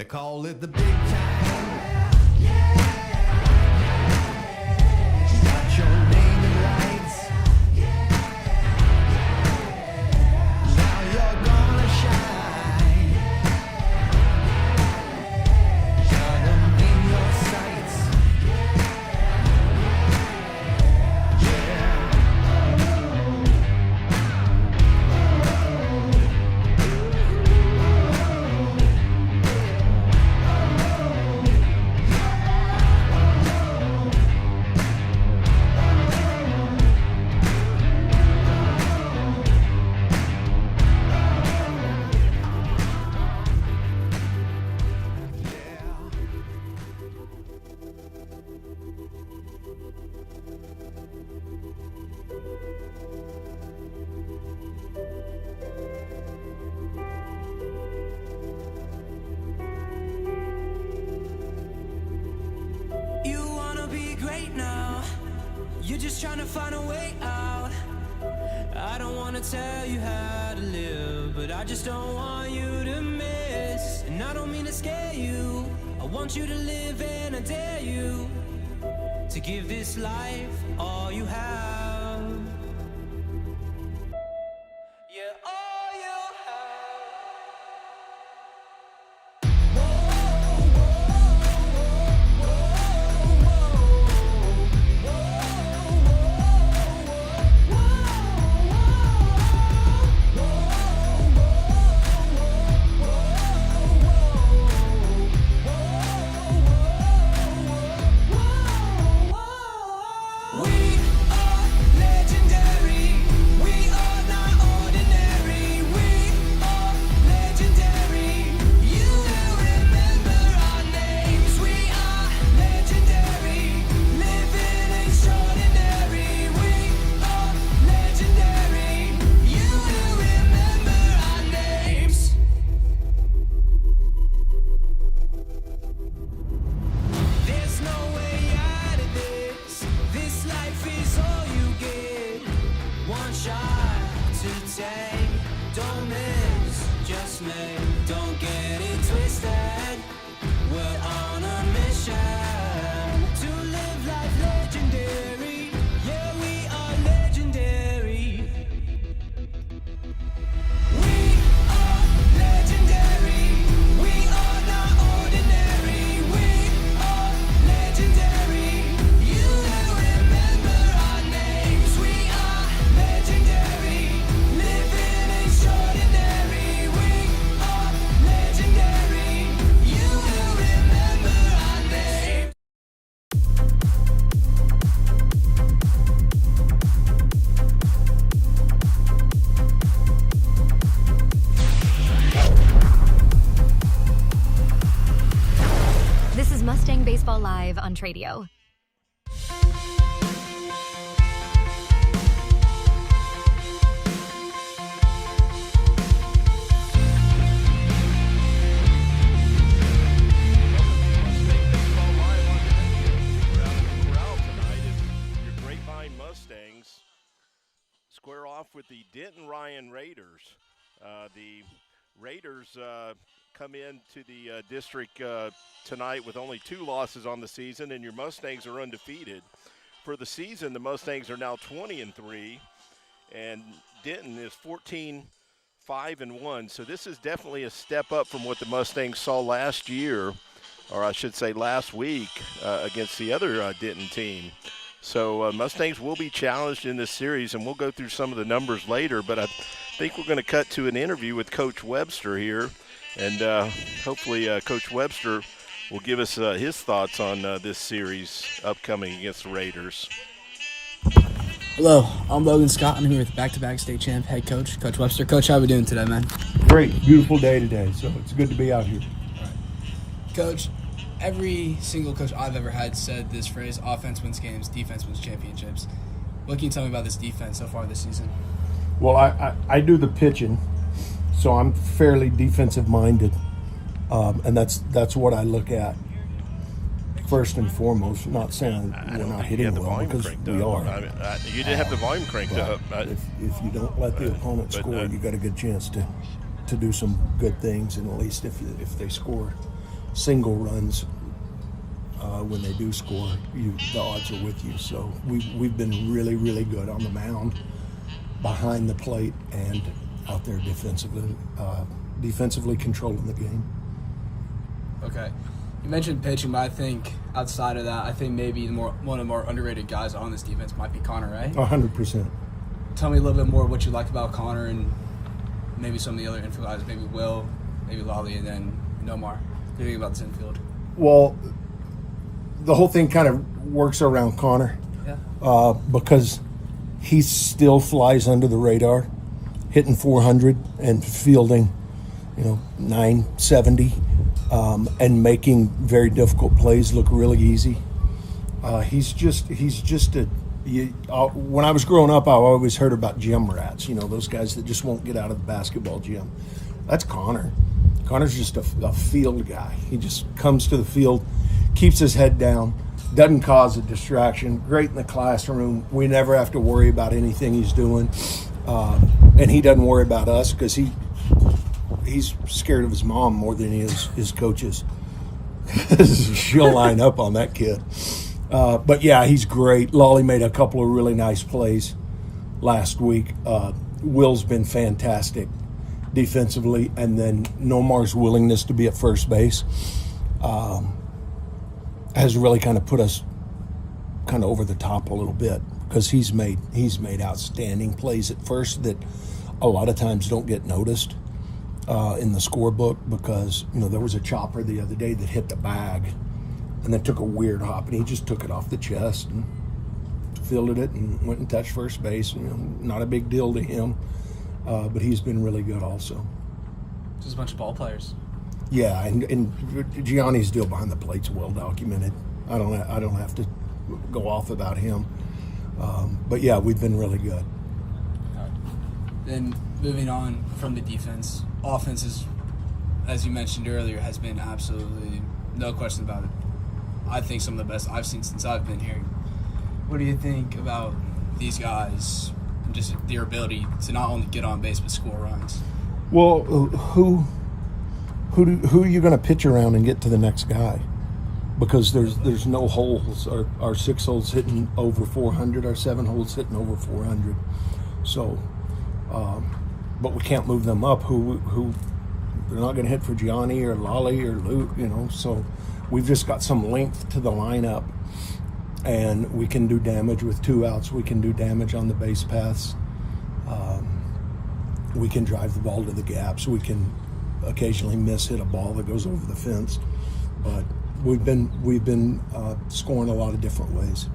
call it the big time. Got your name in lights. Now you're gonna shine. Got 'em in your sights. You wanna be great now. You're just trying to find a way out. I don't wanna tell you how to live, but I just don't want you to miss. And I don't mean to scare you. I want you to live, and I dare you to give this life all you have. Yeah, all you This is Mustang Baseball Live on Tradio. Your Grapevine Mustangs square off with the Denton Ryan Raiders. The Raiders come into the district tonight with only 2 losses on the season, and your Mustangs are undefeated. For the season, the Mustangs are now 20-3, and Denton is 14-5-1. So this is definitely a step up from what the Mustangs saw last year, or I should say last week, against the other Denton team. So Mustangs will be challenged in this series, and we'll go through some of the numbers later, but I think we're going to cut to an interview with Coach Webster here, and hopefully Coach Webster will give us his thoughts on this series upcoming against the Raiders. Hello, I'm Logan Scott. I'm here with back-to-back state champ head coach, Coach Webster. Coach, how are we doing today, man? Great, beautiful day today, so it's good to be out here. All right. Coach, every single coach I've ever had said this phrase, offense wins games, defense wins championships. What can you tell me about this defense so far this season? Well, I do the pitching, so I'm fairly defensive-minded, and that's what I look at first and foremost. Not saying we're not hitting well, because we are. You didn't have the volume cranked up. If you don't let the opponent score, you got a good chance to do some good things, and at least if they score single runs, when they do score, the odds are with you. So we've been really, really good on the mound, behind the plate, and out there defensively controlling the game. Okay. You mentioned pitching, but I think outside of that, I think maybe one of the more underrated guys on this defense might be Connor, right? 100%. Tell me a little bit more what you like about Connor and maybe some of the other infield guys, maybe Will, maybe Lolly, and then Nomar. What do you think about this infield? Well, the whole thing kind of works around Connor, because he still flies under the radar, hitting 400 and fielding, 970, and making very difficult plays look really easy. He's just when I was growing up, I always heard about gym rats, those guys that just won't get out of the basketball gym. That's Connor. Connor's just a field guy. He just comes to the field, keeps his head down, doesn't cause a distraction, great in the classroom. We never have to worry about anything he's doing. And he doesn't worry about us because he's scared of his mom more than he is his coaches. She'll line up on that kid. But, yeah, he's great. Lolly made a couple of really nice plays last week. Will's been fantastic defensively. And then Nomar's willingness to be at first base has really kind of put us kind of over the top a little bit, because he's made outstanding plays at first that a lot of times don't get noticed in the scorebook, because there was a chopper the other day that hit the bag and then took a weird hop, and he just took it off the chest and fielded it and went and touched first base. Not a big deal to him, but he's been really good also. Just a bunch of ball players. Yeah, and Gianni's deal behind the plate's well documented. I don't have to go off about him. But yeah, we've been really good. Then moving on from the defense, offense is, as you mentioned earlier, has been absolutely no question about it. I think some of the best I've seen since I've been here. What do you think about these guys and just their ability to not only get on base but score runs? Well, who are you going to pitch around and get to the next guy? Because there's no holes. Our 6 holes hitting over 400. Our 7 holes hitting over 400. So, but we can't move them up. Who they're not going to hit for Gianni or Lolly or Luke. So we've just got some length to the lineup, and we can do damage with 2 outs. We can do damage on the base paths. We can drive the ball to the gaps. We can occasionally hit a ball that goes over the fence, but we've been scoring a lot of different ways.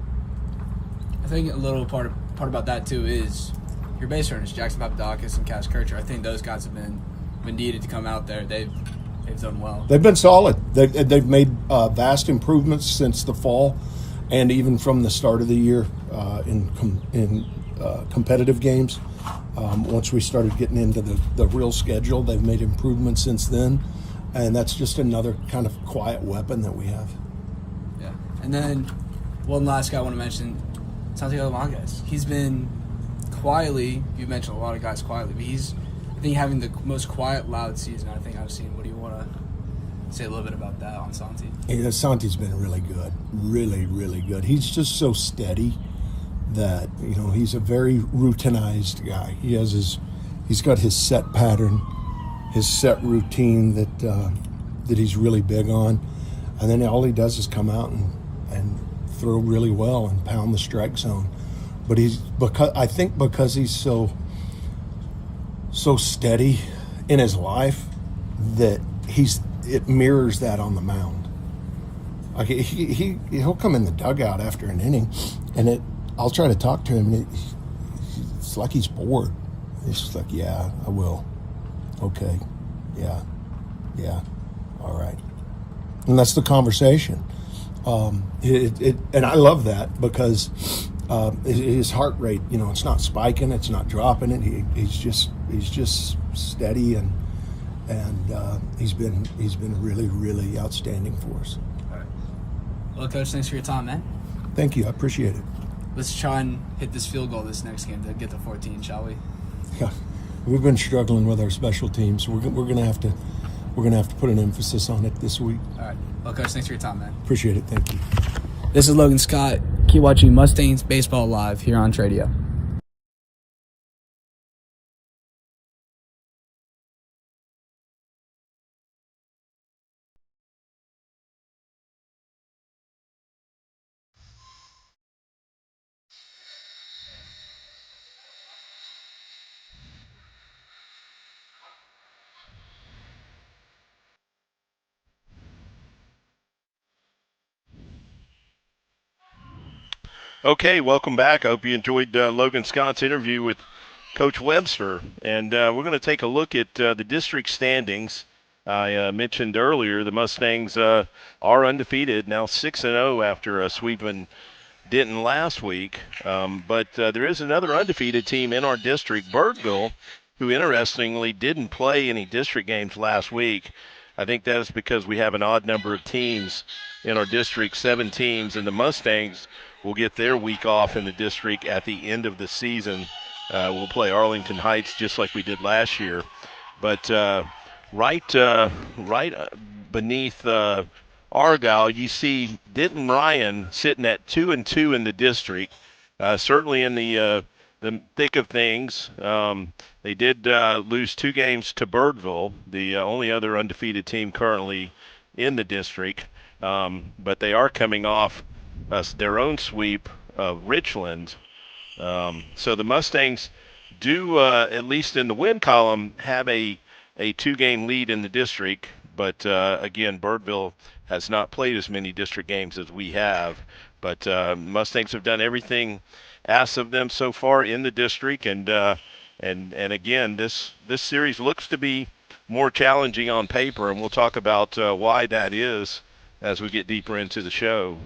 I think a little part about that too is your base runners, Jackson Papadakis and Cash Kircher. I think those guys have been needed to come out there. They've done well. They've been solid. They've made vast improvements since the fall, and even from the start of the year in competitive games. Once we started getting into the real schedule, they've made improvements since then, and that's just another kind of quiet weapon that we have. Yeah. And then one last guy I want to mention, Santiago Dominguez. He's been quietly, you mentioned a lot of guys quietly, but he's, I think, having the most quiet, loud season I think I've seen. What do you want to say a little bit about that on Santi? Yeah, Santi's been really good, really, really good. He's just so steady that, he's a very routinized guy. He's got his set pattern, his set routine that he's really big on, and then all he does is come out and throw really well and pound the strike zone. But I think because he's so steady in his life, that it mirrors that on the mound. Like he'll come in the dugout after an inning, and I'll try to talk to him, and it's like he's bored. It's just like, yeah, I will. Okay, yeah, all right. And that's the conversation. And I love that, because his heart rate, it's not spiking, it's not dropping it. He's just steady, and he's been really, really outstanding for us. All right. Well, Coach, thanks for your time, man. Thank you. I appreciate it. Let's try and hit this field goal this next game to get to 14, shall we? Yeah, we've been struggling with our special teams. We're going to have to we're going to have to put an emphasis on it this week. All right. Well, Coach, thanks for your time, man. Appreciate it. Thank you. This is Logan Scott. Keep watching Mustangs Baseball Live here on Tradio. Okay, welcome back. I hope you enjoyed Logan Scott's interview with Coach Webster. And we're going to take a look at the district standings. I mentioned earlier the Mustangs are undefeated, now 6-0 after sweeping Denton last week. But there is another undefeated team in our district, Birdville, who interestingly didn't play any district games last week. I think that is because we have an odd number of teams in our district, 7 teams, and the Mustangs will get their week off in the district at the end of the season. We'll play Arlington Heights just like we did last year. But right beneath Argyle, you see Denton Ryan sitting at 2-2 in the district. Certainly in the thick of things. They did lose 2 games to Birdville, the only other undefeated team currently in the district. But they are coming off their own sweep of Richland. So the Mustangs do, at least in the win column, have a 2-game lead in the district. But, again, Birdville has not played as many district games as we have. But Mustangs have done everything asked of them so far in the district. And again, this series looks to be more challenging on paper, and we'll talk about why that is as we get deeper into the show.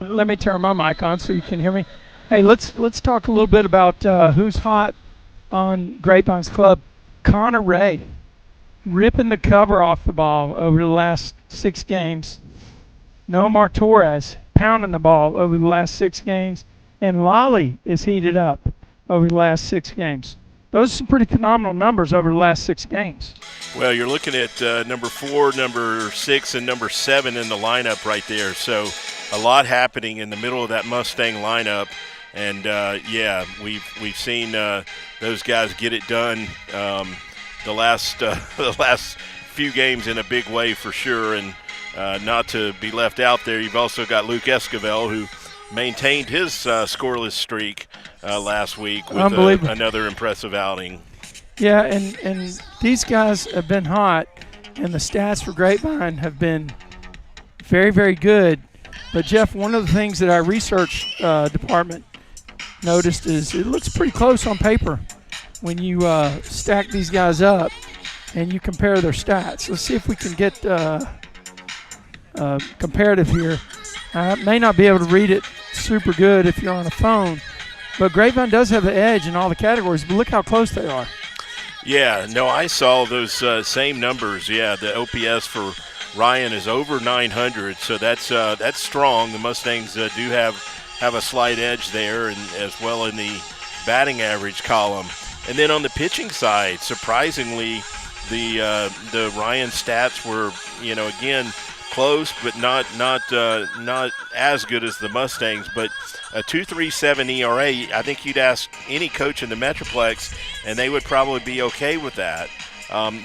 Let me turn my mic on so you can hear me. Hey, let's talk a little bit about who's hot on Grapevine's club. Connor Ray ripping the cover off the ball over the last 6 games. Nomar Torres pounding the ball over the last 6 games. And Lolly is heated up over the last 6 games. Those are some pretty phenomenal numbers over the last 6 games. Well, you're looking at number 4, number 6, and number 7 in the lineup right there. So a lot happening in the middle of that Mustang lineup. And, yeah, we've seen those guys get it done the last few games in a big way for sure. And not to be left out there, you've also got Luke Esquivel, who maintained his scoreless streak last week with another impressive outing. Yeah, and these guys have been hot, and the stats for Grapevine have been very, very good. But, Jeff, one of the things that our research department noticed is it looks pretty close on paper when you stack these guys up and you compare their stats. Let's see if we can get comparative here. I may not be able to read it super good if you're on a phone, but Grapevine does have the edge in all the categories, but look how close they are. Yeah, no, I saw those same numbers. Yeah, the OPS for Ryan is over 900, so that's strong. The Mustangs do have a slight edge there, and as well in the batting average column. And then on the pitching side, surprisingly, the Ryan stats were, again, close, but not as good as the Mustangs. But a 2.37 ERA, I think you'd ask any coach in the Metroplex, and they would probably be okay with that.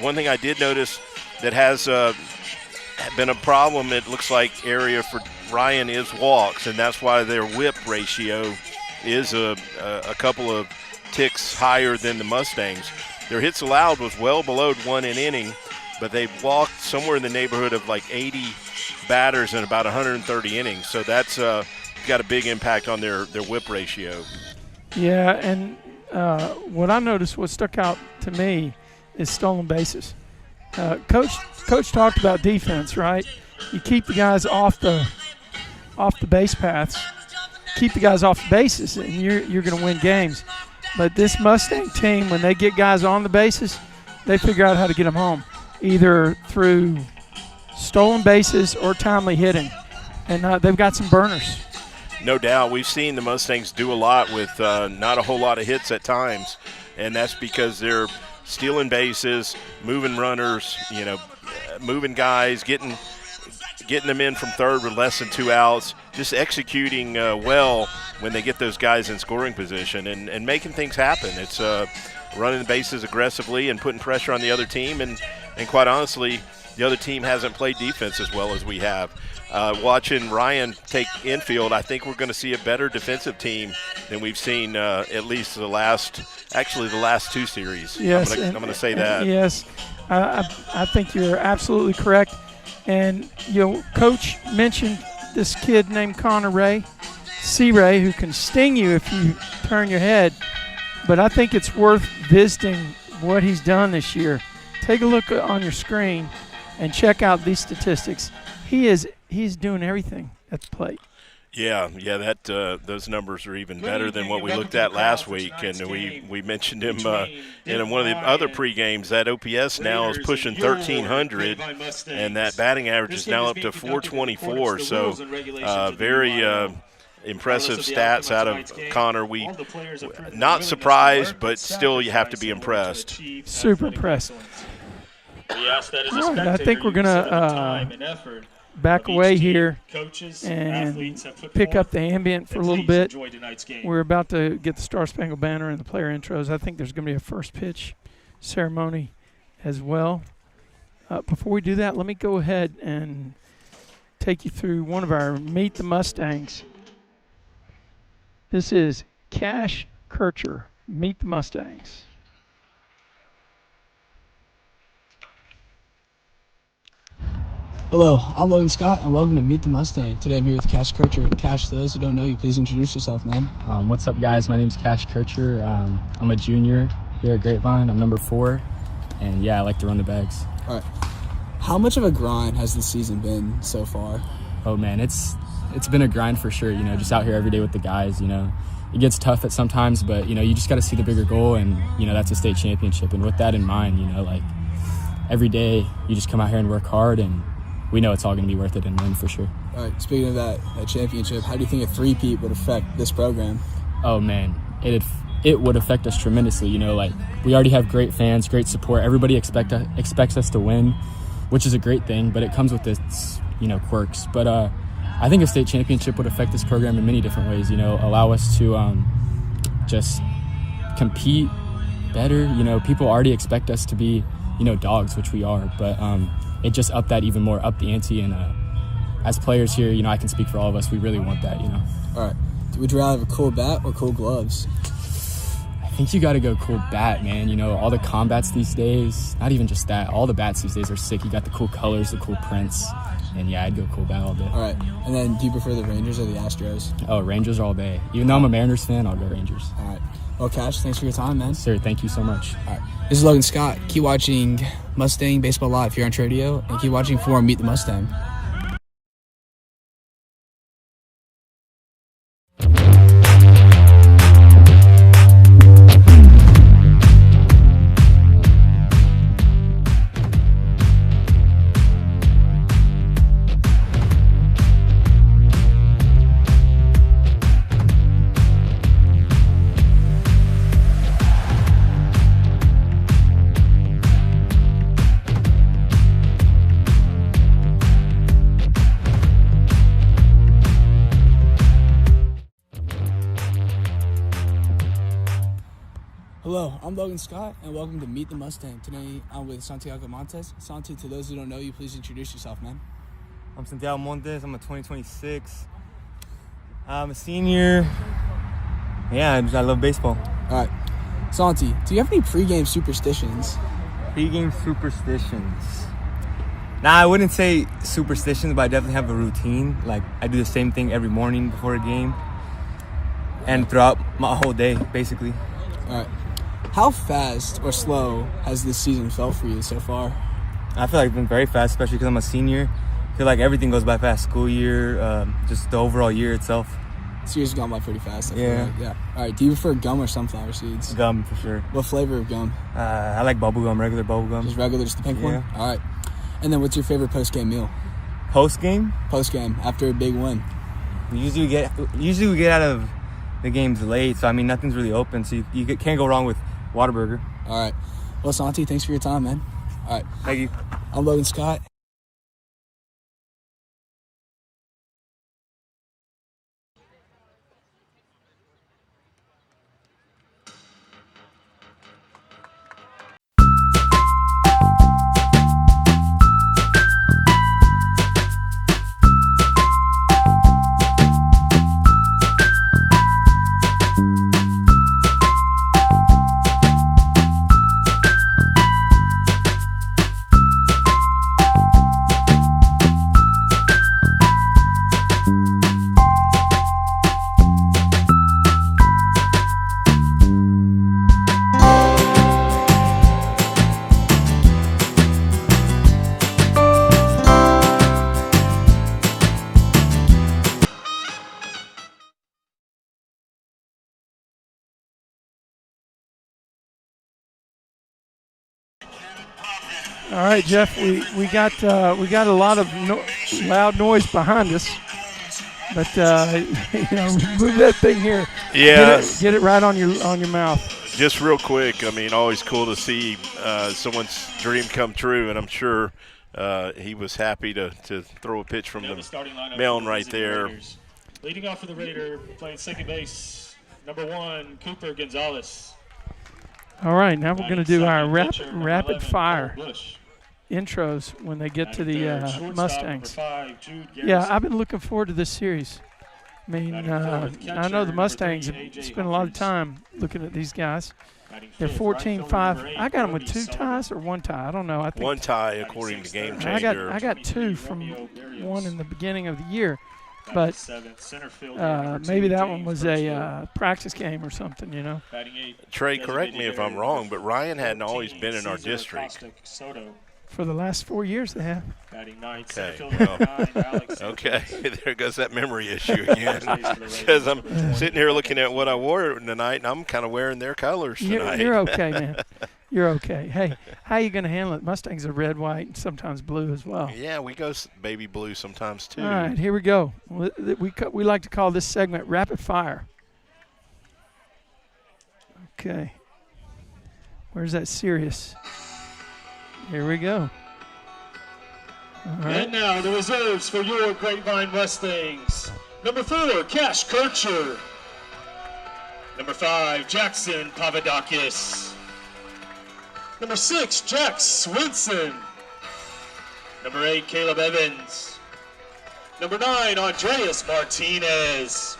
One thing I did notice that has been a problem, it looks like, area for Ryan is walks, and that's why their whip ratio is a couple of ticks higher than the Mustangs. Their hits allowed was well below 1 an inning, but they've walked somewhere in the neighborhood of like 80 batters in about 130 innings. So that's got a big impact on their whip ratio. Yeah, and what I noticed, what stuck out to me, is stolen bases. Coach talked about defense, right? You keep the guys off the base paths, keep the guys off the bases, and you're going to win games. But this Mustang team, when they get guys on the bases, they figure out how to get them home, either through stolen bases or timely hitting. And they've got some burners. No doubt. We've seen the Mustangs do a lot with not a whole lot of hits at times, and that's because they're stealing bases, moving runners, moving guys, getting them in from third with less than 2 outs, just executing well when they get those guys in scoring position and making things happen. It's running the bases aggressively and putting pressure on the other team, and quite honestly, the other team hasn't played defense as well as we have. Watching Ryan take infield, I think we're going to see a better defensive team than we've seen at least the last 2 series. Yes, I'm going to say that. Yes, I think you're absolutely correct. And, Coach mentioned this kid named Connor Ray, C-Ray, who can sting you if you turn your head. But I think it's worth visiting what he's done this year. Take a look on your screen and check out these statistics. He's doing everything at the plate. Yeah, that those numbers are even better than what we looked at last week, and we mentioned him in one of the other pre-games. That OPS now is pushing 1,300, and that batting average is now up to 424. So very impressive stats out of Connor. We not surprised, but still you have to be impressed. Super impressed. All right, I think we're going to back away here and pick up the ambient for a little bit. We're about to get the Star Spangled Banner and the player intros. I think there's going to be a first pitch ceremony as well. Before we do that, let me go ahead and take you through one of our Meet the Mustangs. This is Cash Kircher, Meet the Mustangs. Hello, I'm Logan Scott, and welcome to Meet the Mustang. Today I'm here with Cash Kircher. Cash, to those who don't know you, please introduce yourself, man. What's up, guys? My name's Cash Kircher. I'm a junior here at Grapevine. I'm number 4, and yeah, I like to run the bags. All right. How much of a grind has this season been so far? Oh man, it's been a grind for sure. Just out here every day with the guys. It gets tough at sometimes, but you just got to see the bigger goal, and that's a state championship. And with that in mind, like every day you just come out here and work hard, and we know it's all going to be worth it and win for sure. All right, speaking of that championship, how do you think a three-peat would affect this program? Oh, man, it would affect us tremendously. We already have great fans, great support. Everybody expects us to win, which is a great thing, but it comes with its, quirks. But I think a state championship would affect this program in many different ways, allow us to just compete better. People already expect us to be, dogs, which we are, but it just upped that even more, up the ante, and as players here, I can speak for all of us, we really want that, All right. Would you rather have a cool bat or cool gloves? I think you got to go cool bat, man. All the combats these days, not even just that, all the bats these days are sick. You got the cool colors, the cool prints, and yeah, I'd go cool bat all day. All right. And then do you prefer the Rangers or the Astros? Oh, Rangers all day. Even though I'm a Mariners fan, I'll go Rangers. All right. Well, Cash, thanks for your time, man. Sir, thank you so much. All right. This is Logan Scott. Keep watching Mustang Baseball Live here on Tradio, and keep watching for Meet the Mustang. Hello, I'm Logan Scott, and welcome to Meet the Mustang. Today, I'm with Santiago Montes. Santi, to those who don't know you, please introduce yourself, man. I'm Santiago Montes. I'm a 2026. I'm a senior. Yeah, I love baseball. All right. Santi, do you have any pregame superstitions? Pregame superstitions. Nah, I wouldn't say superstitions, but I definitely have a routine. Like, I do the same thing every morning before a game and throughout my whole day, basically. All right. How fast or slow has this season felt for you so far? I feel like it's been very fast, especially because I'm a senior. I feel like everything goes by fast. School year, just the overall year itself. This year's gone by pretty fast. Yeah. Yeah. All right. Do you prefer gum or sunflower seeds? Gum, for sure. What flavor of gum? I like bubble gum, regular bubble gum. Just regular, just the pink one? Yeah. All right. And then what's your favorite post-game meal? Post-game? Post-game, after a big win. Usually we get out of the games late, so I mean nothing's really open, so you can't go wrong with Whataburger. All right. Well, Santi, thanks for your time, man. All right. Thank you. I'm Logan Scott. All right, Jeff. We got a lot of loud noise behind us, but move that thing here. Yeah. Get it right on your mouth. Just real quick, I mean, always cool to see someone's dream come true, and I'm sure he was happy to throw a pitch from the mound right there. Leading off for the Raider, playing second base, number 1, Cooper Gonzalez. All right, now we're going to do our rapid fire intros when they get to the Mustangs. Yeah, I've been looking forward to this series. I mean, I know the Mustangs have spent a lot of time looking at these guys. They're 14-5. I got them with 2 ties or 1 tie. I don't know. I think 1 tie according to Game Changer. I got 2 from 1 in the beginning of the year. But maybe that one was a practice game or something, you know. Trey, correct me if I'm wrong, but Ryan hadn't always been in our district. For the last 4 years they have. Okay, well, okay, there goes that memory issue again. Because I'm sitting here looking at what I wore tonight, and I'm kind of wearing their colors tonight. You're okay, man. You're okay. Hey, how are you going to handle it? Mustangs are red, white, and sometimes blue as well. Yeah, we go baby blue sometimes too. All right, here we go. We like to call this segment Rapid Fire. Okay. Where's that serious? Here we go. All right. And now the reserves for your Grapevine Mustangs. Number 4, Cash Kircher. Number 5, Jackson Papadakis. Number 6, Jack Swinson. Number 8, Caleb Evans. Number 9, Andreas Martinez.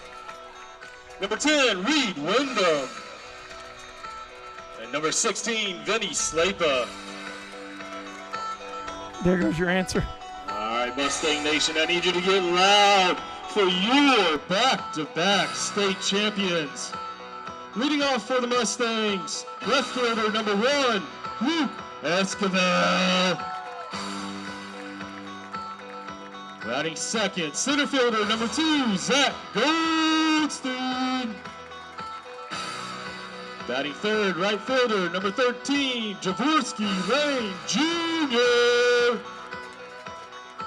Number 10, Reed Wyndham. And number 16, Vinny Slapa. There goes your answer. All right, Mustang Nation, I need you to get loud for your back-to-back state champions. Leading off for the Mustangs, left fielder number 1, Luke Esquivel. Batting second, center fielder number 2, Zach Goldstein. Batting third, right fielder number 13, Jaworski Lane Jr.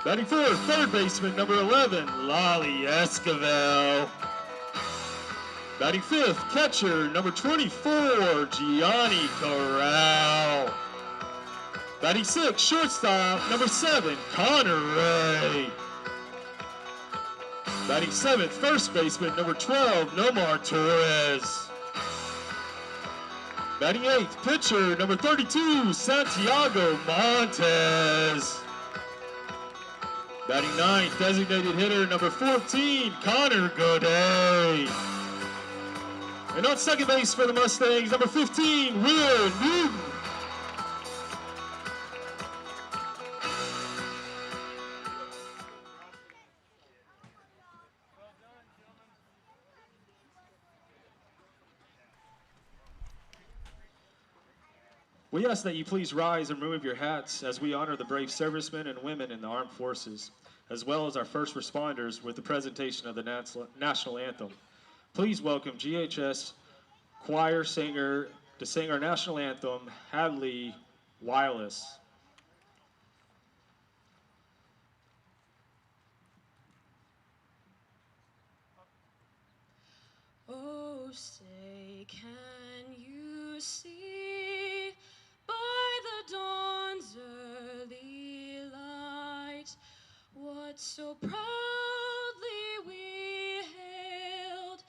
Batting fourth, third baseman number 11, Lolly Esquivel. Batting fifth, catcher number 24, Gianni Corral. Batting sixth, shortstop number 7, Connor Ray. Batting seventh, first baseman number 12, Nomar Torres. Batting eighth, pitcher number 32, Santiago Montes. Batting ninth, designated hitter number 14, Connor Godet. And on second base for the Mustangs, number 15, Will Newton. We ask that you please rise and remove your hats as we honor the brave servicemen and women in the armed forces, as well as our first responders with the presentation of the national anthem. Please welcome GHS choir singer to sing our national anthem, Hadley Wireless. say, can you see by the dawn's early light what so proudly we hailed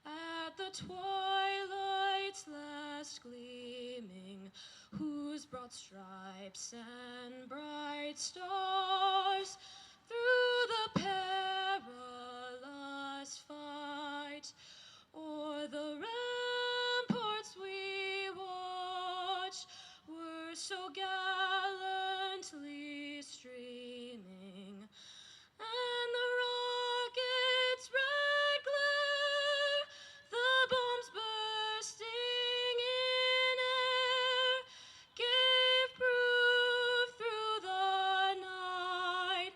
at the twilight's last gleaming, whose broad stripes and bright stars through the perilous fight o'er the ramparts we watched were so gallantly streaming, and the rocket's red glare, the bombs bursting in air, gave proof through the night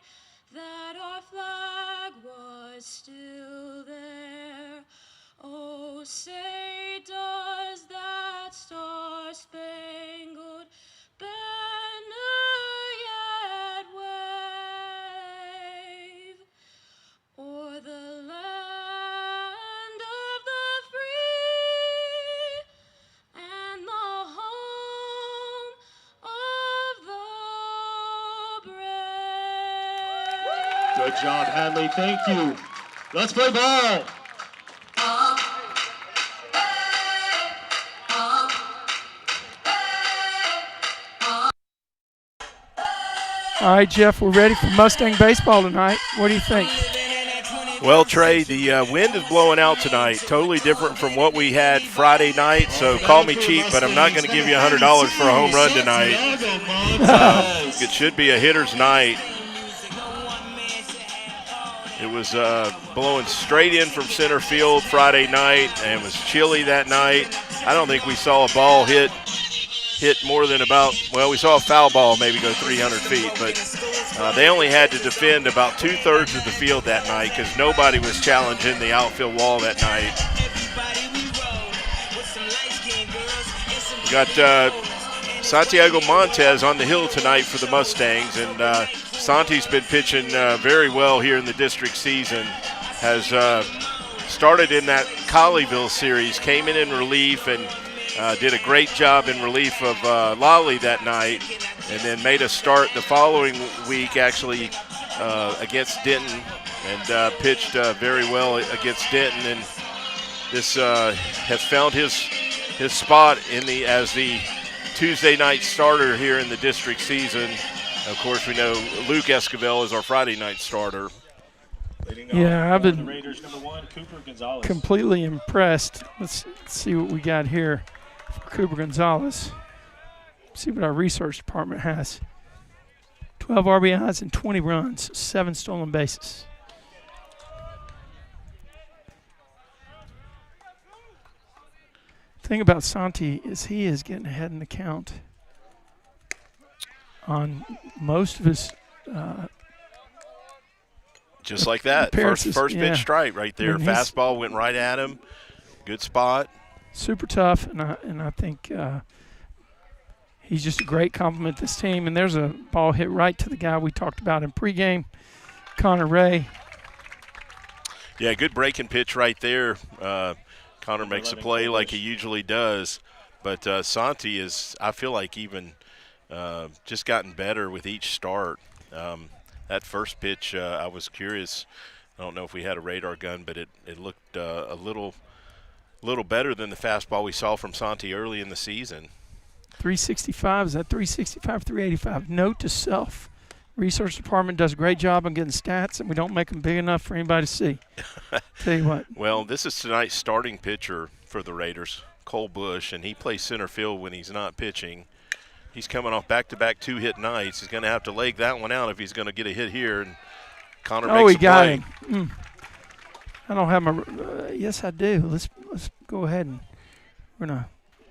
that our flag was still there. Oh, say does that star-spangled banner yet wave o'er the land of the free and the home of the brave? Good job, Hadley. Thank you. Let's play ball. All right, Jeff, we're ready for Mustang baseball tonight. What do you think? Well, Trey, the wind is blowing out tonight. Totally different from what we had Friday night. So call me cheap, but I'm not going to give you $100 for a home run tonight. It should be a hitter's night. It was blowing straight in from center field Friday night, and it was chilly that night. I don't think we saw a ball hit more than about, well, we saw a foul ball maybe go 300 feet, but they only had to defend about 2/3 of the field that night because nobody was challenging the outfield wall that night. We got Santiago Montez on the hill tonight for the Mustangs, and Santi's been pitching very well here in the district season. Has started in that Colleyville series, came in relief, and did a great job in relief of Lolly that night, and then made a start the following week actually against Denton, and pitched very well against Denton, and this has found his spot as the Tuesday night starter here in the district season. Of course, we know Luke Esquivel is our Friday night starter. Yeah, I've been Raiders #1, Cooper Gonzalez. completely impressed. Let's see what we got here for Cooper Gonzalez. See what our research department has. 12 RBIs and 20 runs, 7 stolen bases. The thing about Santi is he is getting ahead in the count on most of his just like that. First pitch strike right there. I mean, fastball went right at him. Good spot. Super tough, and I think he's just a great compliment to this team. And there's a ball hit right to the guy we talked about in pregame, Connor Ray. Yeah, good breaking pitch right there. Connor makes a play like he usually does. But Santi is, I feel like, even just gotten better with each start. That first pitch, I was curious. I don't know if we had a radar gun, but it looked a little better than the fastball we saw from Santi early in the season. 365, is that 365, 385? Note to self. Research department does a great job on getting stats, and we don't make them big enough for anybody to see. Tell you what. Well, this is tonight's starting pitcher for the Raiders, Cole Bush, and he plays center field when he's not pitching. He's coming off back-to-back 2-hit nights. He's going to have to leg that one out if he's going to get a hit here. And Connor makes a play. Oh, he got him. I don't have my yes, I do. Let's go ahead and we're going to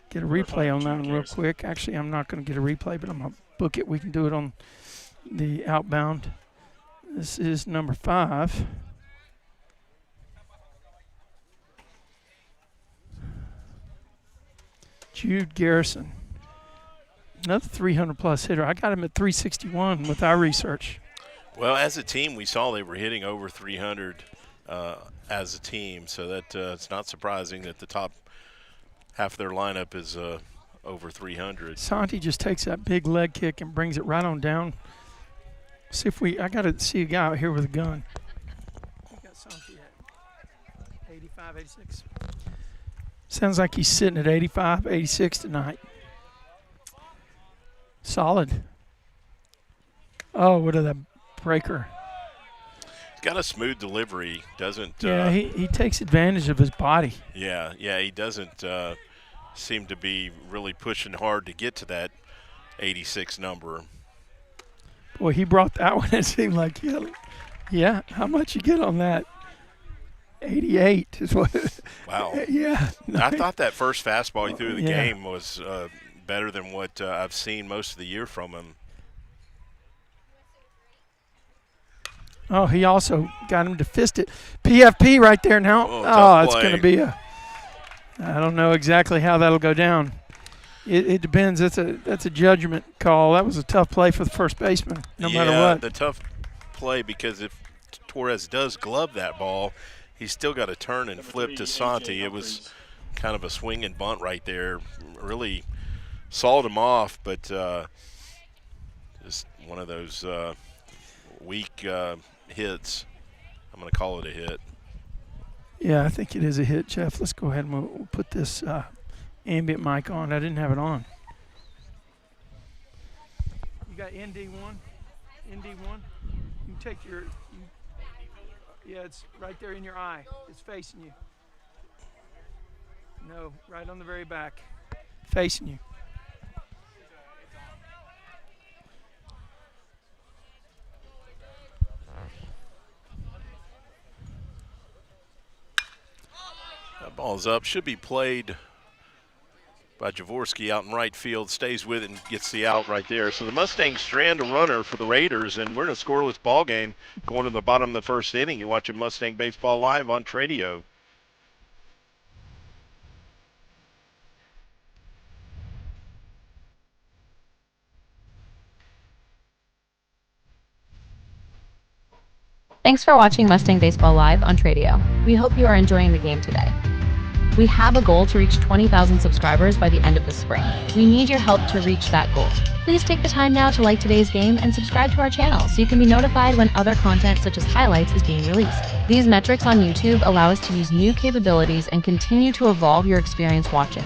get a replay on that one real quick. Actually, I'm not going to get a replay, but I'm going to book it. We can do it on the outbound. This is number 5. Jude Garrison. Another 300-plus hitter. I got him at 361 with our research. Well, as a team, we saw they were hitting over 300 as a team. So that it's not surprising that the top half of their lineup is over 300. Santi just takes that big leg kick and brings it right on down. See if I got to see a guy out here with a gun. We got Santi at 85, 86. Sounds like he's sitting at 85, 86 tonight. Solid. Oh, what a breaker. He's got a smooth delivery, doesn't Yeah, he takes advantage of his body. Yeah, he doesn't seem to be really pushing hard to get to that 86 number. Boy, he brought that one. It seemed like, yeah, how much you get on that? 88 is what. Wow. Yeah. I thought that first fastball he threw in the Yeah. game was better than what I've seen most of the year from him. Oh, he also got him to fist it. PFP right there now. Tough It's play. going to be I don't know exactly how that'll go down. It depends. That's a judgment call. That was a tough play for the first baseman, no matter what. The tough play, because if Torres does glove that ball, he's still got to turn and flip to Santi. It was kind of a swing and bunt right there. Really sawed him off, but just one of those weak hits. I'm going to call it a hit. Yeah, I think it is a hit, Jeff. Let's go ahead and we'll put this ambient mic on. I didn't have it on. You got ND1? ND1? You take your. Yeah, it's right there in your eye. It's facing you. No, right on the very back. Facing you. That ball's up. Should be played by Jaworski out in right field. Stays with it and gets the out right there. So the Mustangs strand a runner for the Raiders, and we're in a scoreless ball game going to the bottom of the first inning. You're watching Mustang Baseball live on Tradio. Thanks for watching Mustang Baseball Live on Tradio. We hope you are enjoying the game today. We have a goal to reach 20,000 subscribers by the end of the spring. We need your help to reach that goal. Please take the time now to like today's game and subscribe to our channel so you can be notified when other content such as highlights is being released. These metrics on YouTube allow us to use new capabilities and continue to evolve your experience watching.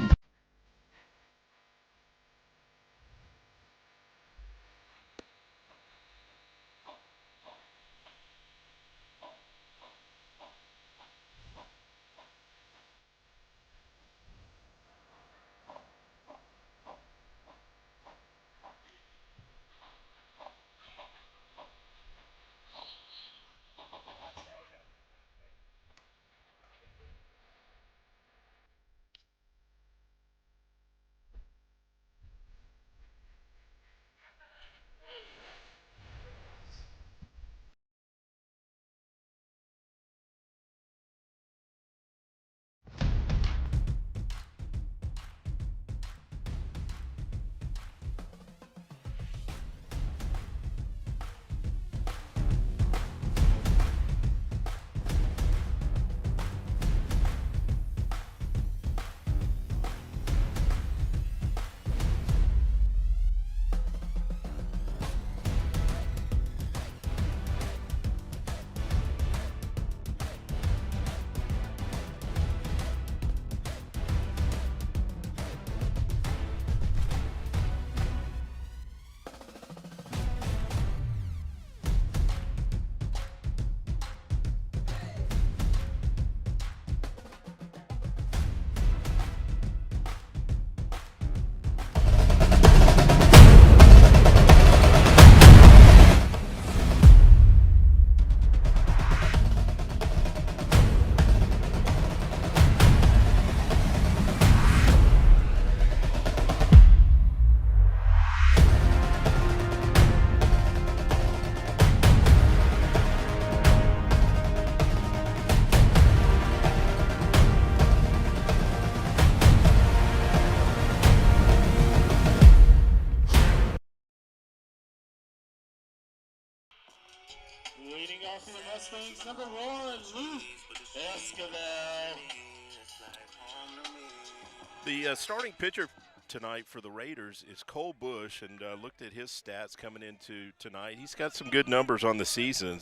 for the Mustangs, number 1, Luke Esquivel. The starting pitcher tonight for the Raiders is Cole Bush, and looked at his stats coming into tonight. He's got some good numbers on the season.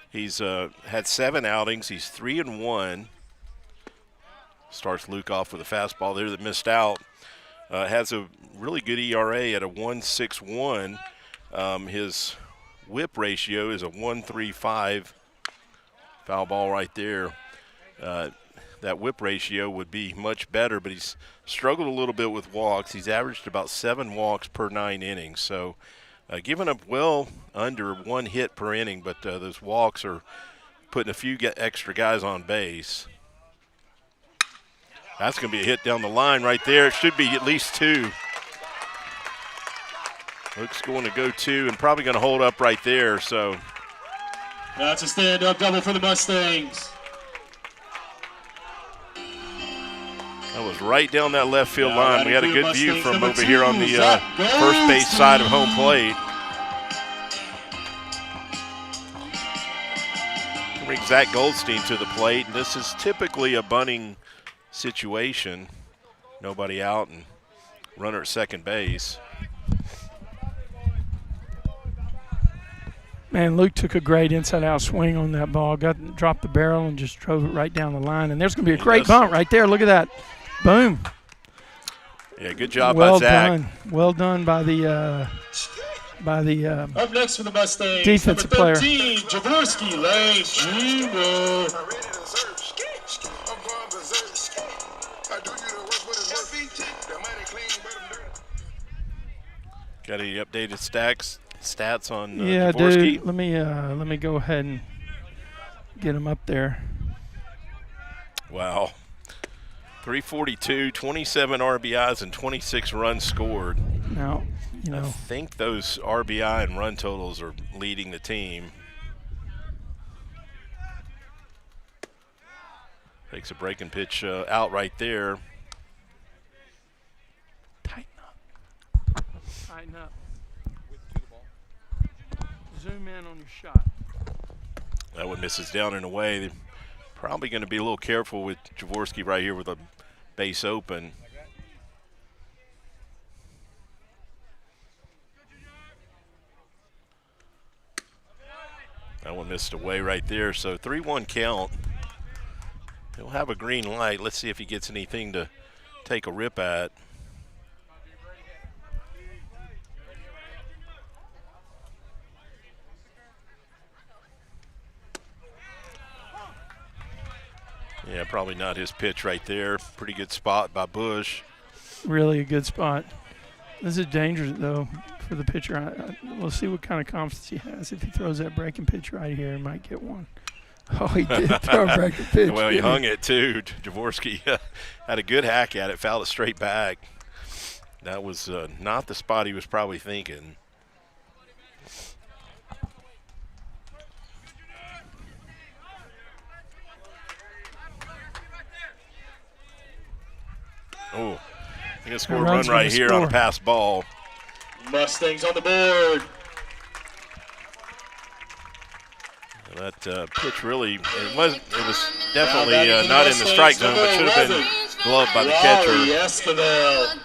He's had 7 outings. He's 3-1. Starts Luke off with a fastball there that missed out. Has a really good ERA at a 1.61. His whip ratio is a 1.35. Foul ball right there. That whip ratio would be much better, but he's struggled a little bit with walks. He's averaged about 7 walks per 9 innings, so giving up well under 1 hit per inning, but those walks are putting a few extra guys on base. That's going to be a hit down the line right there. It should be at least 2. Luke's going to go 2 and probably going to hold up right there, so. That's a stand-up double for the Mustangs. That was right down that left field line. We had a good view from over here on the first base side of home plate. Bring Zach Goldstein to the plate, and this is typically a bunting situation. Nobody out and runner at second base. Man, Luke took a great inside-out swing on that ball. Dropped the barrel and just drove it right down the line. And there's going to be a great bunt right there. Look at that. Boom. Yeah, good job by Zach. Well done by the Up next for the Mustangs, defensive number player. 13, Jaworski Lane Jr. Got any updated stats on yeah, Jaworski? dude. Let me go ahead and get him up there. Wow. 342, 27 RBIs, and 26 runs scored. Now, I think those RBI and run totals are leading the team. Takes a breaking pitch out right there. Tighten up. Zoom in on your shot. That one misses down and away. They're probably going to be a little careful with Jaworski right here with a base open. That one missed away right there. So 3-1 count. He'll have a green light. Let's see if he gets anything to take a rip at. Yeah, probably not his pitch right there. Pretty good spot by Bush. Really a good spot. This is dangerous, though, for the pitcher. We'll see what kind of confidence he has. If he throws that breaking pitch right here, he might get one. Oh, he did throw a breaking pitch. Well, he hung it, too. Jaworski had a good hack at it, fouled it straight back. That was not the spot he was probably thinking. Oh, he's going to score a run right here on a pass ball. Mustangs on the board. That pitch really, it was definitely not in the strike zone, but should have been gloved by the catcher. Esquivel.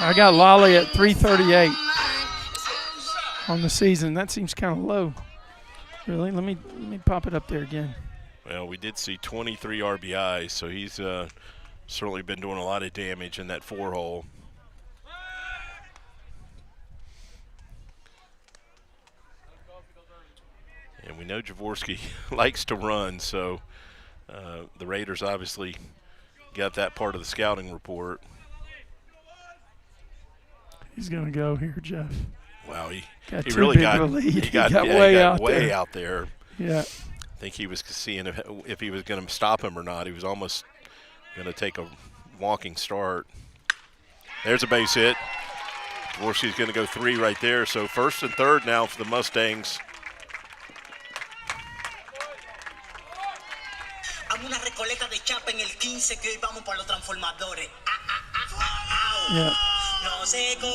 I got Lolly at 338 on the season. That seems kind of low. Really? Let me pop it up there again. Well, we did see 23 RBIs, so he's certainly been doing a lot of damage in that 4-hole. And we know Jaworski likes to run, so the Raiders obviously got that part of the scouting report. He's going to go here, Jeff. Wow, he got really got way out there. Yeah. I think he was seeing if he was going to stop him or not. He was almost going to take a walking start. There's a base hit. Jaworski's going to go 3 right there. So first and third now for the Mustangs. Yeah.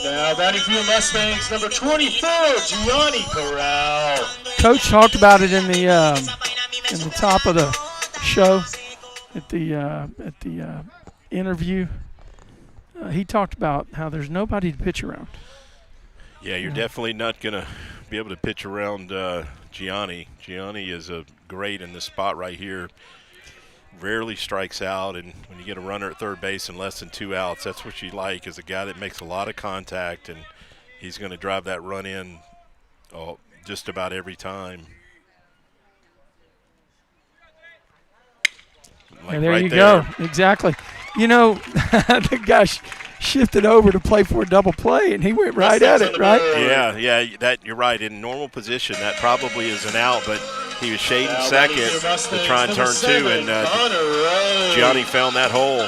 Now batting for your Mustangs, number 24, Gianni Corral. Coach talked about it in the top of the show at the interview. He talked about how there's nobody to pitch around. Yeah, you're definitely not going to be able to pitch around Gianni. Gianni is great in this spot right here. Rarely strikes out, and when you get a runner at third base and less than 2 outs, that's what you like, is a guy that makes a lot of contact, and he's going to drive that run in just about every time. Like there right you go. Exactly. You know, the guy shifted over to play for a double play, and he went right at it, right? Yeah, that you're right. In normal position, that probably is an out, but he was shading second to try and turn two, and Gianni found that hole.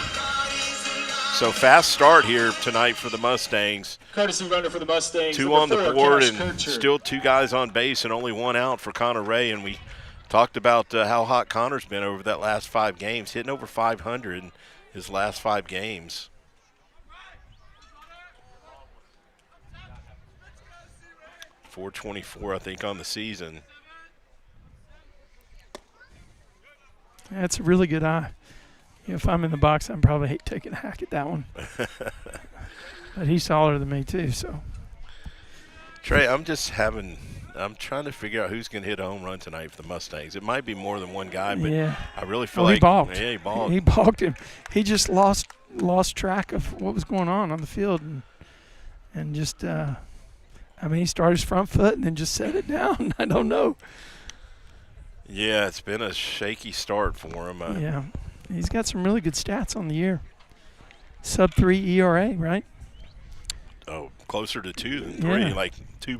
So fast start here tonight for the Mustangs. Courtesy runner for the Mustangs. 2 on the board and Kircher. still 2 guys on base and only 1 out for Connor Ray. And we talked about how hot Connor's been over that last 5 games, hitting over 500 in his last 5 games. .424, I think, on the season. That's a really good eye. You know, if I'm in the box, I'm probably taking a hack at that one. But he's taller than me too, so. Trey, I'm trying to figure out who's going to hit a home run tonight for the Mustangs. It might be more than one guy, but yeah. I really feel he like balked. Yeah, he balked. He balked him. He just lost track of what was going on the field, and just he started his front foot and then just set it down. I don't know. Yeah, it's been a shaky start for him. Yeah, he's got some really good stats on the year. Sub-3 ERA, right? Oh, closer to 2 than 3, Yeah. like 2.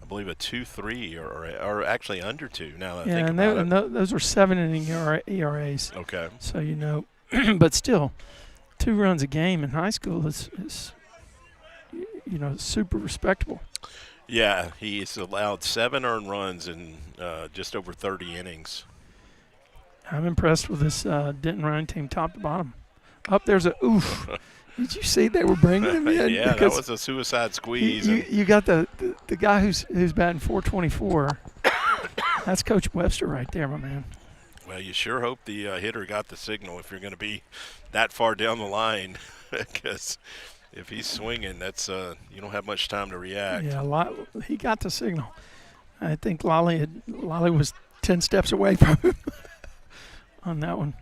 I believe a 2.3 or actually under 2. Now that I Yeah, think and, about it. and those were 7-inning ERAs. Okay. So you know, but still, 2 runs a game in high school is super respectable. Yeah, he's allowed 7 earned runs in just over 30 innings. I'm impressed with this Denton Ryan team, top to bottom. Up there's a oof. Did you see they were bringing him in? Yeah, that was a suicide squeeze. You got the guy who's batting .424. That's Coach Webster right there, my man. Well, you sure hope the hitter got the signal if you're going to be that far down the line, because if he's swinging, that's you don't have much time to react. Yeah, he got the signal. I think Lolly was 10 steps away from him on that one.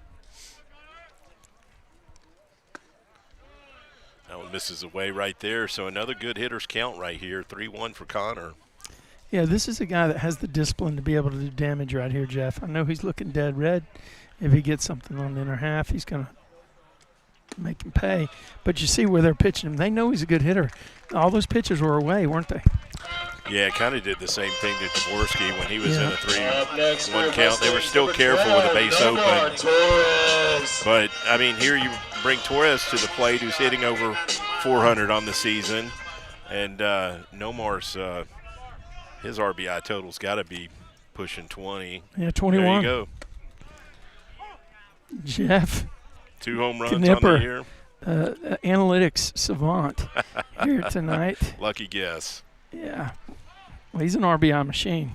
That one misses away right there, so another good hitter's count right here, 3-1 for Connor. Yeah, this is a guy that has the discipline to be able to do damage right here, Jeff. I know he's looking dead red. If he gets something on the inner half, he's going to make him pay. But you see where they're pitching him. They know he's a good hitter. All those pitches were away, weren't they? Yeah, kind of did the same thing to Dvorsky when he was in a 3-1 count. They were still careful with the base open. But, I mean, here you bring Torres to the plate, who's hitting over 400 on the season. And Nomar's his RBI total's got to be pushing 20. Yeah, 21. There you go. Jeff. 2 home runs Knipper, on the year. Analytics savant here tonight. Lucky guess. Yeah. Well, he's an RBI machine.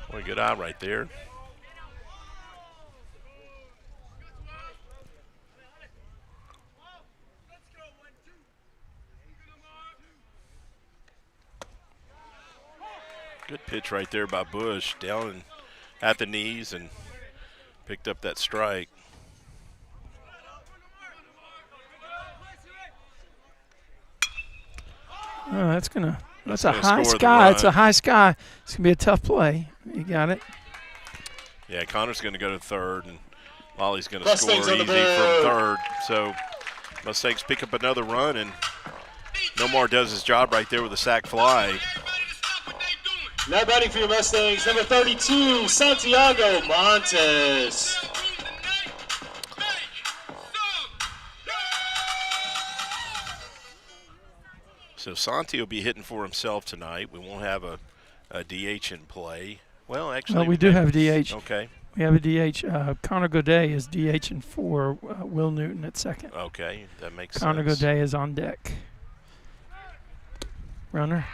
What a good eye right there. Good pitch right there by Bush, down at the knees, and picked up that strike. Oh, that's a high sky. It's a high sky. It's gonna be a tough play. You got it. Yeah, Connor's gonna go to third, and Lolly's gonna score easy from third. So Mustangs pick up another run, and Nomar does his job right there with a sac fly. Now batting for your Mustangs, number 32, Santiago Montes. So Santi will be hitting for himself tonight. We won't have a DH in play. Well, actually. Well, we do have DH. Okay. We have a DH. Connor Godet is DH and 4. Will Newton at second. Okay, that makes Connor sense. Godet is on deck. Runner.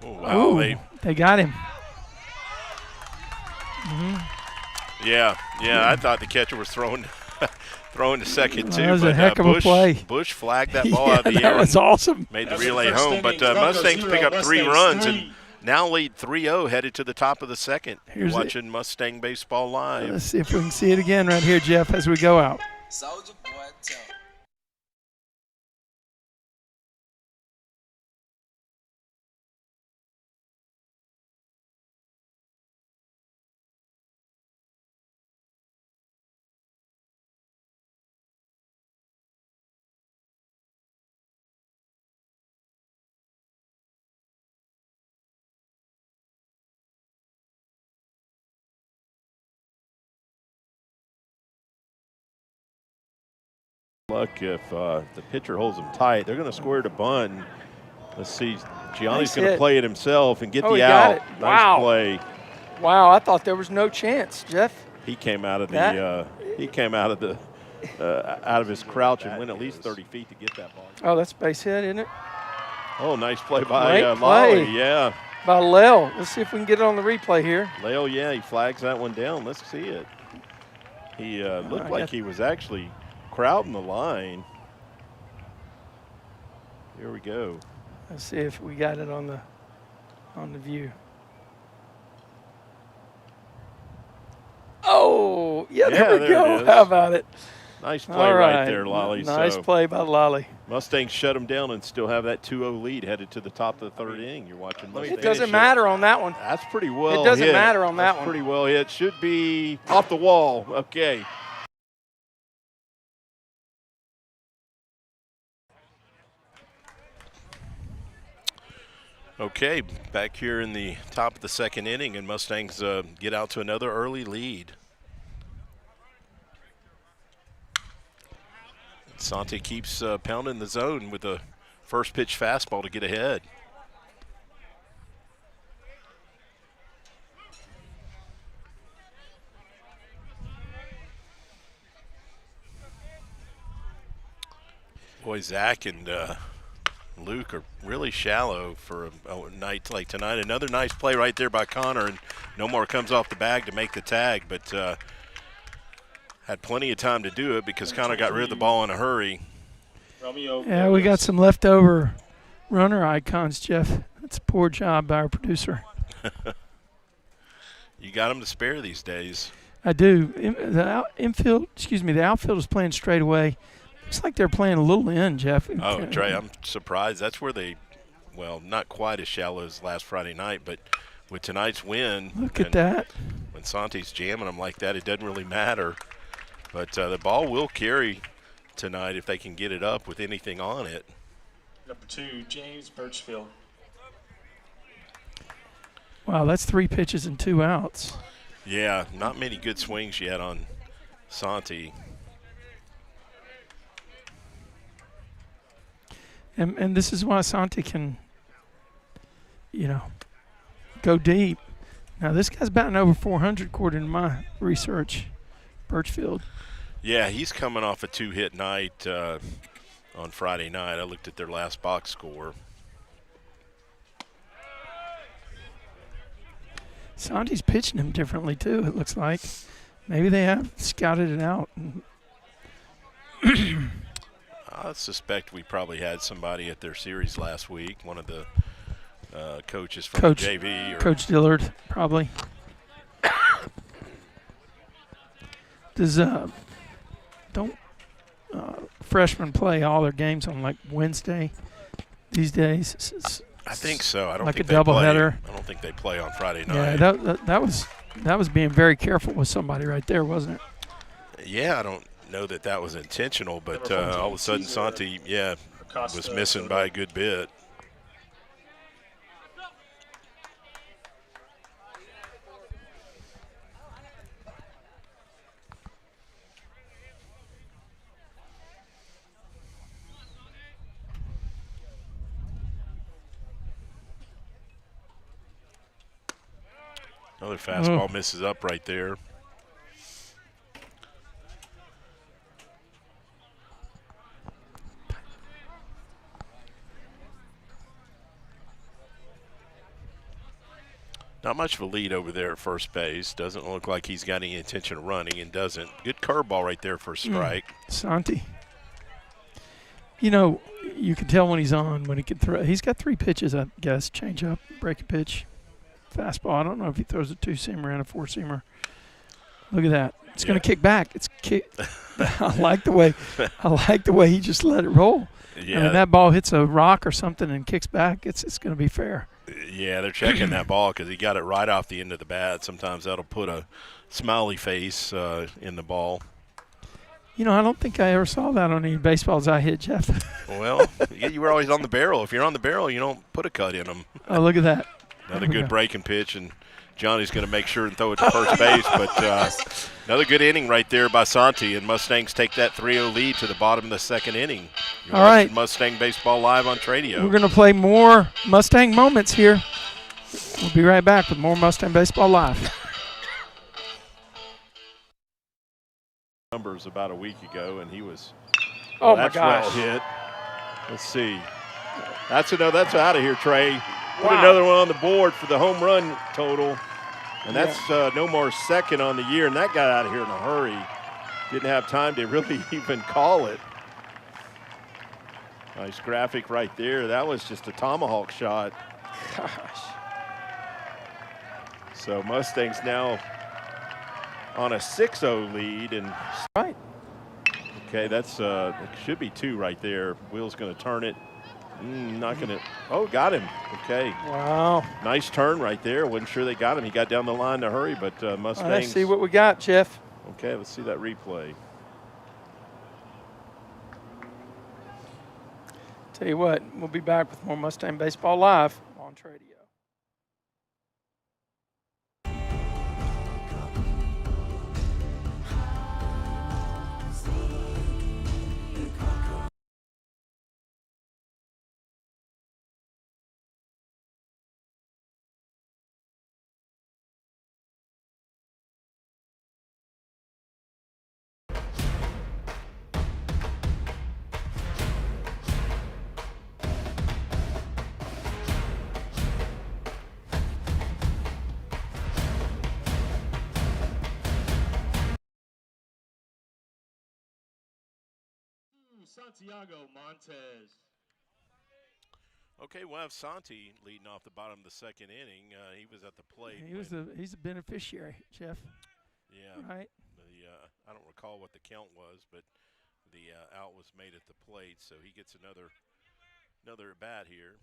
Oh, wow. Ooh, they got him. Yeah, I thought the catcher was throwing to second too. That was but a heck of a play. Bush flagged that ball out of the that air. was awesome. Made the relay home. But Mustangs pick up 3 runs and now lead 3-0 headed to the top of the second. You're watching Mustang Baseball Live. Let's see if we can see it again right here, Jeff, as we go out. Soldier boy, tell. Luck if the pitcher holds them tight. They're going to square to bunt. Let's see. Gianni's going to play it himself and get he the got out. it. Nice Wow. play. Wow, I thought there was no chance, Jeff. He came out of the out of his crouch and went at least 30 feet to get that ball. Oh, that's base hit, isn't it? Oh, nice play by Great Lally. play. Yeah. By Lel. Let's see if we can get it on the replay here. Lale, yeah, he flags that one down. Let's see it. He looked like he was actually crowding the line. Here we go. Let's see if we got it on the view. Oh, yeah, there we go. it is. How about it? Nice play All right there, Lally. Nice So play by Lally. Mustangs shut him down and still have that 2-0 lead headed to the top of the third inning. You're watching Mustangs. It doesn't matter on that one. That's pretty well It doesn't hit. matter on that That's one. pretty well hit. Should be off the wall. Okay. Okay, back here in the top of the second inning, and Mustangs get out to another early lead. Sante keeps pounding the zone with a first pitch fastball to get ahead. Boy, Zach and Luke are really shallow for a night like tonight. Another nice play right there by Connor, and no more comes off the bag to make the tag, but had plenty of time to do it because Connor got rid of the ball in a hurry. Yeah, we got some leftover runner icons, Jeff. That's a poor job by our producer. You got them to spare these days. I do. The outfield is playing straight away. Looks like they're playing a little in, Jeff. Oh, Trey, I'm surprised. That's where they, well, not quite as shallow as last Friday night, but with tonight's win. Look at that. When Sante's jamming them like that, it doesn't really matter. But the ball will carry tonight if they can get it up with anything on it. Number 2, James Birchfield. Wow, that's 3 pitches and 2 outs. Yeah, not many good swings yet on Sante. And this is why Sante can, go deep. Now, this guy's batting over 400 according to my research, Birchfield. Yeah, he's coming off a 2-hit night on Friday night. I looked at their last box score. Sante's pitching him differently, too, it looks like. Maybe they have scouted it out. I suspect we probably had somebody at their series last week, one of the coaches from the JV. Coach Dillard, probably. Does don't freshmen play all their games on like Wednesday these days? I think so. I don't like think a doubleheader. I don't think they play on Friday night. Yeah, that was being very careful with somebody right there, wasn't it? Yeah, I don't know that was intentional, but all of a sudden Sante, was missing by a good bit. Another fastball misses up right there. Not much of a lead over there at first base. Doesn't look like he's got any intention of running, and doesn't. Good curveball right there for a strike. Santi. You know, you can tell when he's on, when he can throw. He's got 3 pitches, I guess. Change up, breaking pitch, fastball. I don't know if he throws a 2-seamer and a 4-seamer. Look at that. It's going to kick back. It's kick. I like the way he just let it roll. Yeah. I mean, that ball hits a rock or something and kicks back. It's going to be fair. Yeah, they're checking that ball because he got it right off the end of the bat. Sometimes that'll put a smiley face in the ball. You know, I don't think I ever saw that on any baseballs I hit, Jeff. Well, you were always on the barrel. If you're on the barrel, you don't put a cut in them. Oh, look at that. Another good breaking pitch, and Johnny's going to make sure and throw it to first base. But another good inning right there by Santi, and Mustangs take that 3-0 lead to the bottom of the second inning. You're All right. Mustang Baseball Live on Tradio. We're going to play more Mustang moments here. We'll be right back with more Mustang Baseball Live. Numbers about a week ago, and he was Oh, my that's gosh. well hit. Let's see. That's out of here, Trey. Put Wow. another one on the board for the home run total. And that's no more second on the year, and that got out of here in a hurry. Didn't have time to really even call it. Nice graphic right there. That was just a tomahawk shot. Gosh. So Mustangs now on a 6-0 lead. And right. Okay, that's it should be 2 right there. Will's going to turn it. Not going to. Oh, got him. Okay. Wow. Nice turn right there. Wasn't sure they got him. He got down the line in a hurry, but Mustangs. Let's see what we got, Jeff. Okay, let's see that replay. Tell you what, we'll be back with more Mustang Baseball Live on Tradio. Santiago Montes. Okay, we'll have Santi leading off the bottom of the second inning. He was at the plate. He's a beneficiary, Jeff. Yeah. Right. I don't recall what the count was, but the out was made at the plate, so he gets another at bat here.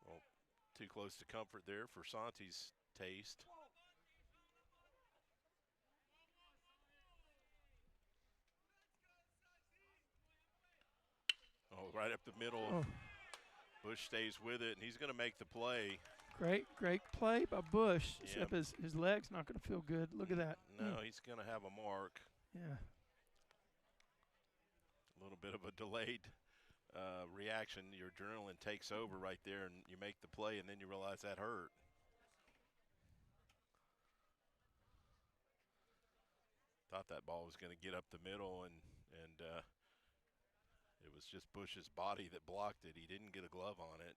Well, too close to comfort there for Santi's taste. Oh, right up the middle. Oh. Bush stays with it, and he's going to make the play. Great play by Bush. Except his leg's not going to feel good. Look at that. No, he's going to have a mark. Yeah. A little bit of a delayed reaction. Your adrenaline takes over right there, and you make the play, and then you realize that hurt. Thought that ball was going to get up the middle, and it was just Bush's body that blocked it. He didn't get a glove on it.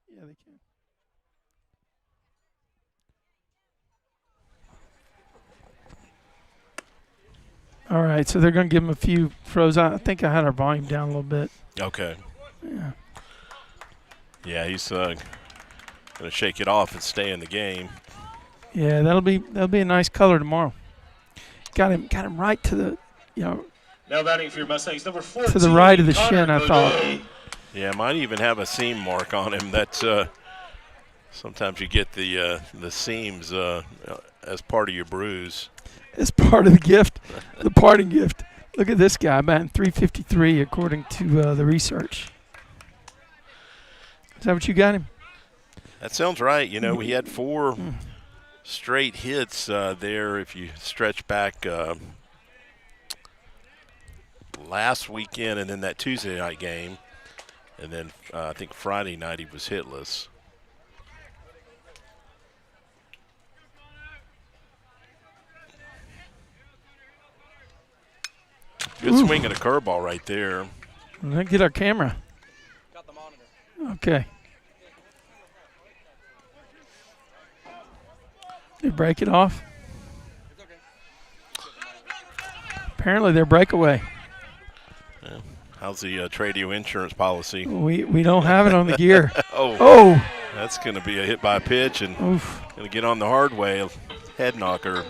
Yeah, they can. All right, so they're going to give him a few throws. I think I had our volume down a little bit. Okay. Yeah. Yeah, he's going to shake it off and stay in the game. Yeah, that'll be a nice color tomorrow. Got him right to the, Now batting for your Mustangs, number 14. to the right of the Connor shin, I thought. Godet. Yeah, might even have a seam mark on him. That's sometimes you get the seams as part of your bruise. It's part of the gift, the parting gift. Look at this guy, batting .353 according to the research. Is that what you got him? That sounds right. You know, we had 4 straight hits there if you stretch back last weekend and then that Tuesday night game. And then I think Friday night he was hitless. Good swing and a curveball right there. Let's get our camera. Okay. They break it off. Apparently they're breakaway. Yeah. How's the Tradio insurance policy? We don't have it on the gear. Oh, that's going to be a hit by pitch and going Oof. to get on the hard way. Head knocker.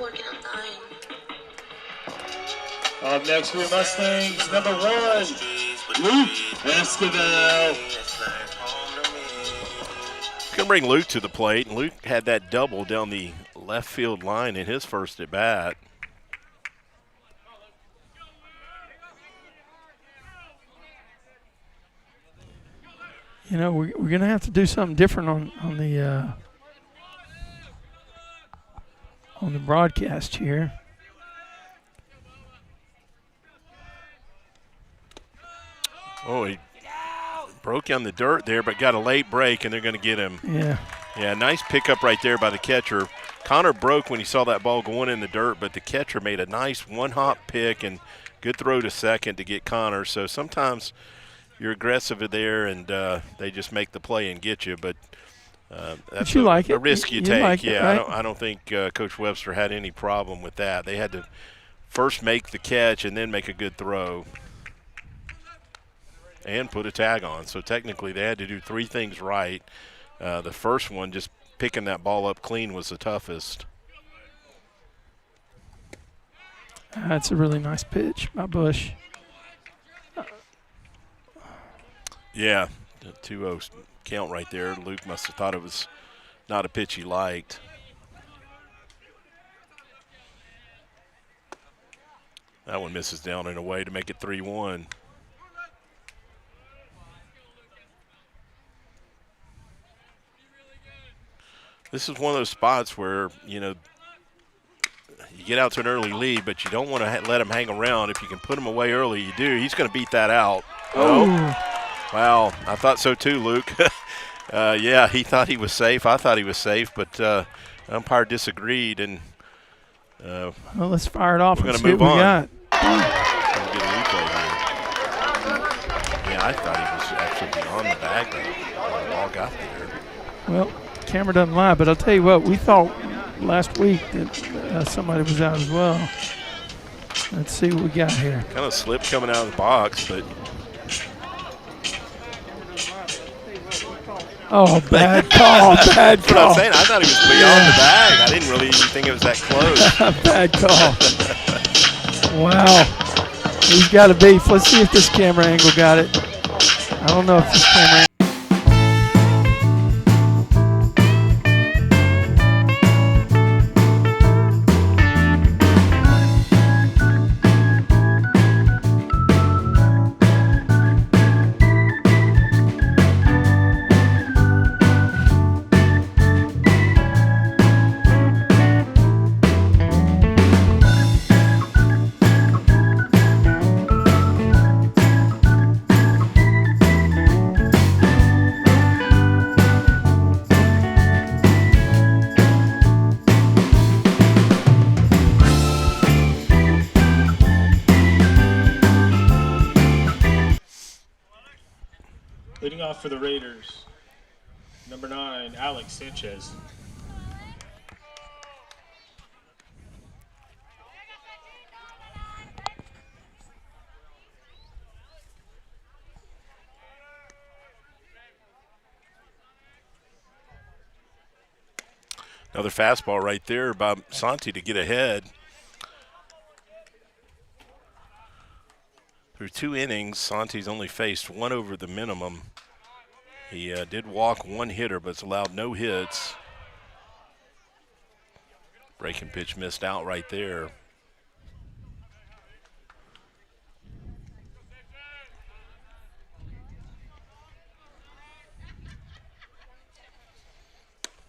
Up next for your Mustangs, number 1, Luke Esquivel. Going to bring Luke to the plate. And Luke had that double down the left field line in his first at bat. You know, we're going to have to do something different on the broadcast here. Oh, he broke on the dirt there, but got a late break, and they're going to get him. Yeah. Yeah, nice pickup right there by the catcher. Connor broke when he saw that ball going in the dirt, but the catcher made a nice one-hop pick and good throw to second to get Connor. So sometimes you're aggressive there, and they just make the play and get you. But that's a risk you take. Like it, right? I don't think Coach Webster had any problem with that. They had to first make the catch and then make a good throw and put a tag on. So technically they had to do 3 things right. The first one, just picking that ball up clean, was the toughest. That's a really nice pitch by Bush. Yeah, the 2-0 count right there. Luke must have thought it was not a pitch he liked. That one misses down and away to make it 3-1. This is one of those spots where, you know, you get out to an early lead, but you don't want to let him hang around. If you can put him away early, you do. He's going to beat that out. Oh. Wow, I thought so too, Luke. Yeah, he thought he was safe. I thought he was safe, but umpire disagreed. And well, let's fire it off we're and going see to move what we on. got. Gonna get a replay here. Yeah, I thought he was actually beyond the bag when the ball got there. Well, camera doesn't lie, but I'll tell you what, we thought last week that somebody was out as well. Let's see what we got here. Kind of slip coming out of the box, but oh, bad call, bad that's what call. I'm saying. I thought he was beyond the bag. I didn't really even think it was that close. Bad call. Wow. He's got a beef. Let's see if this camera angle got it. I don't know if this camera angle. Leading off for the Raiders, number 9, Alex Sanchez. Another fastball right there by Santi to get ahead. Through 2 innings, Santi's only faced 1 over the minimum. He did walk 1 hitter, but it's allowed no hits. Breaking pitch missed out right there.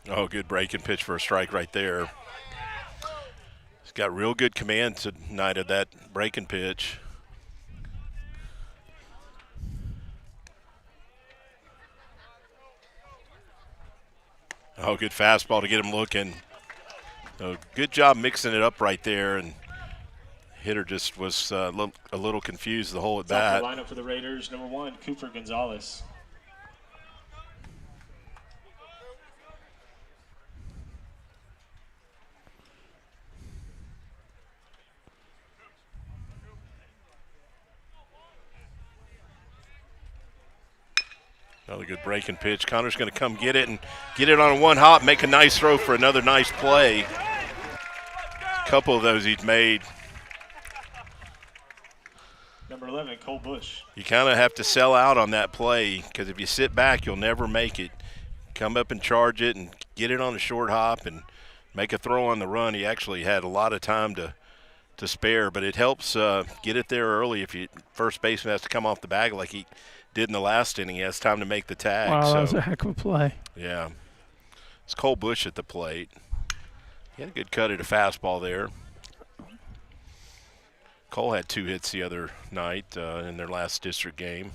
Oh, good breaking pitch for a strike right there. He's got real good command tonight of that breaking pitch. Oh, good fastball to get him looking. So good job mixing it up right there, and Hitter just was a little confused the whole at Top bat. of the lineup for the Raiders, number 1, Cooper Gonzalez. Another good breaking pitch. Connor's going to come get it and get it on one hop, make a nice throw for another nice play. A couple of those he's made. Number 11, Cole Bush. You kind of have to sell out on that play because if you sit back, you'll never make it. Come up and charge it and get it on a short hop and make a throw on the run. He actually had a lot of time to spare, but it helps get it there early. If you first baseman has to come off the bag like he did in the last inning, he has time to make the tag. Wow, so, that was a heck of a play. Yeah. It's Cole Bush at the plate. He had a good cut at a fastball there. Cole had 2 hits the other night in their last district game.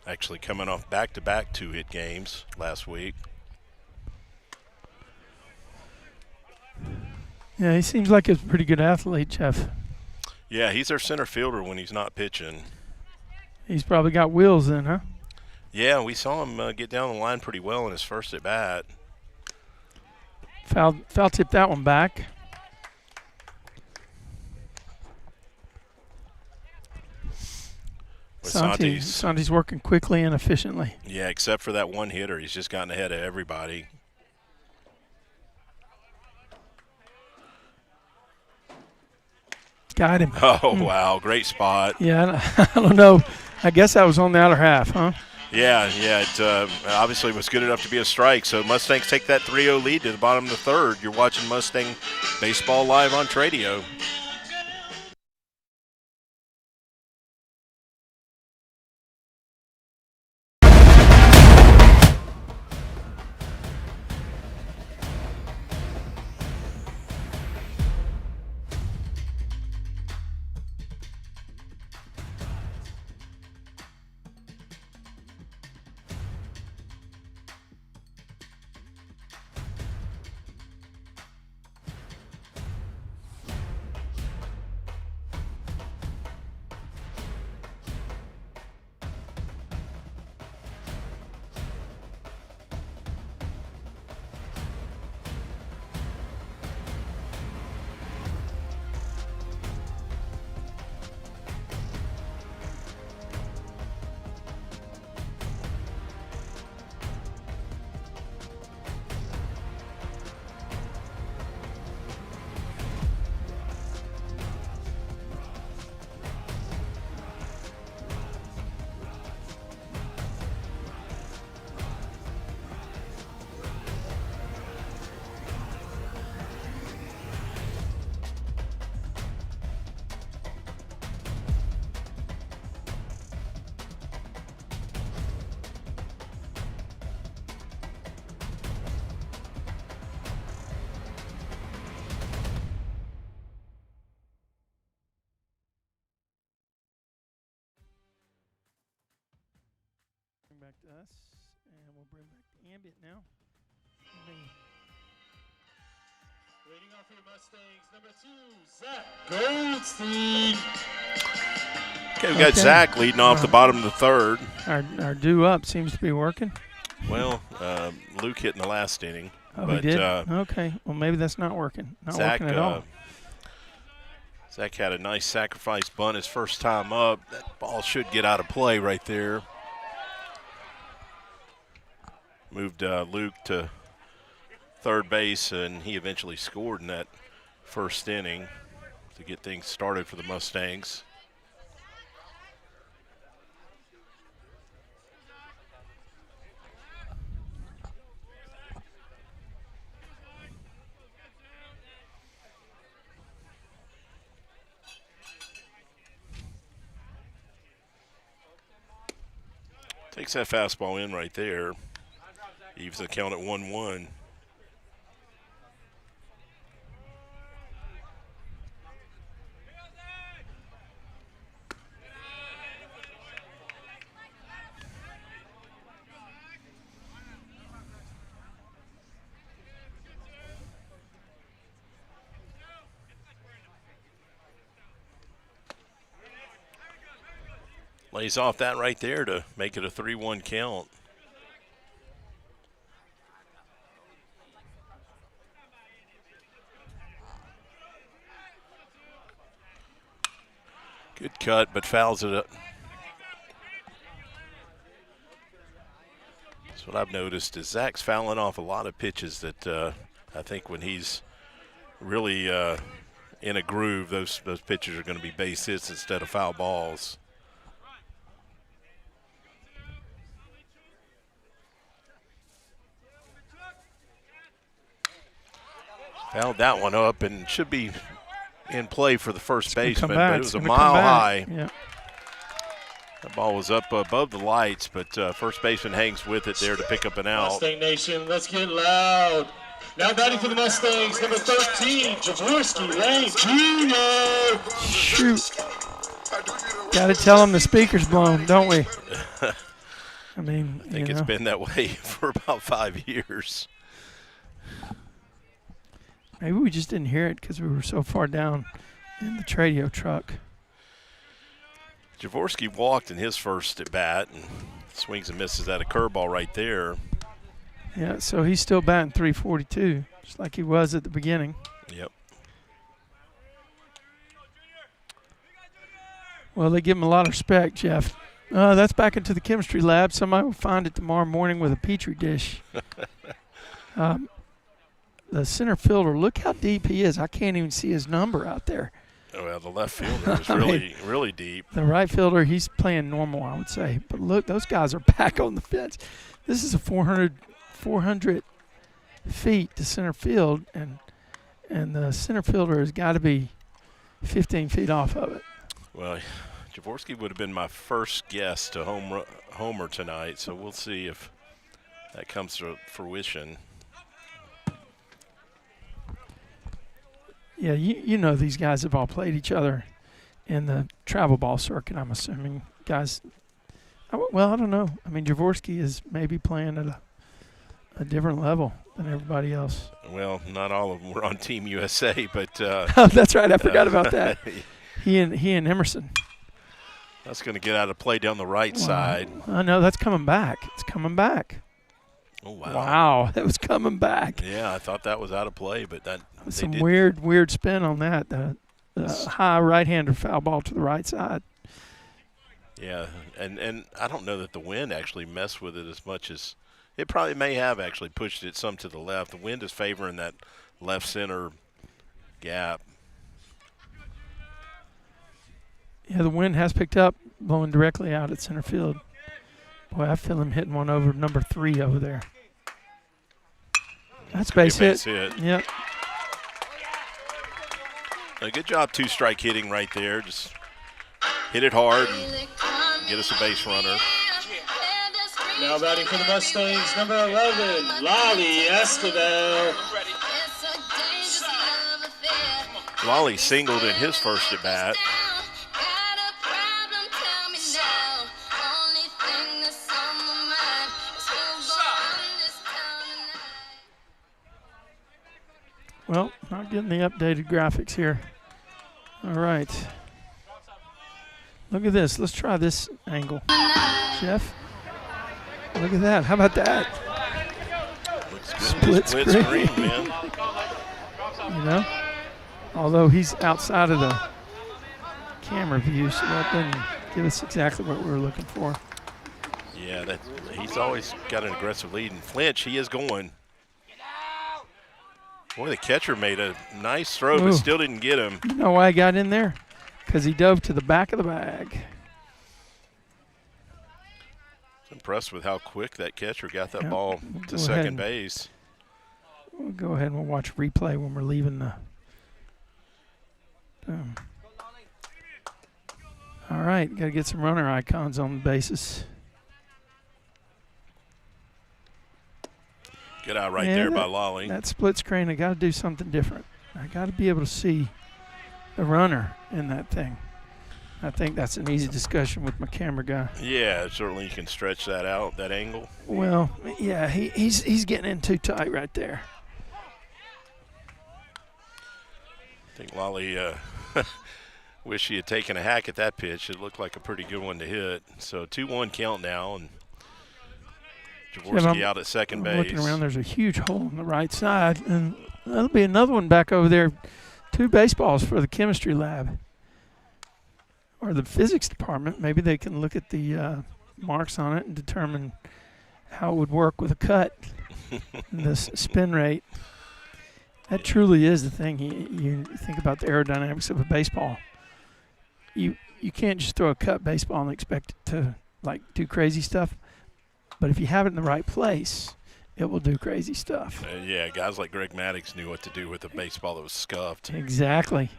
Actually coming off back-to-back 2-hit games last week. Yeah, he seems like a pretty good athlete, Jeff. Yeah, he's their center fielder when he's not pitching. He's probably got wheels then, huh? Yeah, we saw him get down the line pretty well in his first at-bat. Foul tipped that one back. Santi's working quickly and efficiently. Yeah, except for that one hitter. He's just gotten ahead of everybody. Got him. Oh, wow, great spot. Yeah, I don't know. I guess that was on the outer half, huh? Yeah, it obviously was good enough to be a strike. So Mustangs take that 3-0 lead to the bottom of the third. You're watching Mustang Baseball live on Tradio. Back to us, and we'll bring back the ambient now. Leading off for the Mustangs, number 2, Zach Goldstein. Okay, we got Zach leading off the bottom of the third. Our due up seems to be working. Well, Luke hit in the last inning. Oh, but, he did? Okay. Well, maybe that's not working. Not Zach, working at all. Zach had a nice sacrifice bunt his first time up. That ball should get out of play right there. Moved Luke to third base, and he eventually scored in that first inning to get things started for the Mustangs. Takes that fastball in right there. Eves the count at 1-1. Lays off that right there to make it a 3-1 count. Good cut, but fouls it up. That's what I've noticed is Zach's fouling off a lot of pitches that I think when he's really in a groove, those pitches are going to be base hits instead of foul balls. Fouled that one up and should be in play for the first baseman, but it was a mile high. Yeah. That ball was up above the lights, but first baseman hangs with it there to pick up an out. Mustang Nation, let's get loud. Now batting for the Mustangs, number 13, Jaworski Lane Jr. Shoot. Got to tell him the speaker's blown, don't we? I mean, I think it's been that way for about 5 years. Maybe we just didn't hear it because we were so far down in the Tradio truck. Jaworski walked in his first at bat and swings and misses at a curveball right there. Yeah, so he's still batting .342, just like he was at the beginning. Yep. Well, they give him a lot of respect, Jeff. That's back into the chemistry lab. Somebody will find it tomorrow morning with a Petri dish. The center fielder, look how deep he is. I can't even see his number out there. Oh, well, the left fielder is really, really deep. The right fielder, he's playing normal, I would say. But look, those guys are back on the fence. This is a 400 feet to center field, and the center fielder has got to be 15 feet off of it. Well, Jaworski would have been my first guess to homer tonight, so we'll see if that comes to fruition. Yeah, you know these guys have all played each other in the travel ball circuit, I'm assuming. Guys, well, I don't know. I mean, Jaworski is maybe playing at a different level than everybody else. Well, not all of them were on Team USA, but oh, that's right. I forgot about that. He and Emerson. That's going to get out of play down the right side. I know that's coming back. It's coming back. Oh, wow. Wow, it was coming back. Yeah, I thought that was out of play, but that some weird spin on that. The high right-hander foul ball to the right side. Yeah, and I don't know that the wind actually messed with it as much as it probably may have actually pushed it some to the left. The wind is favoring that left center gap. Yeah, the wind has picked up, blowing directly out at center field. Boy, I feel him hitting one over number 3 over there. That's base hit. Yep. A good job, 2-strike hitting right there. Just hit it hard and get us a base runner. Now batting for the Mustangs, number 11, Lolly Esquivel. Lolly singled in his first at bat. Well, not getting the updated graphics here. All right. Look at this. Let's try this angle. Jeff, look at that. How about that? Split screen, man. You know, although he's outside of the camera view, so that doesn't give us exactly what we were looking for. Yeah, he's always got an aggressive lead. And Flinch, he is going. Boy, the catcher made a nice throw, but still didn't get him. You know why he got in there? Because he dove to the back of the bag. I'm impressed with how quick that catcher got that ball to second base. We'll go ahead and we'll watch replay when we're leaving the. All right, got to get some runner icons on the bases. Get out right there by Lolly. That split screen, I got to do something different. I got to be able to see the runner in that thing. I think that's an easy discussion with my camera guy. Yeah, certainly you can stretch that out, that angle. Well, yeah, he's getting in too tight right there. I think Lolly Wish he had taken a hack at that pitch. It looked like a pretty good one to hit. So 2-1 count now, and Jaworski out at second base. Looking around, there's a huge hole on the right side, and that'll be another one back over there. 2 baseballs for the chemistry lab or the physics department. Maybe they can look at the marks on it and determine how it would work with a cut, this spin rate. That truly is the thing. You think about the aerodynamics of a baseball. You can't just throw a cut baseball and expect it to like do crazy stuff. But if you have it in the right place, it will do crazy stuff. Yeah, guys like Greg Maddox knew what to do with a baseball that was scuffed. Exactly.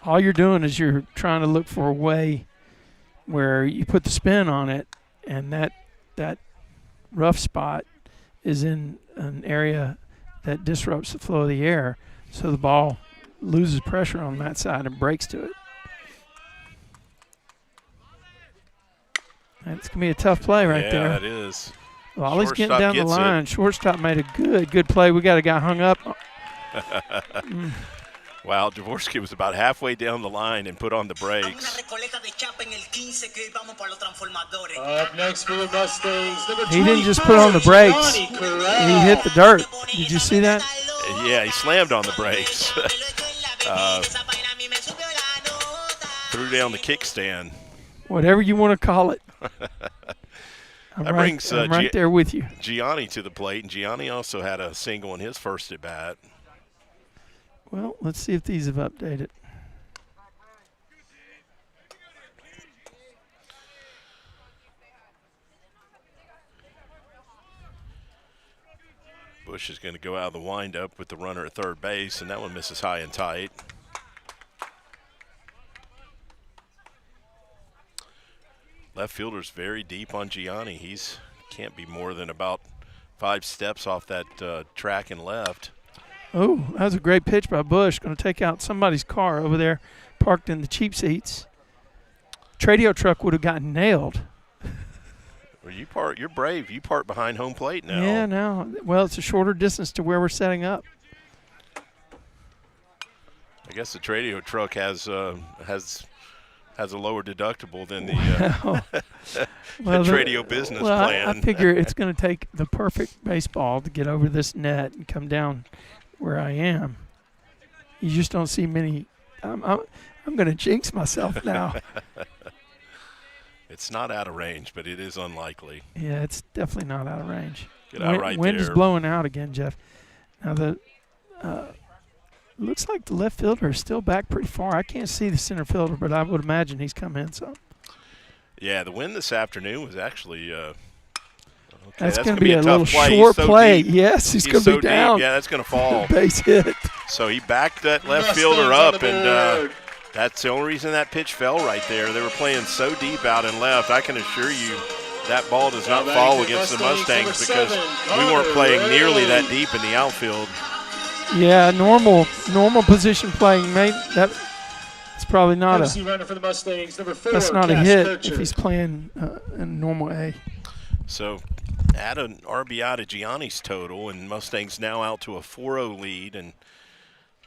All you're doing is you're trying to look for a way where you put the spin on it, and that rough spot is in an area that disrupts the flow of the air, so the ball loses pressure on that side and breaks to it. That's going to be a tough play right there. Yeah, that is. Wally's getting down the line. Shortstop made a good play. We got a guy hung up. Wow, Jaworski was about halfway down the line and put on the brakes. Up next for the Mustangs, number He didn't just 25, put on the brakes. Gianni Corral. He hit the dirt. Did you see that? Yeah, he slammed on the brakes. Threw down the kickstand. Whatever you want to call it. I'm That right, brings I'm right there with you. Gianni to the plate, and Gianni also had a single in his first at bat. Well, let's see if these have updated. Bush is going to go out of the windup with the runner at third base, and that one misses high and tight. Left fielder's very deep on Gianni. He's can't be more than about 5 steps off that track and left. Oh, that was a great pitch by Bush. Going to take out somebody's car over there parked in the cheap seats. Tradio truck would have gotten nailed. Well, you're brave. You park behind home plate now. Yeah, no. Well, it's a shorter distance to where we're setting up. I guess the Tradio truck has a lower deductible than the Tradio business plan. I figure it's going to take the perfect baseball to get over this net and come down where I am. You just don't see many. I'm going to jinx myself now. It's not out of range, but it is unlikely. Yeah, it's definitely not out of range. Get out right Wind there. is blowing out again, Jeff. Now the looks like the left fielder is still back pretty far. I can't see the center fielder, but I would imagine he's come in some. Yeah, the wind this afternoon was actually that's going to be be a little tough play. short He's so play. deep. Yes, he's going to be down. Deep. Yeah, that's going to fall. Base hit. So he backed that left fielder up, and that's the only reason that pitch fell right there. They were playing so deep out and left. I can assure you that ball does not fall against the Mustangs because we weren't playing nearly that deep in the outfield. Yeah, normal position playing, mate. It's probably not runner for the Mustangs, number 4, that's not a Cass hit Kircher. if he's playing in normal A. So add an RBI to Gianni's total, and Mustangs now out to a 4-0 lead and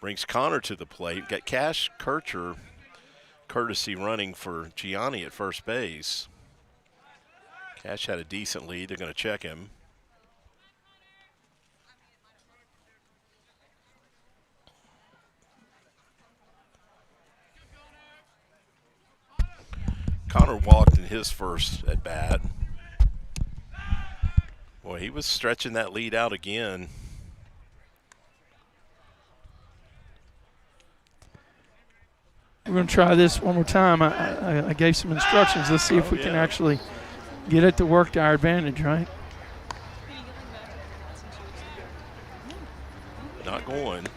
brings Connor to the plate. Got Cash Kircher courtesy running for Gianni at first base. Cash had a decent lead. They're going to check him. Connor walked in his first at bat. Boy, he was stretching that lead out again. We're going to try this one more time. I gave some instructions. Let's see if we can actually get it to work to our advantage, right? Not going.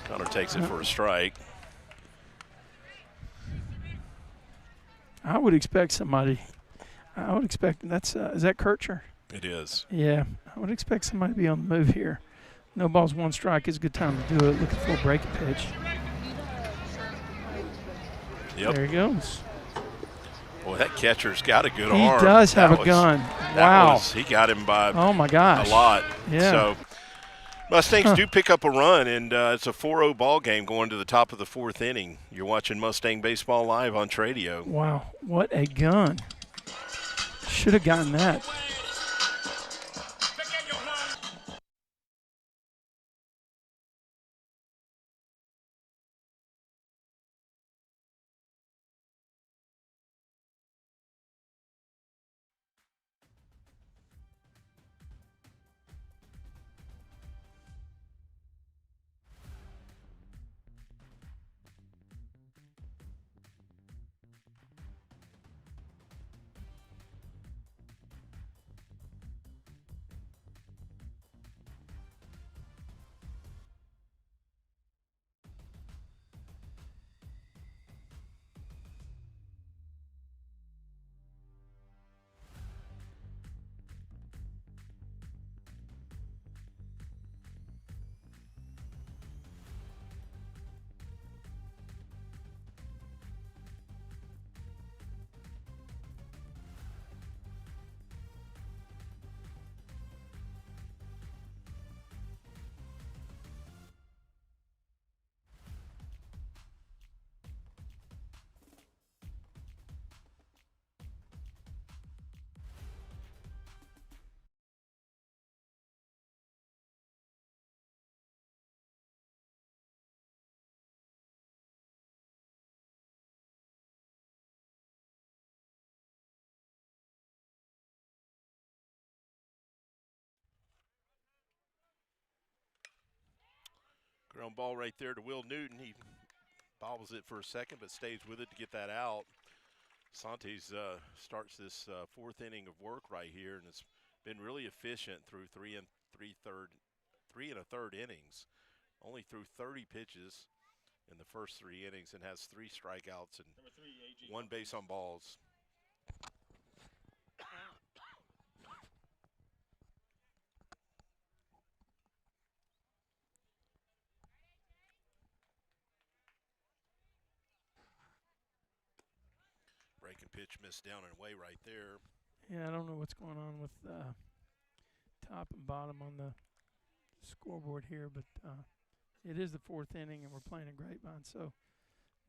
Connor takes it for a strike. I would expect somebody. I would expect is that Kircher? It is. Yeah, I would expect somebody to be on the move here. No balls, 1 strike is a good time to do it. Looking for a breaking pitch. Yep. There he goes. Boy, that catcher's got a good He arm. does have a gun. Wow. He got him by oh my gosh. a lot. Yeah. So Mustangs do pick up a run, and it's a 4-0 ball game going to the top of the 4th inning. You're watching Mustang Baseball Live on Tradio. Wow, what a gun. Should have gotten that. Ground ball right there to Will Newton. He bobbles it for a second, but stays with it to get that out. Santes starts this 4th inning of work right here, and it's been really efficient through 3 1/3 innings. Only threw 30 pitches in the first 3 innings and has 3 strikeouts and 1 base on balls. Breaking pitch missed down and away right there. Yeah, I don't know what's going on with top and bottom on the scoreboard here, but it is the 4th inning, and we're playing a Grapevine, so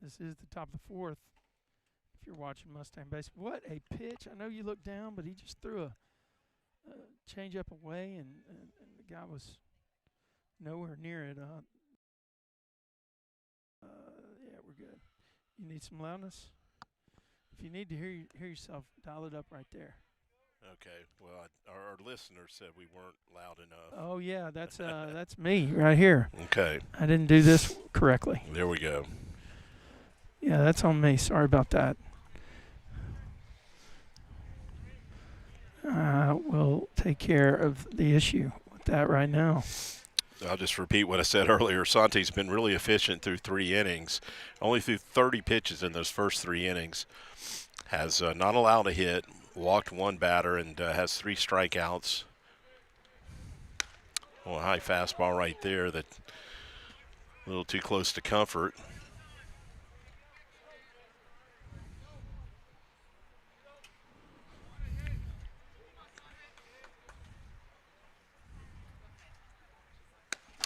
this is the top of the 4th. If you're watching Mustang baseball, what a pitch! I know you looked down, but he just threw a change up away, and the guy was nowhere near it. Yeah, we're good. You need some loudness. If you need to hear yourself, dial it up right there. Okay. Well, our listeners said we weren't loud enough. Oh yeah, that's me right here. Okay. I didn't do this correctly. There we go. Yeah, that's on me. Sorry about that. We'll take care of the issue with that right now. I'll just repeat what I said earlier. Sante's been really efficient through 3 innings. Only threw 30 pitches in those first 3 innings. Has not allowed a hit, walked 1 batter, and has 3 strikeouts. Well, a high fastball right there that a little too close to comfort.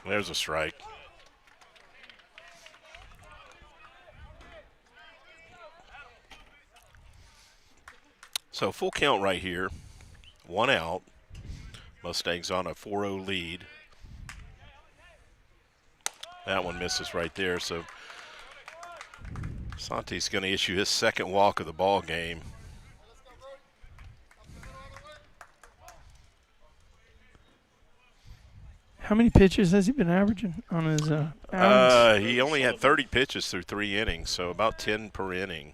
There's a strike. So full count right here. 1 out. Mustangs on a 4-0 lead. That one misses right there. So Sante's going to issue his 2nd walk of the ball game. How many pitches has he been averaging on his outings? He only had 30 pitches through 3 innings, so about 10 per inning.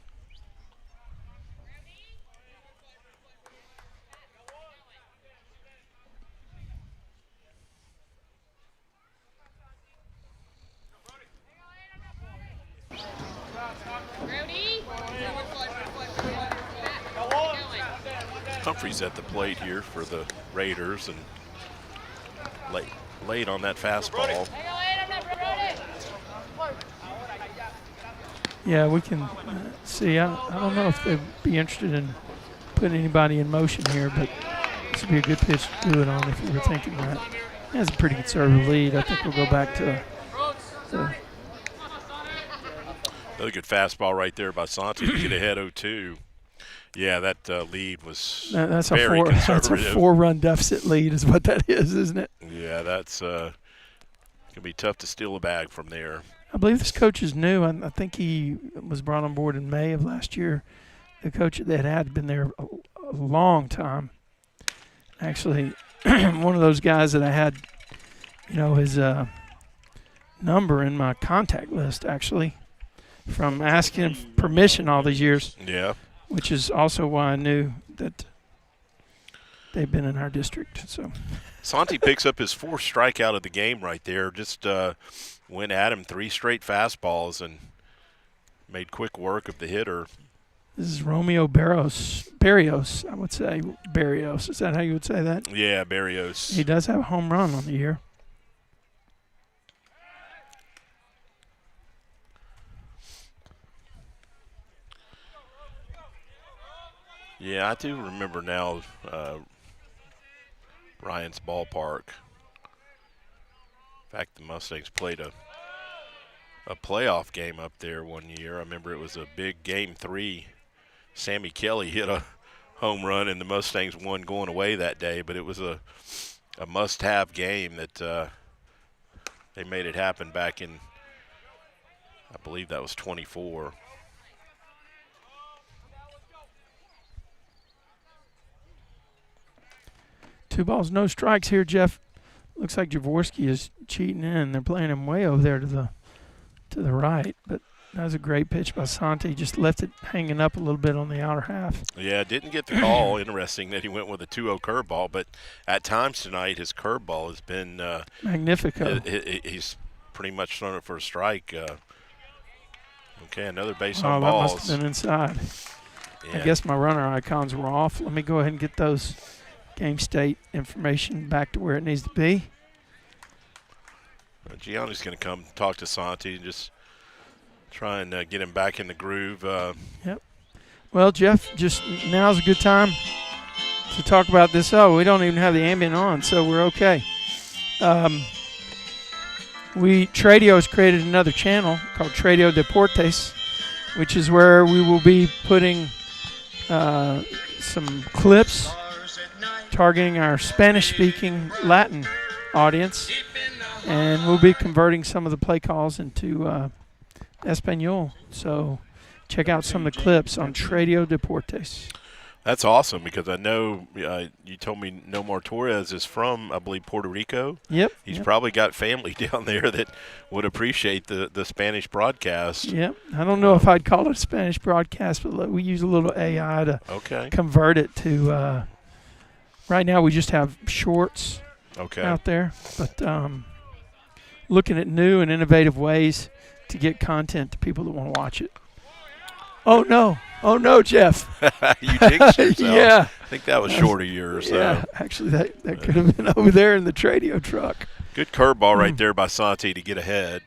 Humphrey's at the plate here for the Raiders, and late on that fastball. Yeah, we can see. I don't know if they'd be interested in putting anybody in motion here, but this would be a good pitch to do it on if you were thinking that. He has a pretty conservative lead. I think we'll go back to Another good fastball right there by Santi to get ahead 0-2. Yeah, that lead was that's very conservative. That's a 4-run deficit lead is what that is, isn't it? Yeah, that's going to be tough to steal a bag from there. I believe this coach is new. I think he was brought on board in May of last year. The coach that had been there a long time. Actually, one of those guys that I had, his number in my contact list, actually, from asking him permission all these years. Yeah. Which is also why I knew that they've been in our district. So Santi picks up his 4th strikeout of the game right there. Just went at him 3 straight fastballs and made quick work of the hitter. This is Romeo Barrios, I would say. Barrios. Is that how you would say that? Yeah, Barrios. He does have a home run on the year. Yeah, I do remember now Ryan's ballpark. In fact, the Mustangs played a playoff game up there one year. I remember it was a big Game 3. Sammy Kelly hit a home run, and the Mustangs won going away that day, but it was a must-have game that they made it happen back in, I believe that was 24. Two balls, no strikes here, Jeff. Looks like Jaworski is cheating in. They're playing him way over there to the right, but that was a great pitch by Santi. Just left it hanging up a little bit on the outer half. Yeah, didn't get the call. Interesting that he went with a 2-0 curveball, but at times tonight his curveball has been magnifico. He's pretty much thrown it for a strike. Okay, another base Oh, on that balls. must have been inside. Yeah. I guess my runner icons were off. Let me go ahead and get those game state information back to where it needs to be. Gianni's going to come talk to Santi and just try and get him back in the groove. Yep. Well, Jeff, just now's a good time to talk about this. Oh, we don't even have the ambient on, so we're okay. Tradio has created another channel called Tradio Deportes, which is where we will be putting some clips targeting our Spanish-speaking Latin audience, and we'll be converting some of the play calls into Espanol. So check out some of the clips on Tradio Deportes. That's awesome because I know you told me Nomar Torres is from, I believe, Puerto Rico. Yep. He's probably got family down there that would appreciate the Spanish broadcast. Yep. I don't know if I'd call it a Spanish broadcast, but we use a little AI to convert it to right now we just have shorts out there, but looking at new and innovative ways to get content to people that want to watch it. Oh, no, Jeff. You jinxed yourself. Yeah. I think that was short of yours. Yeah, actually that could have been over there in the Tradio truck. Good curveball right there by Santi to get ahead.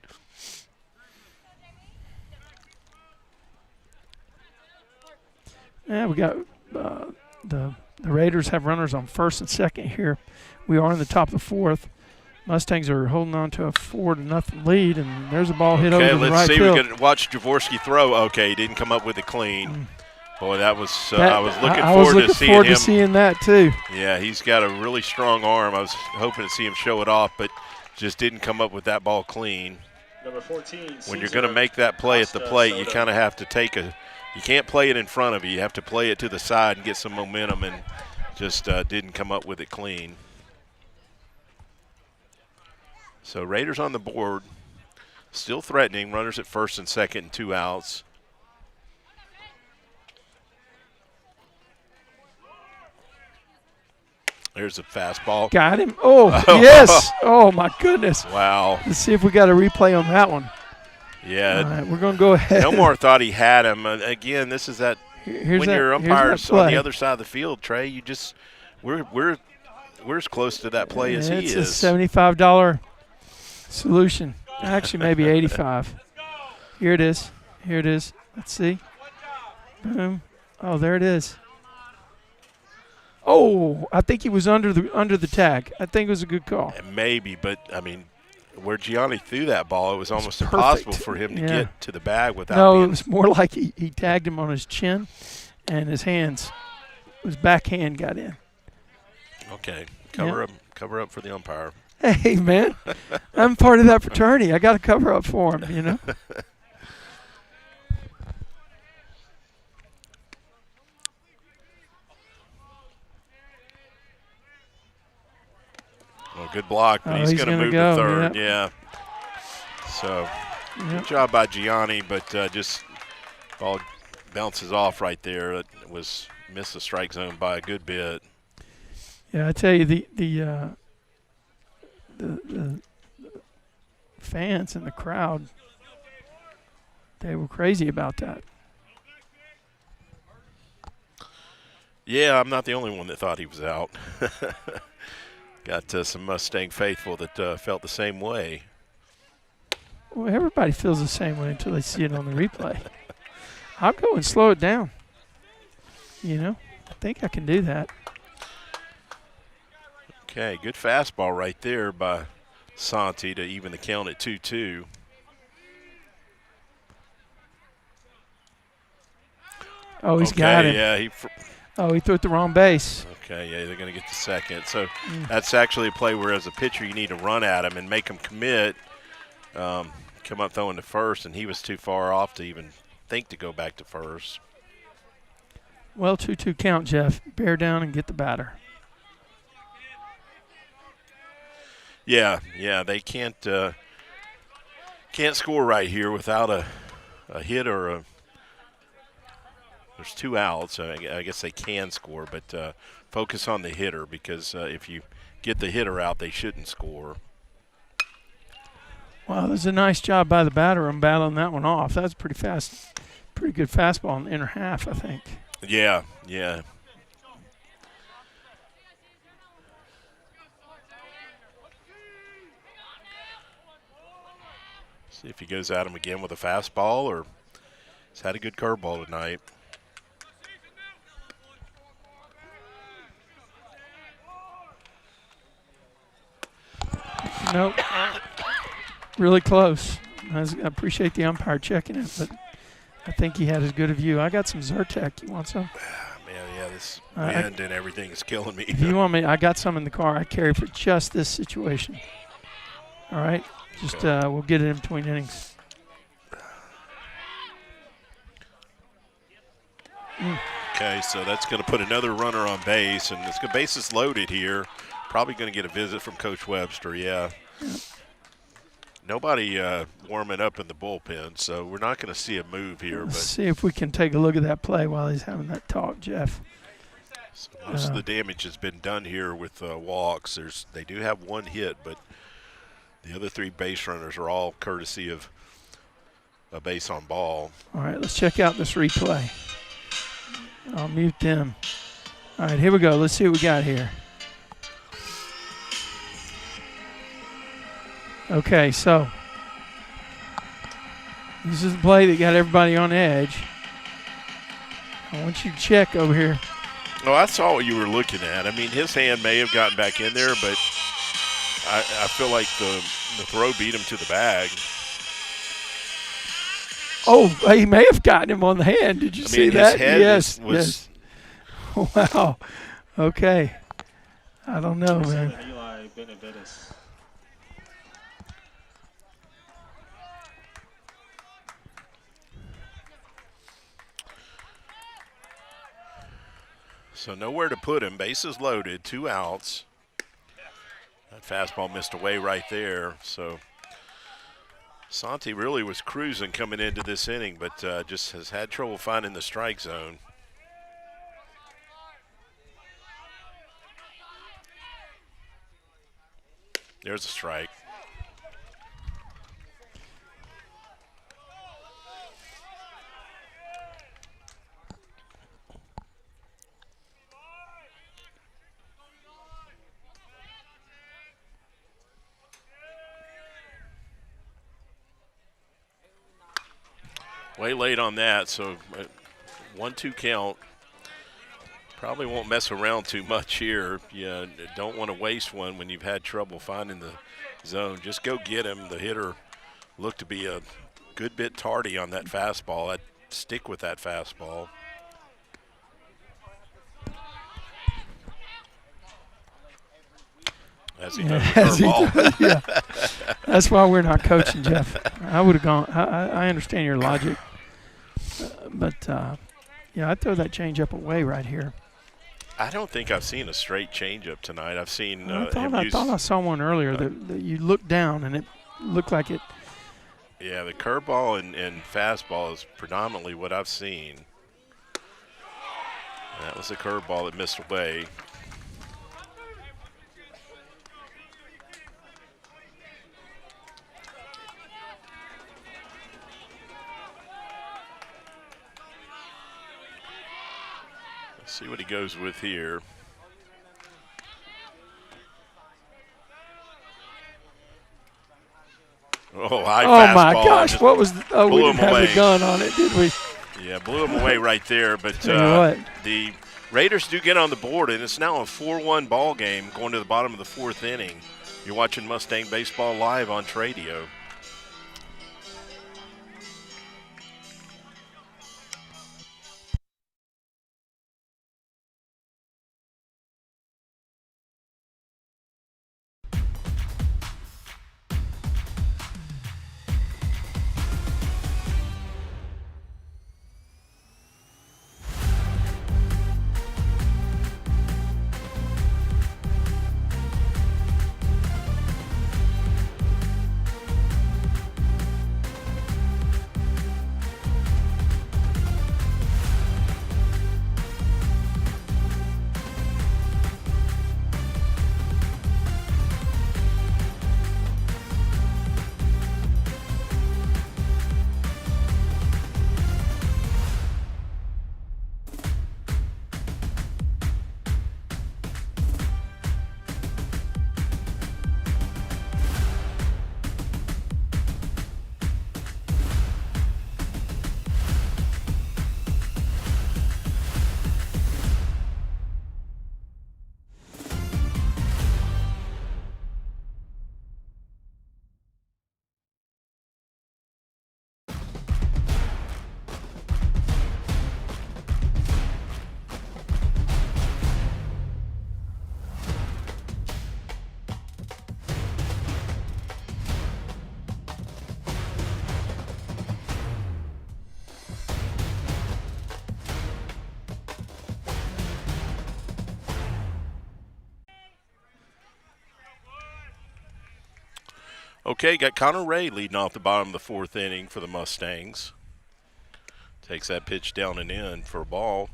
Yeah, we got the Raiders have runners on first and second here. We are in the top of the fourth. Mustangs are holding on to a 4-0 lead, and there's a ball hit over to the right field. Okay, let's see. We can watch Jaworski throw. Okay, he didn't come up with it clean. Boy, that was I was looking forward to seeing that too. Yeah, he's got a really strong arm. I was hoping to see him show it off, but just didn't come up with that ball clean. Number 14. When you're going to make that play at the plate, you kind of have to take you can't play it in front of you. You have to play it to the side and get some momentum, and just didn't come up with it clean. So Raiders on the board, still threatening, runners at first and second and 2 outs. There's a fastball. Got him. Oh, yes. Oh, my goodness. Wow. Let's see if we got a replay on that one. Yeah. All right, we're going to go ahead. Nomar thought he had him. Again, this is that when your umpire's on the other side of the field, Trey, you just we're as close to that play as he is. It's a $75 solution. Actually, maybe 85. Here it is. Here it is. Let's see. Boom. Oh, there it is. Oh, I think he was under the tag. I think it was a good call. Maybe, but, I mean, where Gianni threw that ball, it was almost perfect. impossible for him to Yeah. get to the bag without No, being. it was more like he tagged him on his chin, and his backhand got in. Okay, cover up for the umpire. Hey, man, I'm part of that fraternity. I got to cover up for him, you know. Well, good block, but he's going to move go, to third. yep. Yeah. So, Yep. good job by Gianni, but just ball bounces off right there. It missed the strike zone by a good bit. Yeah, I tell you, the fans and the crowd, they were crazy about that. Yeah, I'm not the only one that thought he was out. Got some Mustang faithful that felt the same way. Well, everybody feels the same way until they see it on the replay. I'll go and slow it down. You know, I think I can do that. Okay, good fastball right there by Santi to even the count at 2-2. Oh, he's got him. Yeah, he threw it the wrong base. Okay, yeah, they're going to get the second. So that's actually a play where as a pitcher you need to run at him and make him commit, come up throwing to first, and he was too far off to even think to go back to first. Well, 2-2 count, Jeff. Bear down and get the batter. Yeah, they can't score right here without a hit or a. There's 2 outs. I guess they can score, but focus on the hitter because if you get the hitter out, they shouldn't score. Wow, there's a nice job by the batter on battling that one off. That was pretty fast, pretty good fastball in the inner half, I think. Yeah. See if he goes at him again with a fastball, or he's had a good curveball tonight. Nope. Really close. I appreciate the umpire checking it, but I think he had as good a view. I got some Zyrtec. You want some? Man, yeah, this wind and everything is killing me. If you want me, I got some in the car. I carry for just this situation. All right? Just we'll get it in between innings. Okay, so that's going to put another runner on base, and base is loaded here. Probably going to get a visit from Coach Webster, yeah. Nobody warming up in the bullpen, so we're not going to see a move here. Let's see if we can take a look at that play while he's having that talk, Jeff. So most of the damage has been done here with walks. They do have 1 hit, but the other 3 base runners are all courtesy of a base on ball. All right, let's check out this replay. I'll mute them. All right, here we go. Let's see what we got here. Okay, so this is the play that got everybody on edge. I want you to check over here. Oh, I saw what you were looking at. I mean, his hand may have gotten back in there, but I feel like the throw beat him to the bag. Oh, he may have gotten him on the hand. Did you see that? Yes. Yes. Wow. Okay. I don't know, man. So nowhere to put him. Bases loaded, 2 outs. That fastball missed away right there. So Santi really was cruising coming into this inning, but just has had trouble finding the strike zone. There's a strike. Way late on that, so 1-2 count. Probably won't mess around too much here. You don't want to waste one when you've had trouble finding the zone. Just go get him. The hitter looked to be a good bit tardy on that fastball. I'd stick with that fastball. As he does the curveball. Yeah. That's why we're not coaching, Jeff. I would have gone. I understand your logic. But I'd throw that changeup away right here. I don't think I've seen a straight changeup tonight. I've seen I thought I saw one earlier that you looked down and it looked like it. Yeah, the curveball and fastball is predominantly what I've seen. That was a curveball that missed away. Let's see what he goes with here. Oh, high fastball. Oh, my gosh. What was we didn't have away. the gun on it, did we? Yeah, blew him away right there. But the Raiders do get on the board, and it's now a 4-1 ball game going to the bottom of the fourth inning. You're watching Mustang Baseball live on Tradio. Okay, got Connor Ray leading off the bottom of the fourth inning for the Mustangs. Takes that pitch down and in for a ball.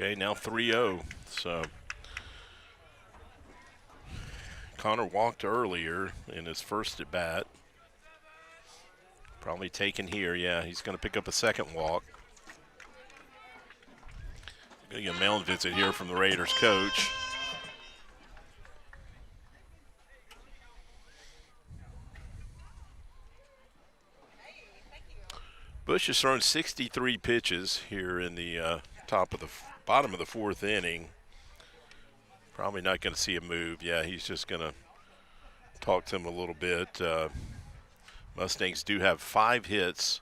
Okay, now 3-0. So Connor walked earlier in his first at bat. Probably taken here. Yeah, he's going to pick up a second walk. Going to get a mound visit here from the Raiders coach. Bush has thrown 63 pitches here in the bottom of the fourth inning. Probably not going to see a move. Yeah, he's just going to talk to him a little bit. Mustangs do have 5 hits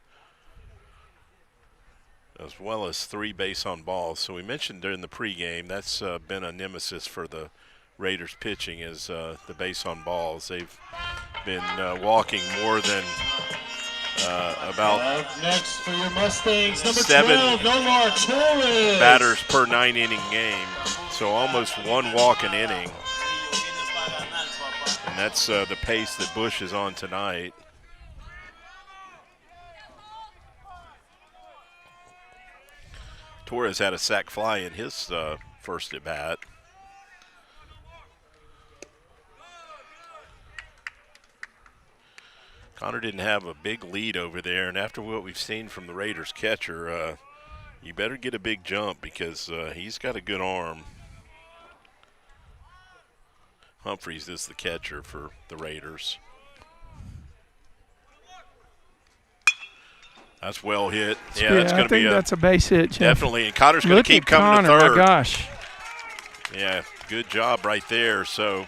as well as 3 base on balls. So we mentioned during the pregame that's been a nemesis for the Raiders pitching is the base on balls. They've been walking more than about next for your Mustangs, number 7 12, Nomar Torres. batters per 9-inning game. So almost 1 walk an inning. And that's the pace that Bush is on tonight. Torres had a sac fly in his first at bat. Connor didn't have a big lead over there, and after what we've seen from the Raiders catcher, you better get a big jump because he's got a good arm. Humphreys is the catcher for the Raiders. That's well hit. Yeah, that's going to be that's a base hit, Jeff. Definitely, and Connor's going to keep coming Connor, to third. My gosh. Yeah, good job right there. So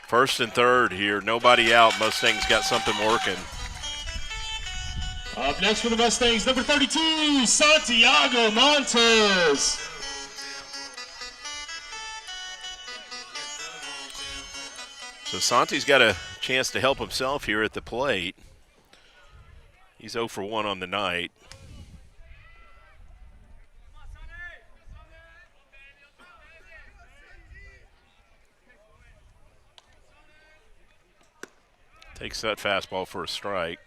first and third here, nobody out. Mustangs got something working. Up next for the Mustangs, number 32, Santiago Montes. So Santi's got a chance to help himself here at the plate. He's 0 for 1 on the night. Takes that fastball for a strike.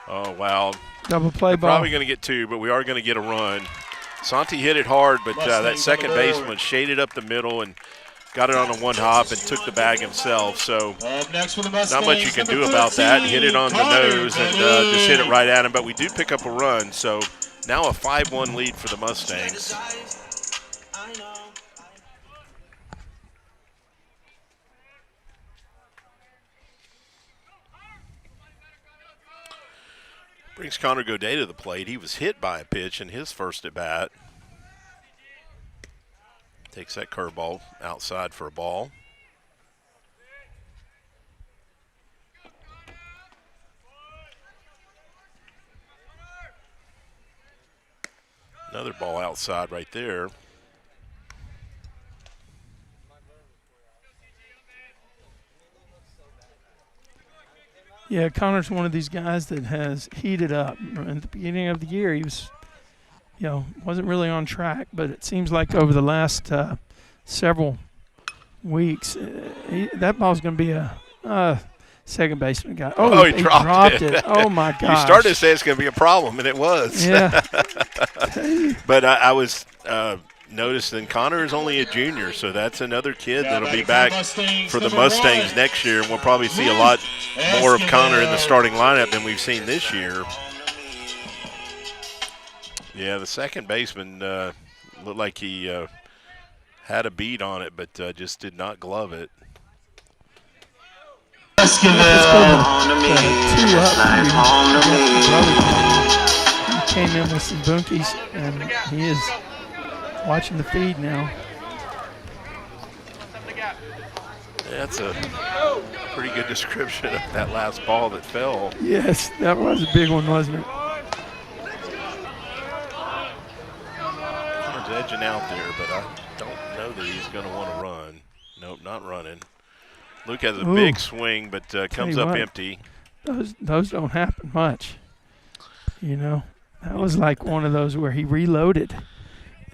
Oh, wow. Double play ball. Probably going to get 2, but we are going to get a run. Santi hit it hard, but that second baseman shaded up the middle and got it on a one hop and took the bag himself. So not much you can do about that. Hit it on the nose and just hit it right at him, but we do pick up a run. So now a 5-1 lead for the Mustangs. Brings Connor Godet to the plate. He was hit by a pitch in his first at bat. Takes that curveball outside for a ball. Another ball outside right there. Yeah, Connor's one of these guys that has heated up. At the beginning of the year, he was, wasn't really on track, but it seems like over the last several weeks, that ball's going to be a second baseman guy. Oh, he dropped it. Oh, my gosh. You started to say it's going to be a problem, and it was. Yeah. But I was noticing Connor is only a junior, so that's another kid that'll be back for the Mustangs next year, and we'll probably see a lot more of Connor in the starting lineup than we've seen this year. Yeah, the second baseman looked like he had a beat on it, but just did not glove it. He came in with some bunkies, and he is watching the feed now. That's a pretty good description of that last ball that fell. Yes, that was a big one, wasn't it? Connor's edging out there, but I don't know that he's going to want to run. Nope, not running. Luke has a big swing, but comes up empty. Those don't happen much. That was like one of those where he reloaded.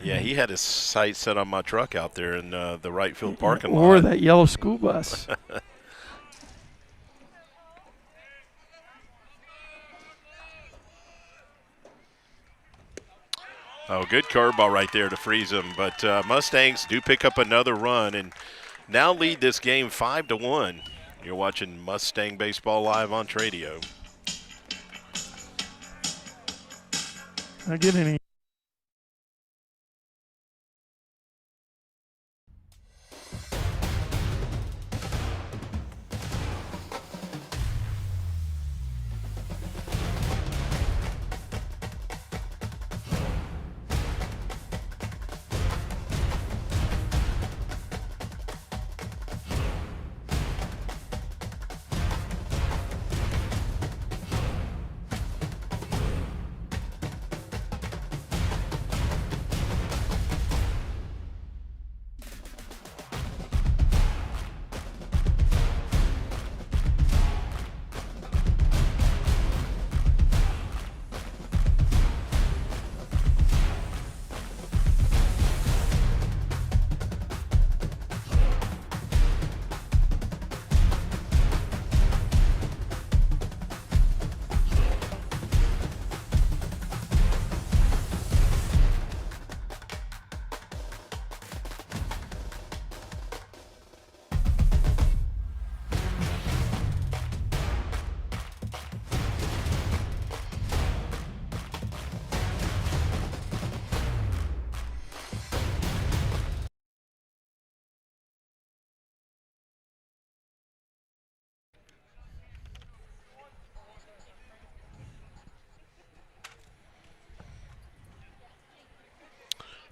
Yeah, he had his sights set on my truck out there in the right field parking lot. Or that yellow school bus. Oh, good curveball right there to freeze him. But Mustangs do pick up another run and now lead this game 5-1. You're watching Mustang Baseball Live on Tradio. I get any.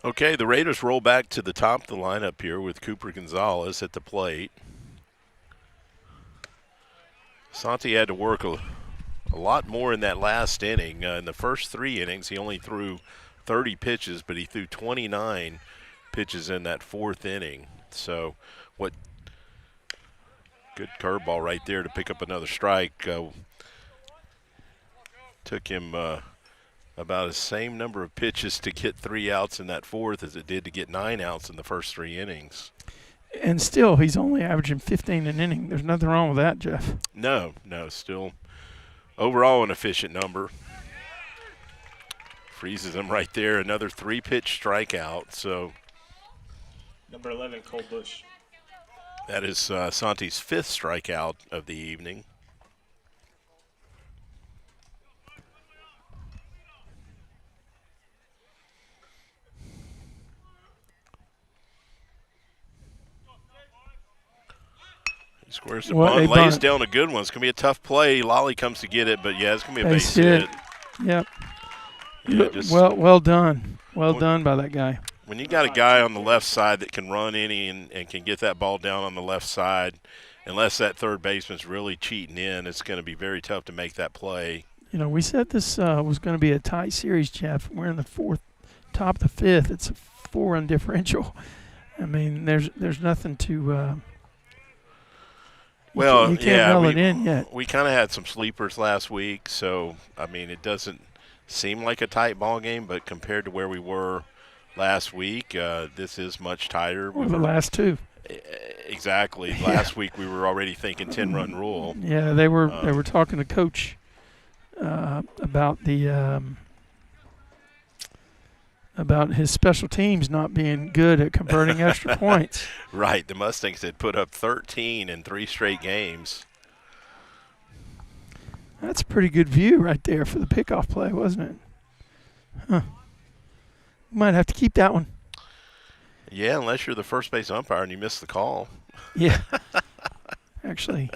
Okay, the Raiders roll back to the top of the lineup here with Cooper Gonzalez at the plate. Santi had to work a lot more in that last inning. In the first 3 innings, he only threw 30 pitches, but he threw 29 pitches in that 4th inning. So what good curveball right there to pick up another strike. Took him about the same number of pitches to get 3 outs in that 4th as it did to get 9 outs in the first 3 innings. And still, he's only averaging 15 an inning. There's nothing wrong with that, Jeff. No, still overall an efficient number. Freezes him right there. Another 3-pitch strikeout. So Number 11, Cole Bush. that is Santi's 5th strikeout of the evening. He squares the bunt, lays down a good one. It's going to be a tough play. Lolly comes to get it, but, yeah, it's going to be a base hit. Yep. Yeah, just well done. Well done by that guy. When you got a guy on the left side that can run any and can get that ball down on the left side, unless that third baseman's really cheating in, it's going to be very tough to make that play. You know, we said this was going to be a tight series, Jeff. We're in the 4th, top of the 5th. It's a 4-run differential. I mean, there's nothing to well, you can't roll it in yet. We kind of had some sleepers last week, so, I mean, it doesn't seem like a tight ball game, but compared to where we were last week, this is much tighter. Or the last 2. Exactly. Last week we were already thinking 10-run rule. Yeah, they were talking to Coach about the about his special teams not being good at converting extra points. Right. The Mustangs had put up 13 in 3 straight games. That's a pretty good view right there for the pickoff play, wasn't it? Huh. Might have to keep that one. Yeah, unless you're the first base umpire and you miss the call. Yeah. Actually.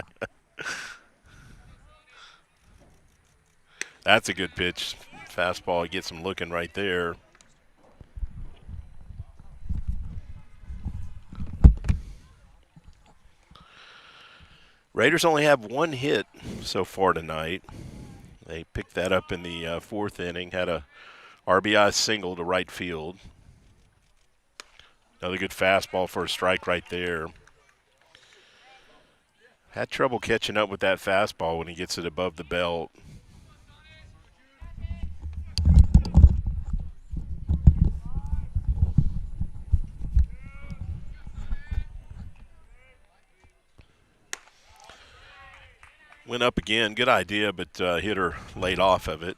That's a good pitch. Fastball gets him looking right there. Raiders only have 1 hit so far tonight. They picked that up in the 4th inning, had a RBI single to right field. Another good fastball for a strike right there. Had trouble catching up with that fastball when he gets it above the belt. Went up again. Good idea, but hitter laid off of it.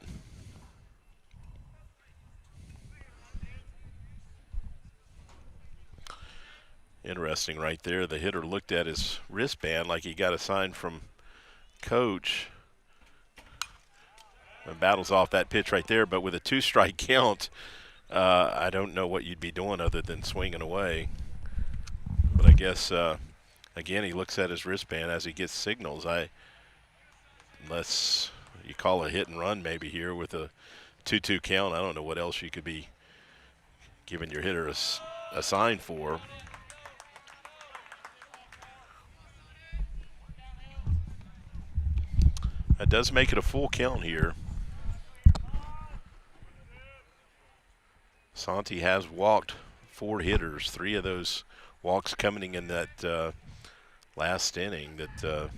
Interesting right there. The hitter looked at his wristband like he got a sign from Coach. And battles off that pitch right there, but with a 2-strike count, I don't know what you'd be doing other than swinging away. But I guess, again, he looks at his wristband as he gets signals. Unless you call a hit and run maybe here with a 2-2 count, I don't know what else you could be giving your hitter a sign for. That does make it a full count here. Santi has walked 4 hitters, 3 of those walks coming in that last inning that the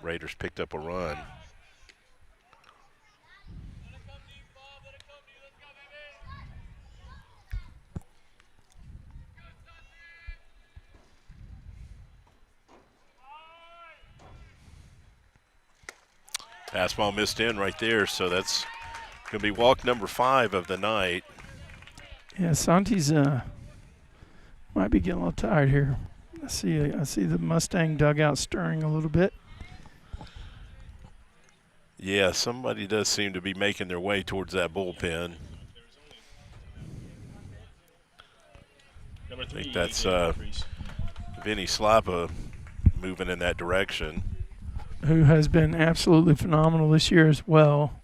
Raiders picked up a run. Fastball missed in right there, so that's going to be walk number 5 of the night. Yeah, Santi's might be getting a little tired here. I see the Mustang dugout stirring a little bit. Yeah, somebody does seem to be making their way towards that bullpen. I think that's Vinny Slappa moving in that direction. Who has been absolutely phenomenal this year as well.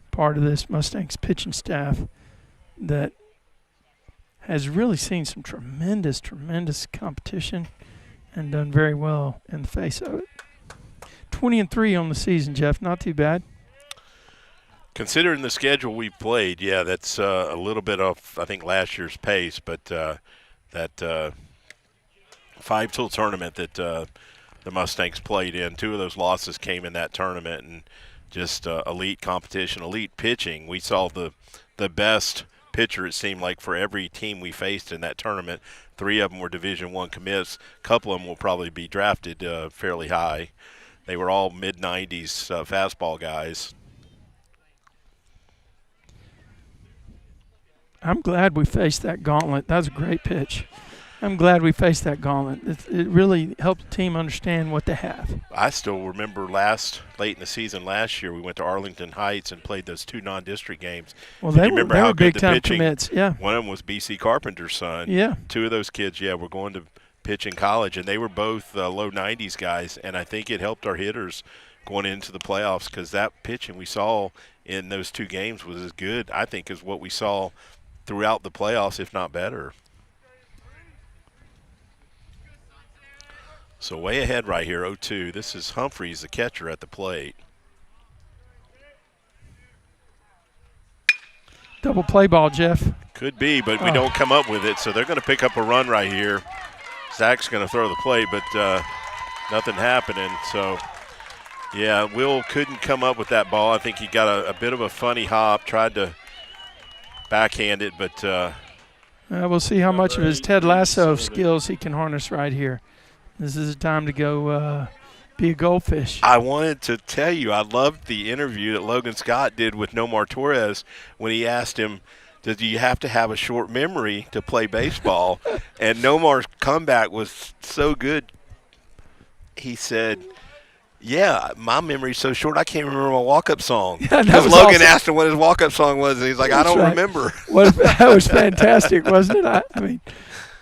Part of this Mustangs pitching staff that has really seen some tremendous competition and done very well in the face of it. 20-3 on the season, Jeff. Not too bad. Considering the schedule we played, yeah, that's a little bit off, I think, last year's pace. But that 5-tool tournament that the Mustangs played in, 2 of those losses came in that tournament, and just elite competition, elite pitching. We saw the best pitcher, it seemed like, for every team we faced in that tournament. 3 of them were Division I commits. A couple of them will probably be drafted fairly high. They were all mid-90s fastball guys. I'm glad we faced that gauntlet. That was a great pitch. I'm glad we faced that gauntlet. It really helped the team understand what they have. I still remember late in the season last year, we went to Arlington Heights and played those 2 non-district games. Well, they were big-time commits, yeah. One of them was B.C. Carpenter's son. Yeah. 2 of those kids, were going to pitch in college, and they were both low 90s guys, and I think it helped our hitters going into the playoffs because that pitching we saw in those 2 games was as good, I think, as what we saw throughout the playoffs, if not better. So way ahead right here, 0-2. This is Humphreys, the catcher, at the plate. Double play ball, Jeff. Could be, but we don't come up with it, so they're going to pick up a run right here. Zach's going to throw the plate, but nothing happening. So, yeah, Will couldn't come up with that ball. I think he got a bit of a funny hop, tried to backhand it, but we'll see how much of his Ted Lasso skills he can harness right here. This is the time to go be a goldfish. I wanted to tell you, I loved the interview that Logan Scott did with Nomar Torres when he asked him, do you have to have a short memory to play baseball? And Nomar's comeback was so good. He said, yeah, my memory's so short I can't remember my walk-up song. Yeah, because Logan asked him what his walk-up song was, and he's like, I don't remember. That was fantastic, wasn't it? I mean,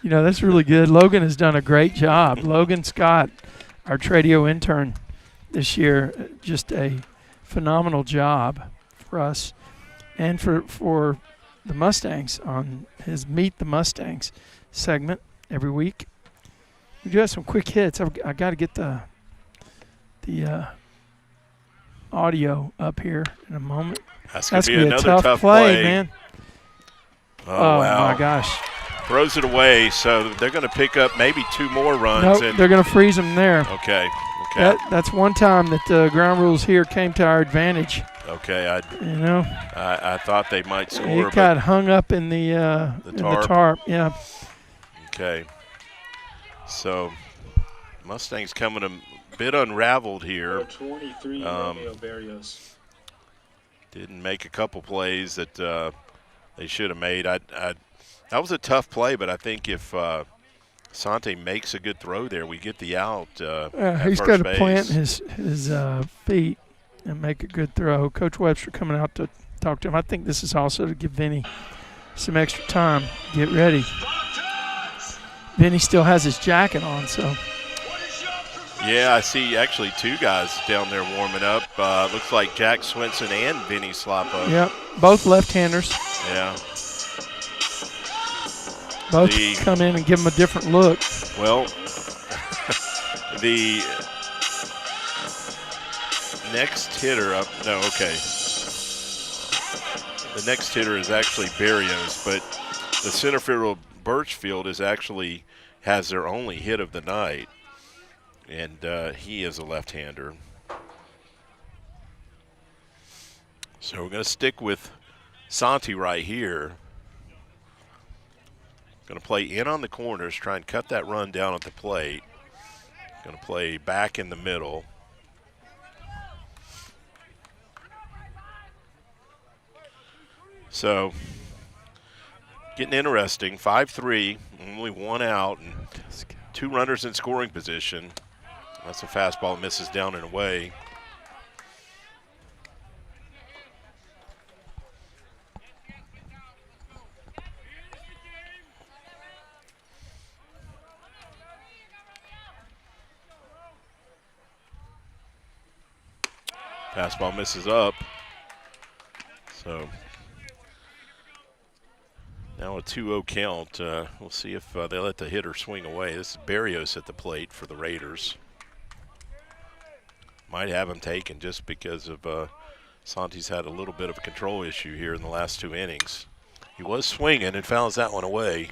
that's really good. Logan has done a great job. Logan Scott, our Tradio intern this year, just a phenomenal job for us and for the Mustangs on his Meet the Mustangs segment every week. We do have some quick hits. I got to get the audio up here in a moment. That's going to be another tough play, man. Oh, wow. My gosh. Throws it away, so they're going to pick up maybe 2 more runs. Nope, they're going to freeze them there. Okay. That's one time that the ground rules here came to our advantage. Okay, I thought they might score. It got hung up in the tarp. Yeah. Okay. So Mustangs coming a bit unraveled here. 23, Romeo Barrios. Didn't make a couple plays that they should have made. That was a tough play, but I think if Sante makes a good throw there, we get the out. He's got to plant his feet and make a good throw. Coach Webster coming out to talk to him. I think this is also to give Vinny some extra time. Get ready. Vinny still has his jacket on, so. Yeah, I see actually 2 guys down there warming up. Looks like Jack Swenson and Vinny Slappa. Yep, both left-handers. Yeah. Both come in and give them a different look. Well, the next hitter up. No, okay. The next hitter is actually Barrios, but the center fielder Birchfield has their only hit of the night, and he is a left-hander. So we're going to stick with Santi right here. Going to play in on the corners, try and cut that run down at the plate. Going to play back in the middle. So, getting interesting. 5-3, only 1 out, and 2 runners in scoring position. That's a fastball that misses down and away. Fastball misses up. So Now a 2-0 count. We'll see if they let the hitter swing away. This is Barrios at the plate for the Raiders. Might have him taken just because of Santi's had a little bit of a control issue here in the last 2 innings. He was swinging and fouls that one away.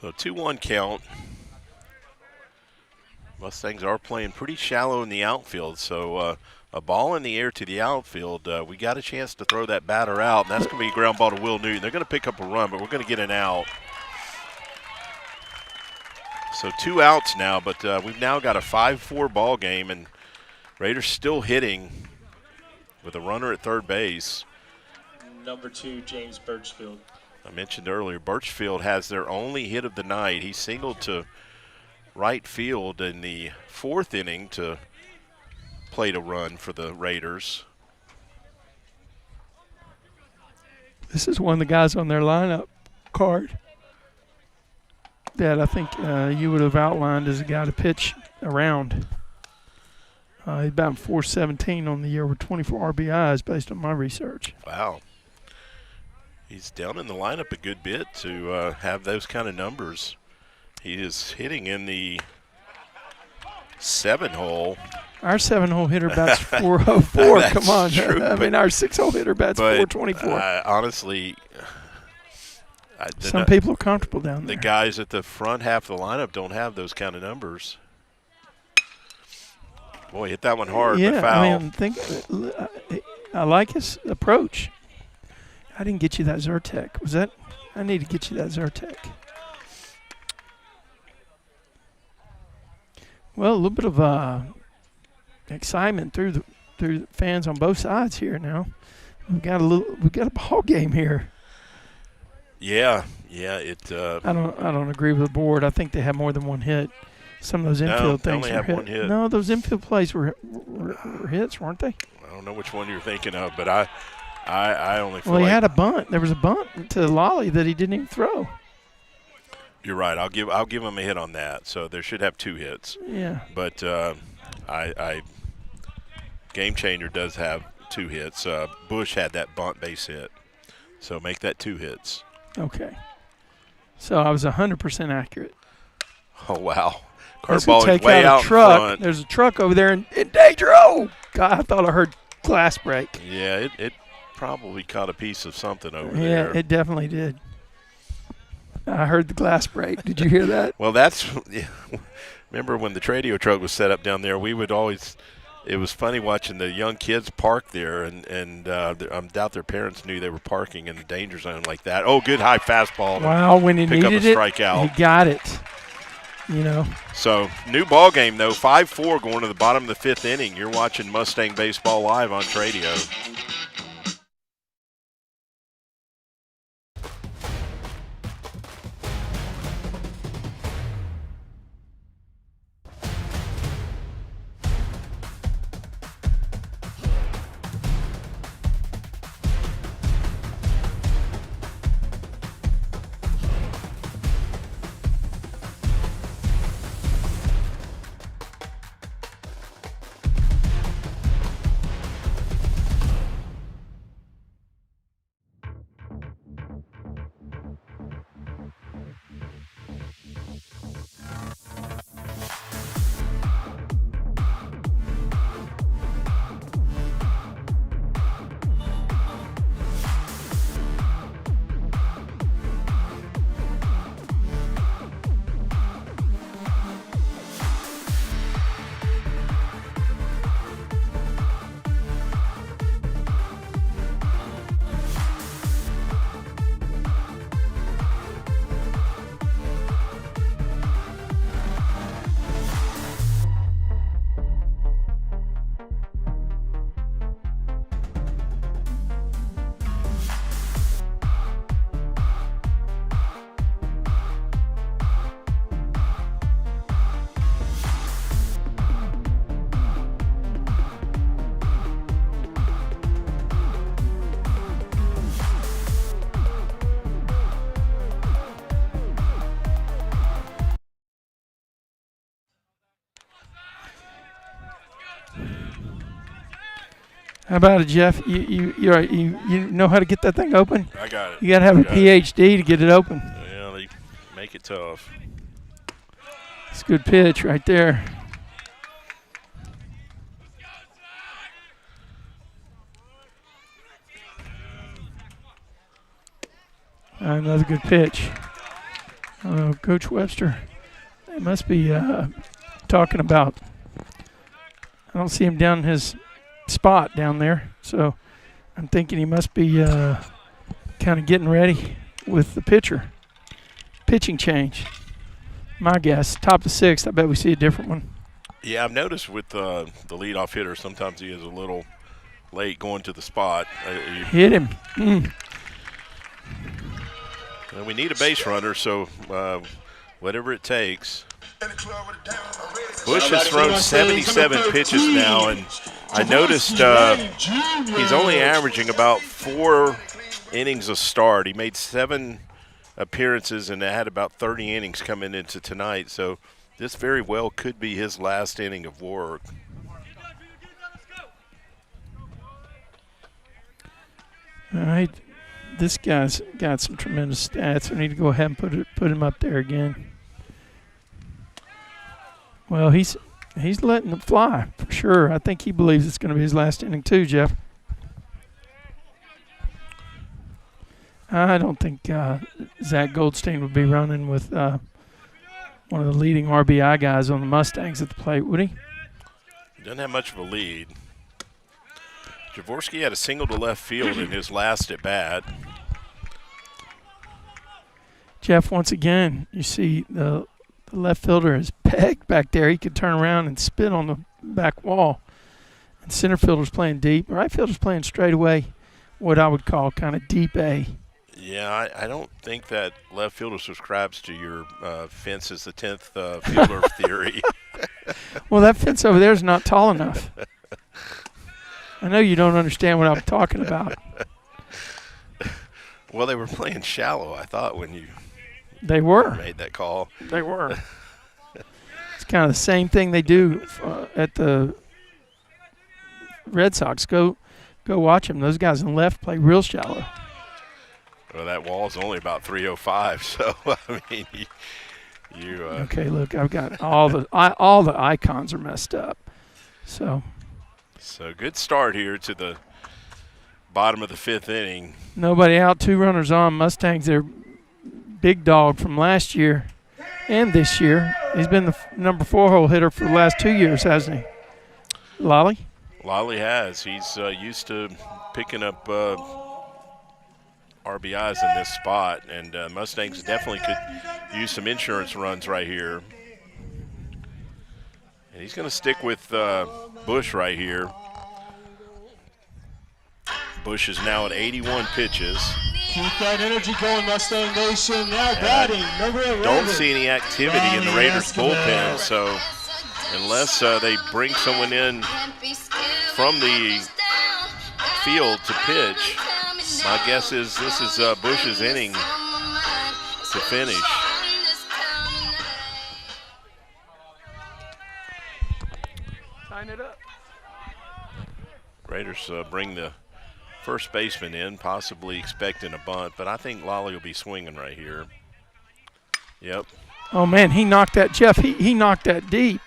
So 2-1 count. Mustangs are playing pretty shallow in the outfield, so a ball in the air to the outfield. We got a chance to throw that batter out, and that's going to be a ground ball to Will Newton. They're going to pick up a run, but we're going to get an out. So 2 outs now, but we've now got a 5-4 ball game, and Raiders still hitting with a runner at third base. Number 2, James Birchfield. I mentioned earlier, Birchfield has their only hit of the night. He singled to right field in the 4th inning to plate a run for the Raiders. This is one of the guys on their lineup card that I think you would have outlined as a guy to pitch around. He's about 417 on the year with 24 RBIs based on my research. Wow. He's down in the lineup a good bit to have those kind of numbers. He is hitting in the 7-hole. Our 7-hole hitter bats 404. That's Come on. true, I mean, our 6-hole hitter bats 424. Honestly, some people are comfortable down there. The guys at the front half of the lineup don't have those kind of numbers. Boy, hit that one hard, but foul. I mean, I like his approach. I didn't get you that Zyrtec. I need to get you that Zyrtec. Well, a little bit of excitement through the fans on both sides here now. We've got a ball game here. Yeah. I don't agree with the board. I think they have more than one hit. Some of those infield things only were have one hit. No, those infield plays were hits, weren't they? I don't know which one you're thinking of, but I only feel Well, he like had a bunt. There was a bunt to Lolly that he didn't even throw. You're right. I'll give him a hit on that. So there should have 2 hits. Yeah. But Game Changer does have 2 hits. Bush had that bunt base hit. So make that 2 hits. Okay. So I was 100% accurate. Oh, wow. Let's go Curveball take is way out out a truck. in front. There's a truck over there in danger. Oh, God, I thought I heard glass break. Yeah, it probably caught a piece of something over Yeah, there. it definitely did. I heard the glass break. Did you hear that? Well, remember when the Tradio truck was set up down there, we would always – it was funny watching the young kids park there, and I doubt their parents knew they were parking in the danger zone like that. Oh, good high fastball. Wow, when he pick needed up a strikeout. it, he got it. You know. So, new ball game, though, 5-4 going to the bottom of the 5th inning. You're watching Mustang Baseball live on Tradio. How about it, Jeff? You know how to get that thing open? I got it. You got to have a PhD to get it open. Yeah, they make it tough. It's a good pitch right there. Another good pitch. Coach Webster, they must be talking about. I don't see him down in his spot down there, so I'm thinking he must be kind of getting ready with the pitcher. Pitching change. My guess, top of sixth. I bet we see a different one. Yeah, I've noticed with the leadoff hitter, sometimes he is a little late going to the spot. Hit him. And we need a base runner, so whatever it takes. Bush has thrown 77 pitches now, and I noticed he's only averaging about 4 innings a start. He made 7 appearances and had about 30 innings coming into tonight, so this very well could be his last inning of work. All right. This guy's got some tremendous stats. We need to go ahead and put him up there again. Well, he's letting it fly for sure. I think he believes it's going to be his last inning too, Jeff. I don't think Zach Goldstein would be running with one of the leading RBI guys on the Mustangs at the plate, would he? He doesn't have much of a lead. Jaworski had a single to left field in his last at bat. Jeff, once again, you see the left fielder is pegged back there. He could turn around and spin on the back wall. And center fielder's playing deep. Right fielder's playing straight away, what I would call kind of deep A. Yeah, I don't think that left fielder subscribes to your fence is the 10th fielder theory. Well, that fence over there is not tall enough. I know you don't understand what I'm talking about. Well, they were playing shallow, I thought, when you made that call. They were. It's kind of the same thing they do at the Red Sox. Go watch them. Those guys on the left play real shallow. Well, that wall's only about 305, so, I mean, you okay, look, I've got all the icons are messed up. So good start here to the bottom of the 5th inning. Nobody out, 2 runners on. Mustangs, their big dog from last year and this year. He's been the number 4-hole hitter for the last 2 years, hasn't he? Lolly? Lolly has. He's used to picking up RBIs in this spot, and Mustangs definitely could use some insurance runs right here. And he's going to stick with Bush right here. Bush is now at 81 pitches. Keep that energy going, Mustang Nation. Now batting, number 11. Don't see any activity in the Raiders bullpen, so unless they bring someone in from the field to pitch, my guess is this is Bush's inning to finish. Sign it up. Raiders bring the first baseman in, possibly expecting a bunt, but I think Lolly will be swinging right here. Yep. Oh, man, he knocked that, Jeff. He knocked that deep.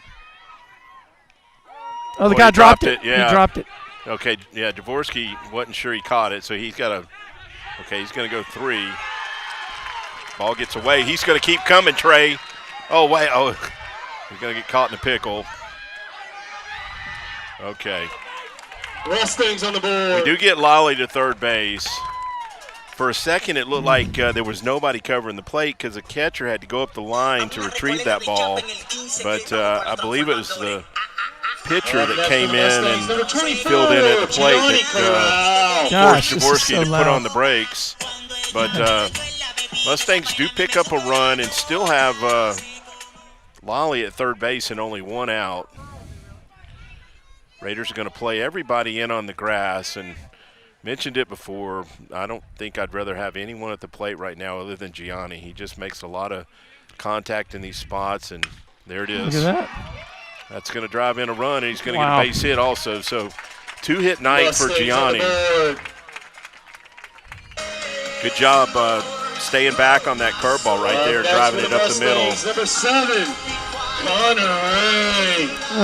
Oh, the guy dropped it. Yeah. He dropped it. Okay, yeah, Jaworski wasn't sure he caught it, so he's got to – okay, he's going to go 3. Ball gets away. He's going to keep coming, Trey. Oh, wait. Oh, he's going to get caught in the pickle. Okay. Mustangs on the board. We do get Lolly to third base. For a second, it looked like there was nobody covering the plate because the catcher had to go up the line to retrieve that ball. But I believe it was the pitcher that came in and filled in at the plate that forced Jaworski to put on the brakes. But Mustangs do pick up a run and still have Lolly at third base and only 1 out. Raiders are going to play everybody in on the grass, and mentioned it before, I don't think I'd rather have anyone at the plate right now other than Gianni. He just makes a lot of contact in these spots, and there it is. Look at that. That's going to drive in a run, and he's going to get a base hit also. So 2-hit night for Gianni. Good job staying back on that curveball right there, driving it up the middle. Number 7, Connor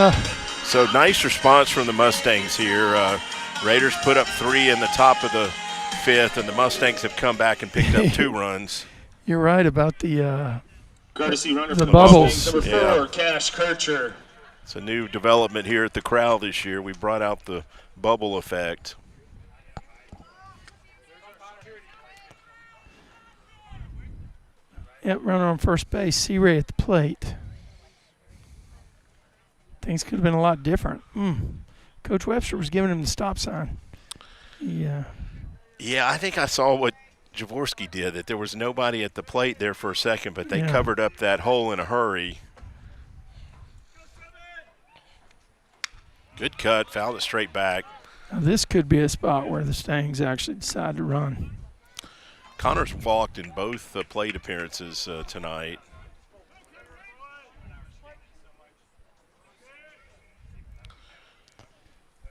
Ray. So nice response from the Mustangs here. Raiders put up 3 in the top of the 5th, and the Mustangs have come back and picked up 2 runs. You're right about the Courtesy runner the for bubbles. Mustangs, number 4, Cash Kircher. It's a new development here at the Corral this year. We brought out the bubble effect. Yep, runner on first base. C-Ray at the plate. Things could have been a lot different. Coach Webster was giving him the stop sign. Yeah. Yeah, I think I saw what Jaworski did, that there was nobody at the plate there for a second, but they covered up that hole in a hurry. Good cut, fouled it straight back. Now this could be a spot where the Stangs actually decide to run. Connor's walked in both plate appearances tonight.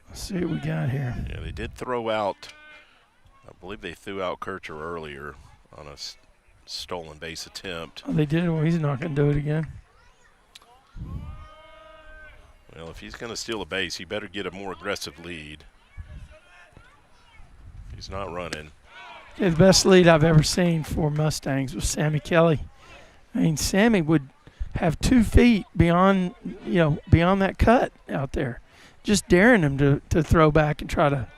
Let's see what we got here. Yeah, they did throw out, I believe they threw out Kircher earlier on a stolen base attempt. Oh, they did? Well, he's not going to do it again. Well, if he's going to steal a base, he better get a more aggressive lead. He's not running. Yeah, the best lead I've ever seen for Mustangs was Sammy Kelly. I mean, Sammy would have 2 feet beyond that cut out there, just daring him to throw back and try to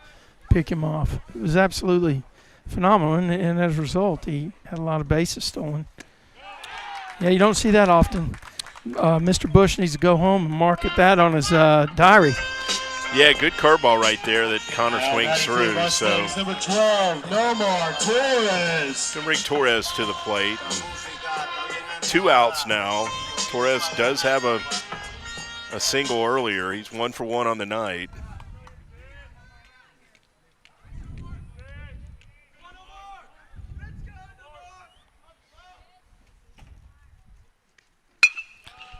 pick him off. It was absolutely phenomenal, and as a result, he had a lot of bases stolen. Yeah, you don't see that often. Mr. Bush needs to go home and mark that on his diary. Yeah, good curveball right there that Connor swings through. So Number 12, Nomar Torres. Can bring Torres to the plate. 2 outs now. Torres does have a single earlier. He's 1 for 1 on the night.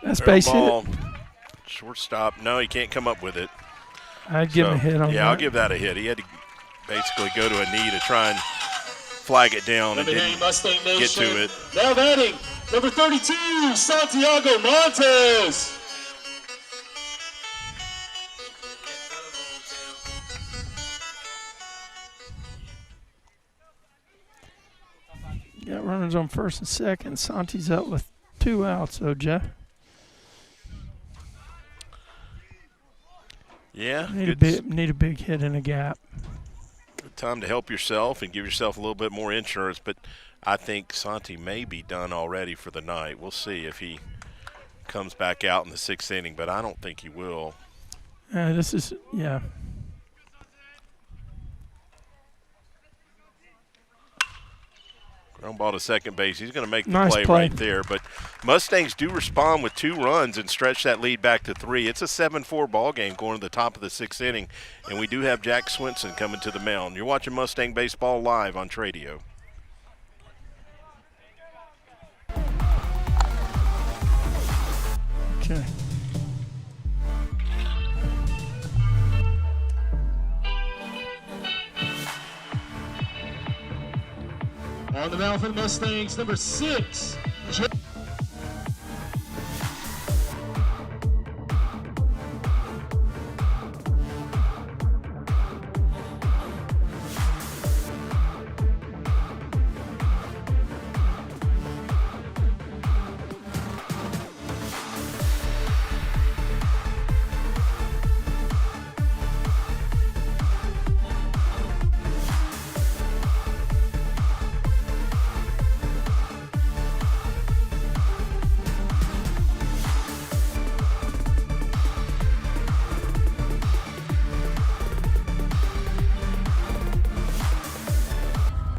That's base hit. Shortstop. No, he can't come up with it. I'd give him a hit on that. Yeah, I'll give that a hit. He had to basically go to a knee to try and flag it down and didn't get to it. Now batting, number 32, Santiago Montes. Got runners on first and second. Santi's up with 2 outs, though, Jeff. Yeah. Need a big hit in a gap. Good time to help yourself and give yourself a little bit more insurance, but I think Santi may be done already for the night. We'll see if he comes back out in the 6th inning, but I don't think he will. This is, yeah. Ground ball to second base. He's going to make the Nice play right there. But Mustangs do respond with 2 runs and stretch that lead back to 3. It's a 7-4 ball game going to the top of the 6th inning, and we do have Jack Swinson coming to the mound. You're watching Mustang Baseball live on Tradio. Okay. On the mound for the Mustangs, number 6.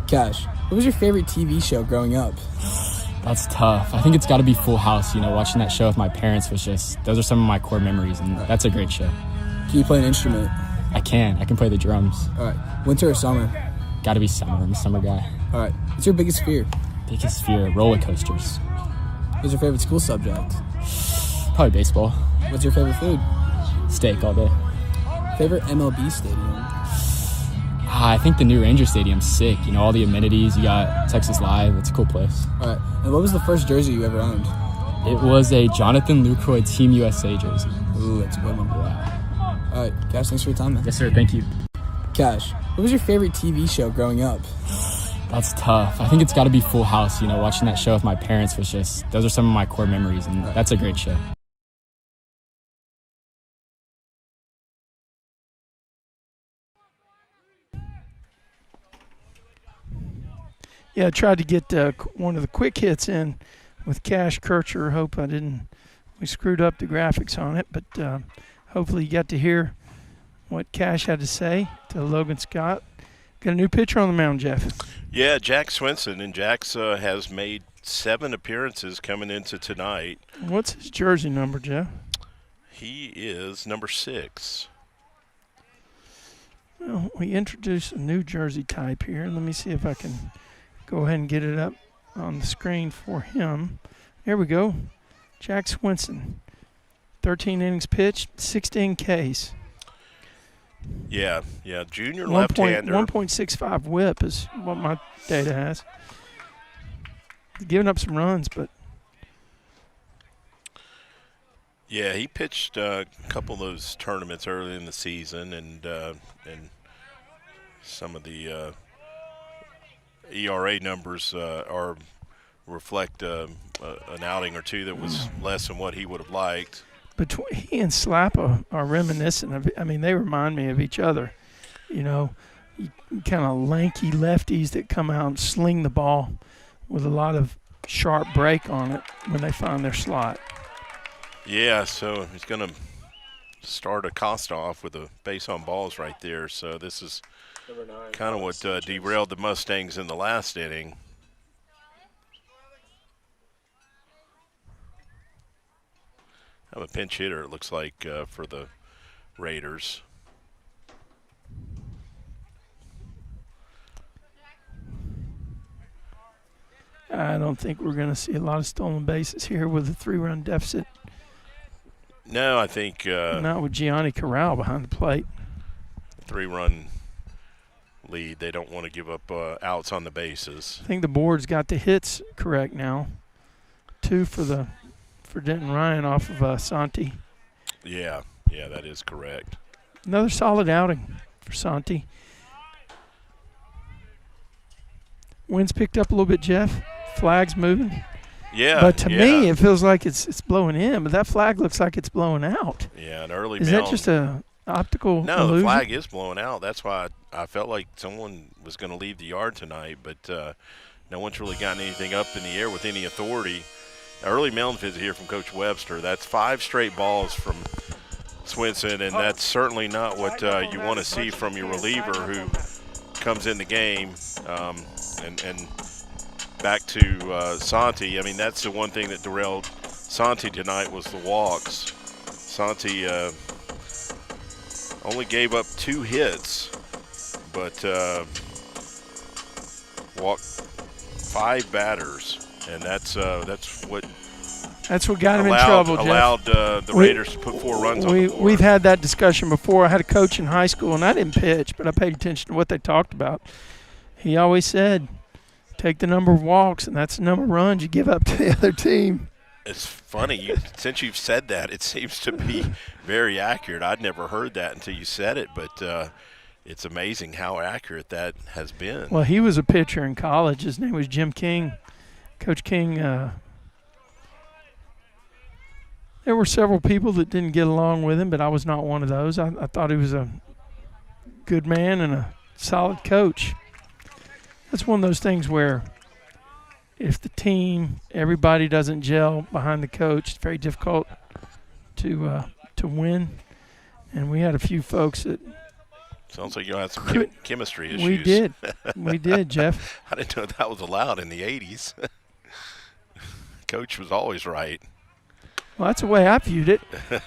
Cash, what was your favorite TV show growing up? That's tough. I think it's got to be Full House. You know, watching that show with my parents was those are some of my core memories, and that's a great show. Can you play an instrument? I can play the drums. All right. Winter or summer? Got to be summer. I'm a summer guy. All right. What's your biggest fear? Biggest fear? Roller coasters. What's your favorite school subject? Probably baseball. What's your favorite food? Steak all day. Favorite MLB stadium? I think the new Ranger Stadium's sick. You know, all the amenities. You got Texas Live. It's a cool place. All right. And what was the first jersey you ever owned? It was a Jonathan Lucroy Team USA jersey. Ooh, that's a good one. Yeah. All right, Cash, thanks for your time, man. Yes, sir. Thank you. Cash, what was your favorite TV show growing up? That's tough. I think it's got to be Full House. You know, watching that show with my parents was just, those are some of my core memories, and that's a great show. Yeah, I tried to get one of the quick hits in with Cash Kircher. Hope we screwed up the graphics on it, but hopefully you got to hear what Cash had to say to Logan Scott. Got a new pitcher on the mound, Jeff. Yeah, Jack Swinson, and Jack's has made 7 appearances coming into tonight. What's his jersey number, Jeff? He is number 6. Well, we introduced a new jersey type here. Let me see if I can go ahead and get it up on the screen for him. There we go. Jack Swinson, 13 innings pitched, 16 Ks. Yeah, junior left-hander. 1.65 whip is what my data has. Giving up some runs, but. Yeah, he pitched a couple of those tournaments early in the season, and some of the ERA numbers reflect an outing or two that was less than what he would have liked. Between he and Slappa are reminiscent of. I mean, they remind me of each other. You know, kind of lanky lefties that come out and sling the ball with a lot of sharp break on it when they find their slot. Yeah, so he's going to start Acosta off with a base on balls right there. So this is kind of what derailed the Mustangs in the last inning. Have a pinch hitter, it looks like, for the Raiders. I don't think we're going to see a lot of stolen bases here with a 3-run deficit. No, I think not with Gianni Corral behind the plate. 3-run lead. They don't want to give up outs on the bases. I think the board's got the hits correct now. 2 for Denton Ryan off of Santi. Yeah, that is correct. Another solid outing for Santi. Wind's picked up a little bit, Jeff. Flag's moving. Yeah. But to me, it feels like it's blowing in, but that flag looks like it's blowing out. Yeah, an early Is that just a optical illusion? No, the flag is blowing out. That's why I felt like someone was going to leave the yard tonight, but no one's really gotten anything up in the air with any authority. Early mound visit here from Coach Webster. That's 5 straight balls from Swinson, and that's certainly not what you want to see from your reliever who comes in the game. And back to Santi. I mean, that's the one thing that derailed Santi tonight was the walks. Santi only gave up 2 hits, but walked 5 batters. And that's what got him in trouble, Jeff. Allowed the Raiders to put 4 runs on the board. We've had that discussion before. I had a coach in high school, and I didn't pitch, but I paid attention to what they talked about. He always said, take the number of walks, and that's the number of runs you give up to the other team. It's funny. Since you've said that, it seems to be very accurate. I'd never heard that until you said it, but it's amazing how accurate that has been. Well, he was a pitcher in college. His name was Jim King. Coach King, there were several people that didn't get along with him, but I was not one of those. I thought he was a good man and a solid coach. That's one of those things where if the team, everybody doesn't gel behind the coach, it's very difficult to win. And we had a few folks that sounds like you had some chemistry issues. We did, Jeff. I didn't know that was allowed in the 80s. Coach was always right. Well, that's the way I viewed it.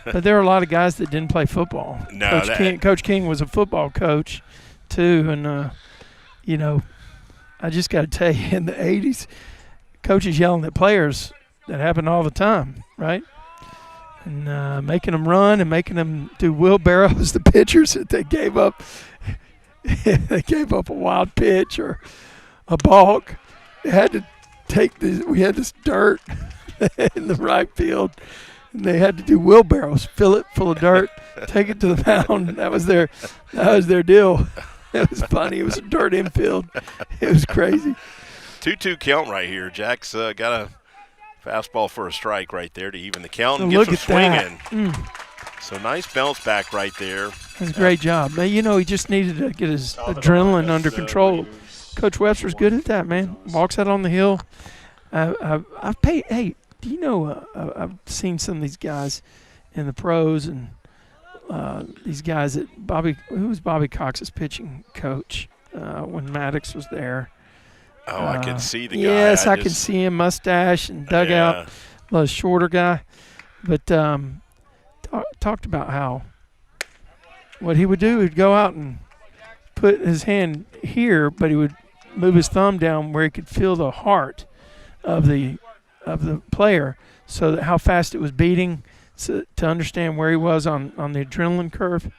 But there are a lot of guys that didn't play football. No, Coach King was a football coach, too. And, you know, I just got to tell you, in the 80s, coaches yelling at players, that happened all the time, right? and making them run and making them do wheelbarrows. The pitchers that they gave up, they gave up a wild pitch or a balk. They had to take this. We had this dirt in the right field, and they had to do wheelbarrows, fill it full of dirt, take it to the mound. That was their deal. It was funny. It was a dirt infield. It was crazy. 2-2 count right here. Jack's got a fastball for a strike right there to even the count and Look get some at swinging. that. So nice bounce back right there. That's a great job. Man, you know, he just needed to get his adrenaline under control. Coach Webster's good at that, man. Walks out on the hill. I've paid. Hey, do you know? I've seen some of these guys in the pros, and these guys that who was Bobby Cox's pitching coach when Maddox was there. Oh, I can see the guy. Yes, I can see him, mustache and dugout, a shorter guy. But talked about how what he would do, he'd go out and put his hand here, but he would move his thumb down where he could feel the heart of the player, so that how fast it was beating, so to understand where he was on the adrenaline curve.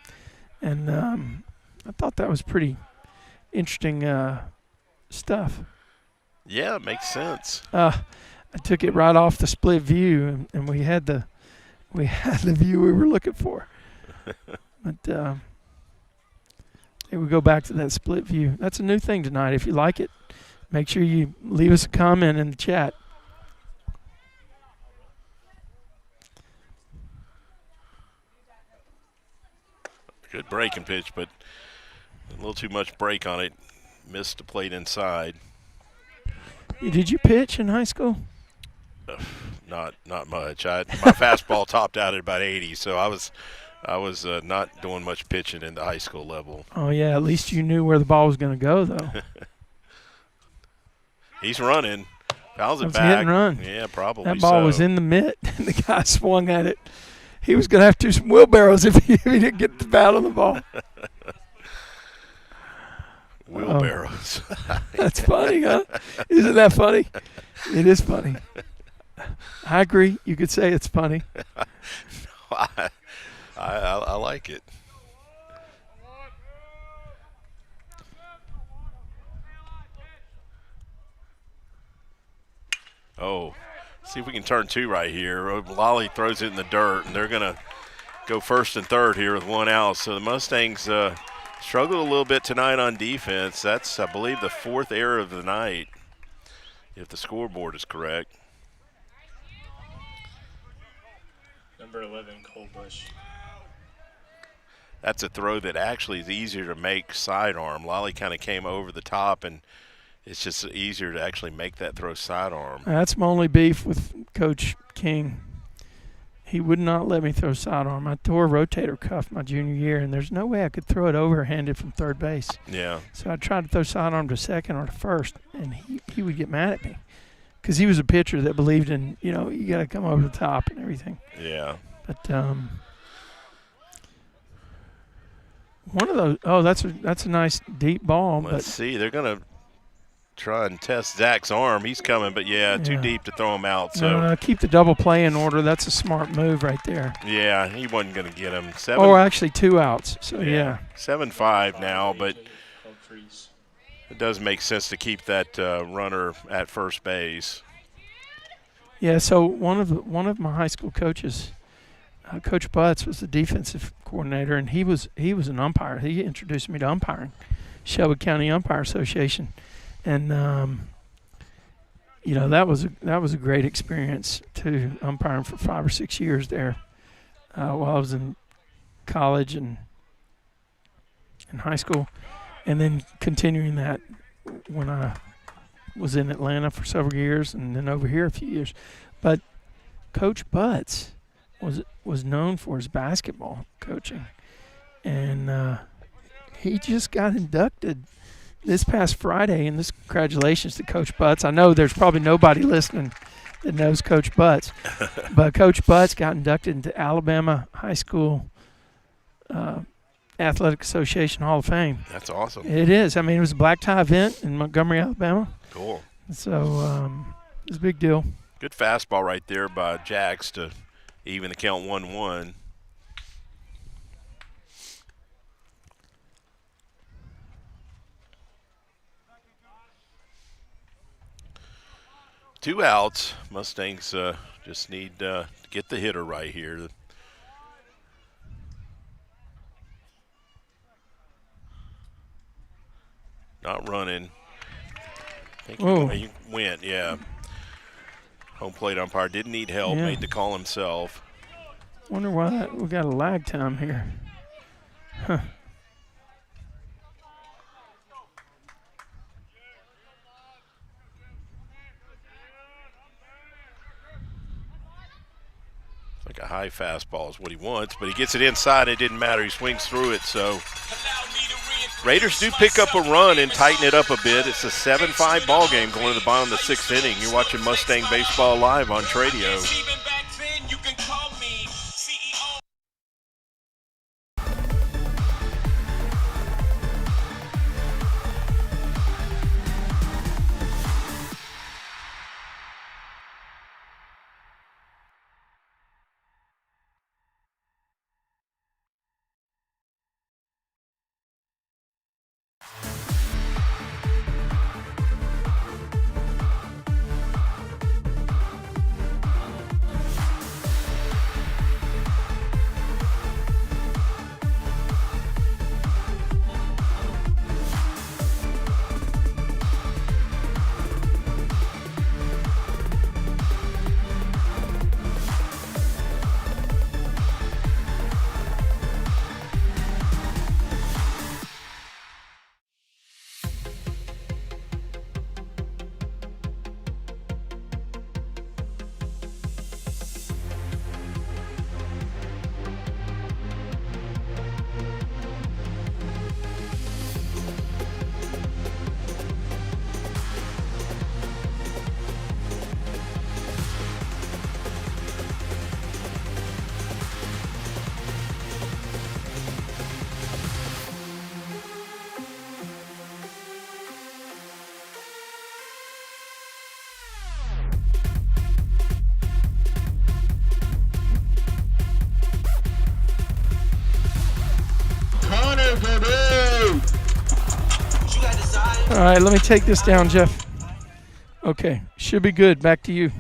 And I thought that was pretty interesting stuff. Yeah, it makes sense. I took it right off the split view, and we had the view we were looking for. But we go back to that split view. That's a new thing tonight. If you like it, make sure you leave us a comment in the chat. Good breaking pitch, but a little too much break on it. Missed the plate inside. Did you pitch in high school? Not much. My fastball topped out at about 80, so I was not doing much pitching in the high school level. Oh yeah, at least you knew where the ball was going to go, though. He's running. Fouls it That's back. hit and run. Yeah, probably. That ball was in the mitt, and the guy swung at it. He was going to have to do some wheelbarrows if he didn't get the bat on the ball. Wheelbarrows. That's funny, huh? Isn't that funny? It is funny. I agree. You could say it's funny. I like it. Oh, see if we can turn two right here. Lolly throws it in the dirt, and they're going to go first and third here with one out. So the Mustangs struggled a little bit tonight on defense. That's, I believe, the fourth error of the night, if the scoreboard is correct. Number 11, Colebush. That's a throw that actually is easier to make sidearm. Lolly kind of came over the top, and it's just easier to actually make that throw sidearm. That's my only beef with Coach King. He would not let me throw sidearm. I tore a rotator cuff my junior year, and there's no way I could throw it overhanded from third base. Yeah. So I tried to throw sidearm to second or to first, and he would get mad at me because he was a pitcher that believed in, you got to come over the top and everything. Yeah. But one of those, that's a nice deep ball. Let's see. They're going to try and test Zach's arm. He's coming, but too deep to throw him out. So no, keep the double play in order. That's a smart move right there. Yeah, he wasn't going to get him. Actually 2 outs. So yeah. 7-5 now, but it does make sense to keep that runner at first base. Yeah. So one of my high school coaches, Coach Butts, was the defensive coordinator, and he was an umpire. He introduced me to umpiring, Shelby County Umpire Association. And that was a great experience too, umpiring for 5 or 6 years there, while I was in college and in high school, and then continuing that when I was in Atlanta for several years, and then over here a few years. But Coach Butts was known for his basketball coaching, and he just got inducted this past Friday, and this congratulations to Coach Butts. I know there's probably nobody listening that knows Coach Butts, but Coach Butts got inducted into Alabama High School Athletic Association Hall of Fame. That's awesome. It is. I mean, it was a black tie event in Montgomery, Alabama. Cool. So it was a big deal. Good fastball right there by Jax to even the count 1-1. Two outs. Mustangs just need to get the hitter right here. Not running. I think he went, yeah. Home plate umpire didn't need help, made the call himself. Wonder why we got a lag time here. Huh. Like a high fastball is what he wants, but he gets it inside. It didn't matter. He swings through it. So Raiders do pick up a run and tighten it up a bit. It's a 7-5 ball game going to the bottom of the 6th inning. You're watching Mustang Baseball live on Tradio. All right, let me take this down, Jeff. Okay, should be good. Back to you.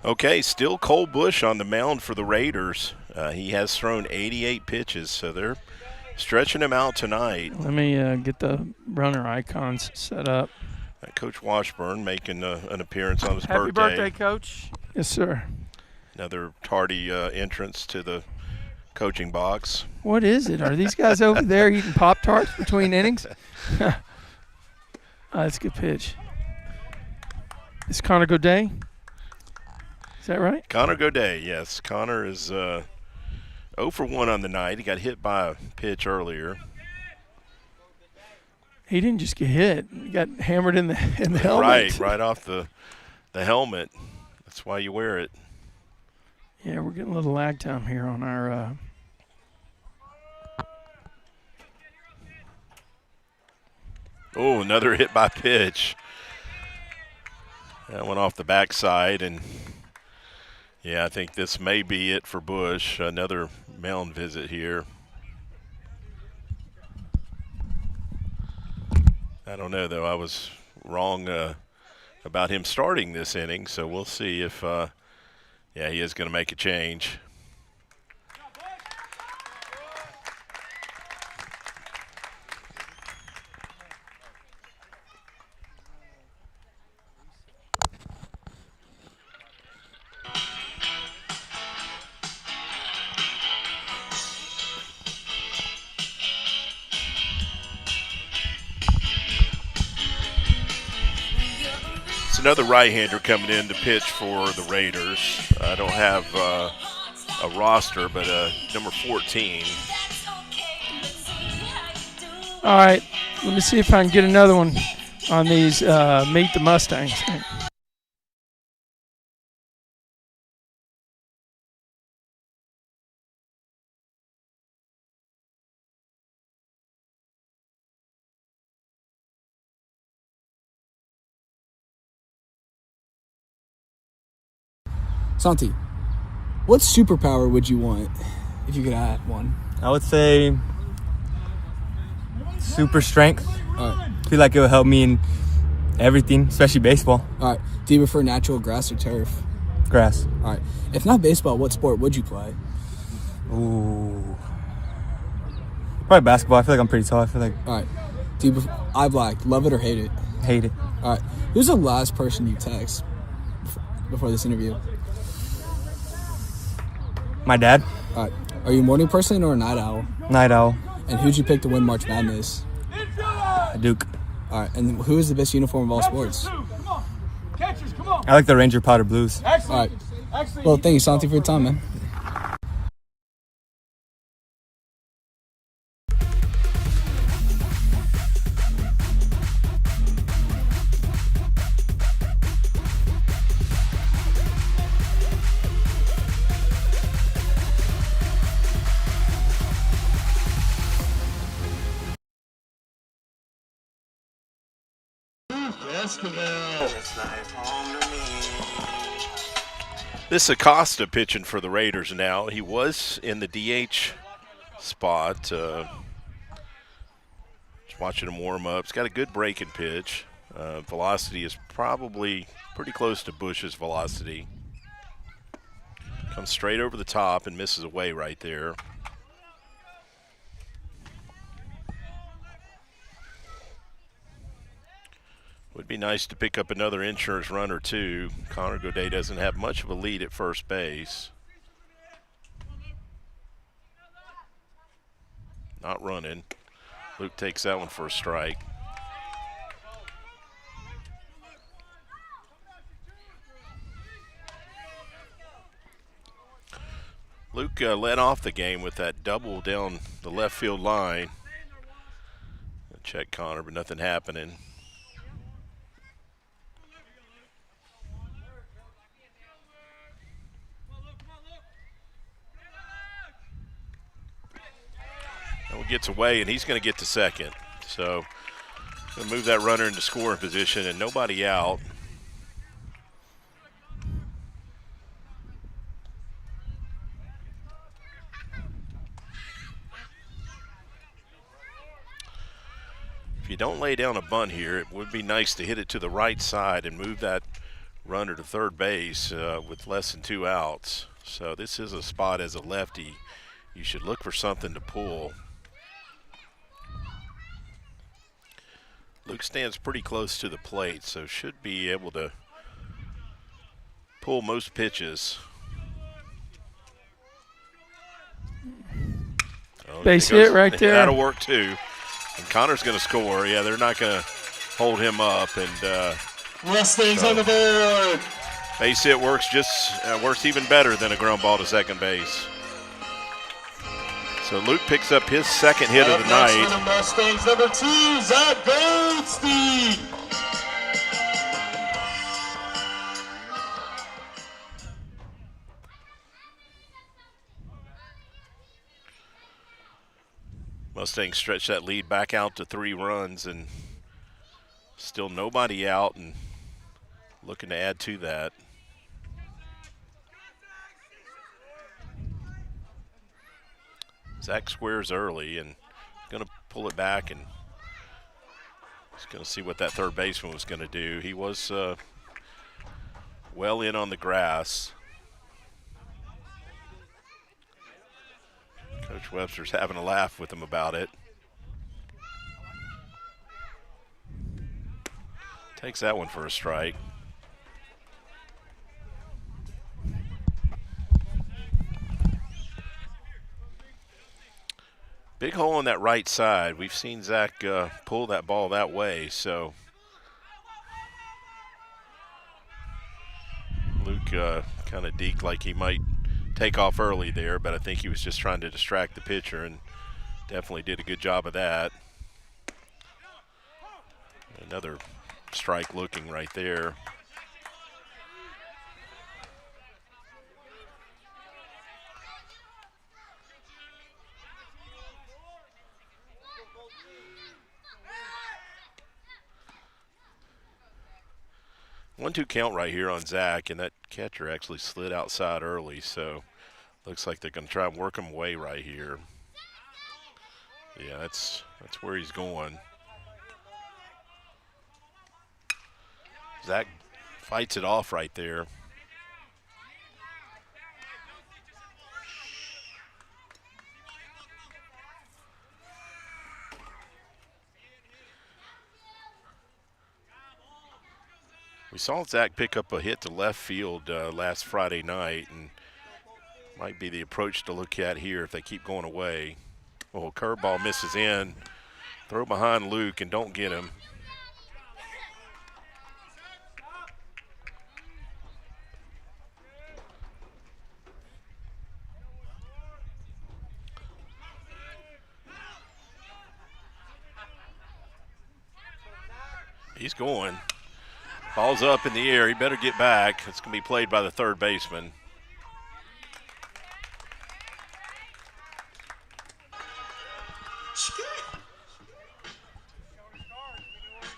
Okay, still Cole Bush on the mound for the Raiders. He has thrown 88 pitches, so they're stretching him out tonight. Let me get the runner icons set up. Coach Washburn making an appearance on his Happy birthday. Coach. Yes, sir. Another tardy entrance to the coaching box. What is it? Are these guys over there eating Pop-Tarts between innings? That's a good pitch. Is Connor Godet? Is that right? Connor Godet, yes. Connor is 0 for 1 on the night. He got hit by a pitch earlier. He didn't just get hit. He got hammered in the helmet. Right off the helmet. That's why you wear it. Yeah, we're getting a little lag time here on our Oh, another hit by pitch. That went off the backside, and yeah, I think this may be it for Bush. Another mound visit here. I don't know, though. I was wrong about him starting this inning, so we'll see if, he is going to make a change. Another right-hander coming in to pitch for the Raiders. I don't have a roster, but number 14. All right, let me see if I can get another one on these Meet the Mustangs. Santi, What superpower would you want if you could add one? I would say super strength. All right. I feel like it would help me in everything, especially baseball. All right. Do you prefer natural grass or turf? Grass. All right. If not baseball, what sport would you play? Ooh. Probably basketball. I feel like I'm pretty tall. I feel like All right. Do you eye black, love it or hate it? hate it. All right. Who's the last person you text before this interview? My dad. All right. Are you a morning person or a night owl? Night owl. And who'd you pick to win March Madness? Duke. All right. And who is the best uniform of all sports? I like the Ranger Powder Blues. All right. Well, thank you, Santi, for your time, man. This Acosta pitching for the Raiders now. He was in the DH spot. Just watching him warm up. He's got a good breaking pitch. Velocity is probably pretty close to Bush's velocity. Comes straight over the top and misses away right there. Would be nice to pick up another insurance run or two. Connor Godet doesn't have much of a lead at first base. Not running. Luke takes that one for a strike. Luke led off the game with that double down the left field line. Check Connor, but nothing happening. Gets away, and he's going to get to second. So going to move that runner into scoring position, and nobody out. If you don't lay down a bunt here, it would be nice to hit it to the right side and move that runner to third base with less than 2 outs. So this is a spot as a lefty. You should look for something to pull. Luke stands pretty close to the plate, so should be able to pull most pitches. Base hit right there. That'll work too. And Connor's going to score. Yeah, they're not going to hold him up. And Mustangs on the board. Base hit works works even better than a ground ball to second base. So Luke picks up his second hit of the night. For the Mustangs, number 2, Zach Goldstein. Mustangs stretch that lead back out to 3 runs, and still nobody out and looking to add to that. Zach squares early and going to pull it back, and he's going to see what that third baseman was going to do. He was well in on the grass. Coach Webster's having a laugh with him about it. Takes that one for a strike. Big hole on that right side. We've seen Zach pull that ball that way, so Luke kind of deked like he might take off early there, but I think he was just trying to distract the pitcher and definitely did a good job of that. Another strike looking right there. One-two count right here on Zach, and that catcher actually slid outside early, so Looks like they're going to try and work him away right here. Yeah, that's where he's going. Zach fights it off right there. We saw Zach pick up a hit to left field last Friday night, and might be the approach to look at here if they keep going away. Oh, curveball misses in. Throw behind Luke and don't get him. He's going. Ball's up in the air. He better get back. It's going to be played by the third baseman.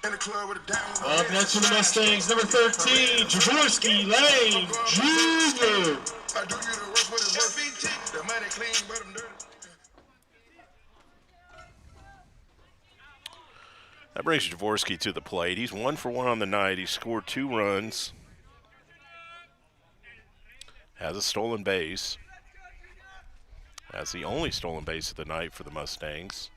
Up next for the Mustangs, number 13, Jaworski Lane Jr. That brings Jaworski to the plate. He's 1 for 1 on the night. He scored 2 runs. Has a stolen base. That's the only stolen base of the night for the Mustangs.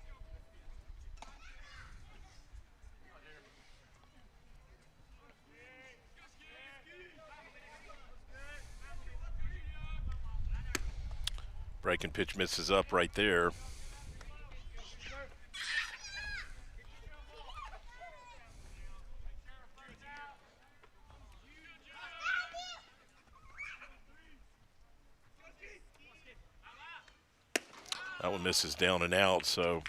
Breaking pitch misses up right there. That one misses down and out, so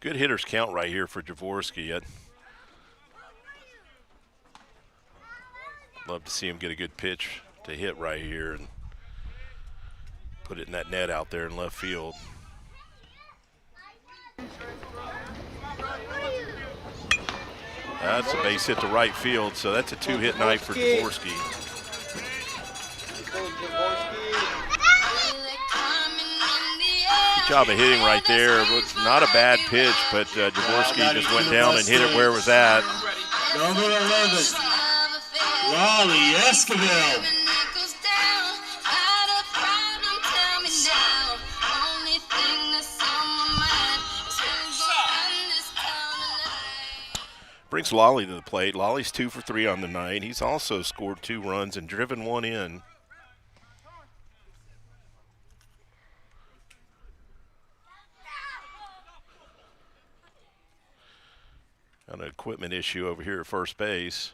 good hitter's count right here for Jaworski. I'd love to see him get a good pitch to hit right here and put it in that net out there in left field. That's a base hit to right field, so that's a 2-hit night for Jaworski. Good job of hitting right there. It was not a bad pitch, but Jaworski just went down and hit it where it was at. Number 11, Raleigh Esquivel. Brings Lolly to the plate. Lolly's 2 for 3 on the night. He's also scored 2 runs and driven 1 in. Got an equipment issue over here at first base.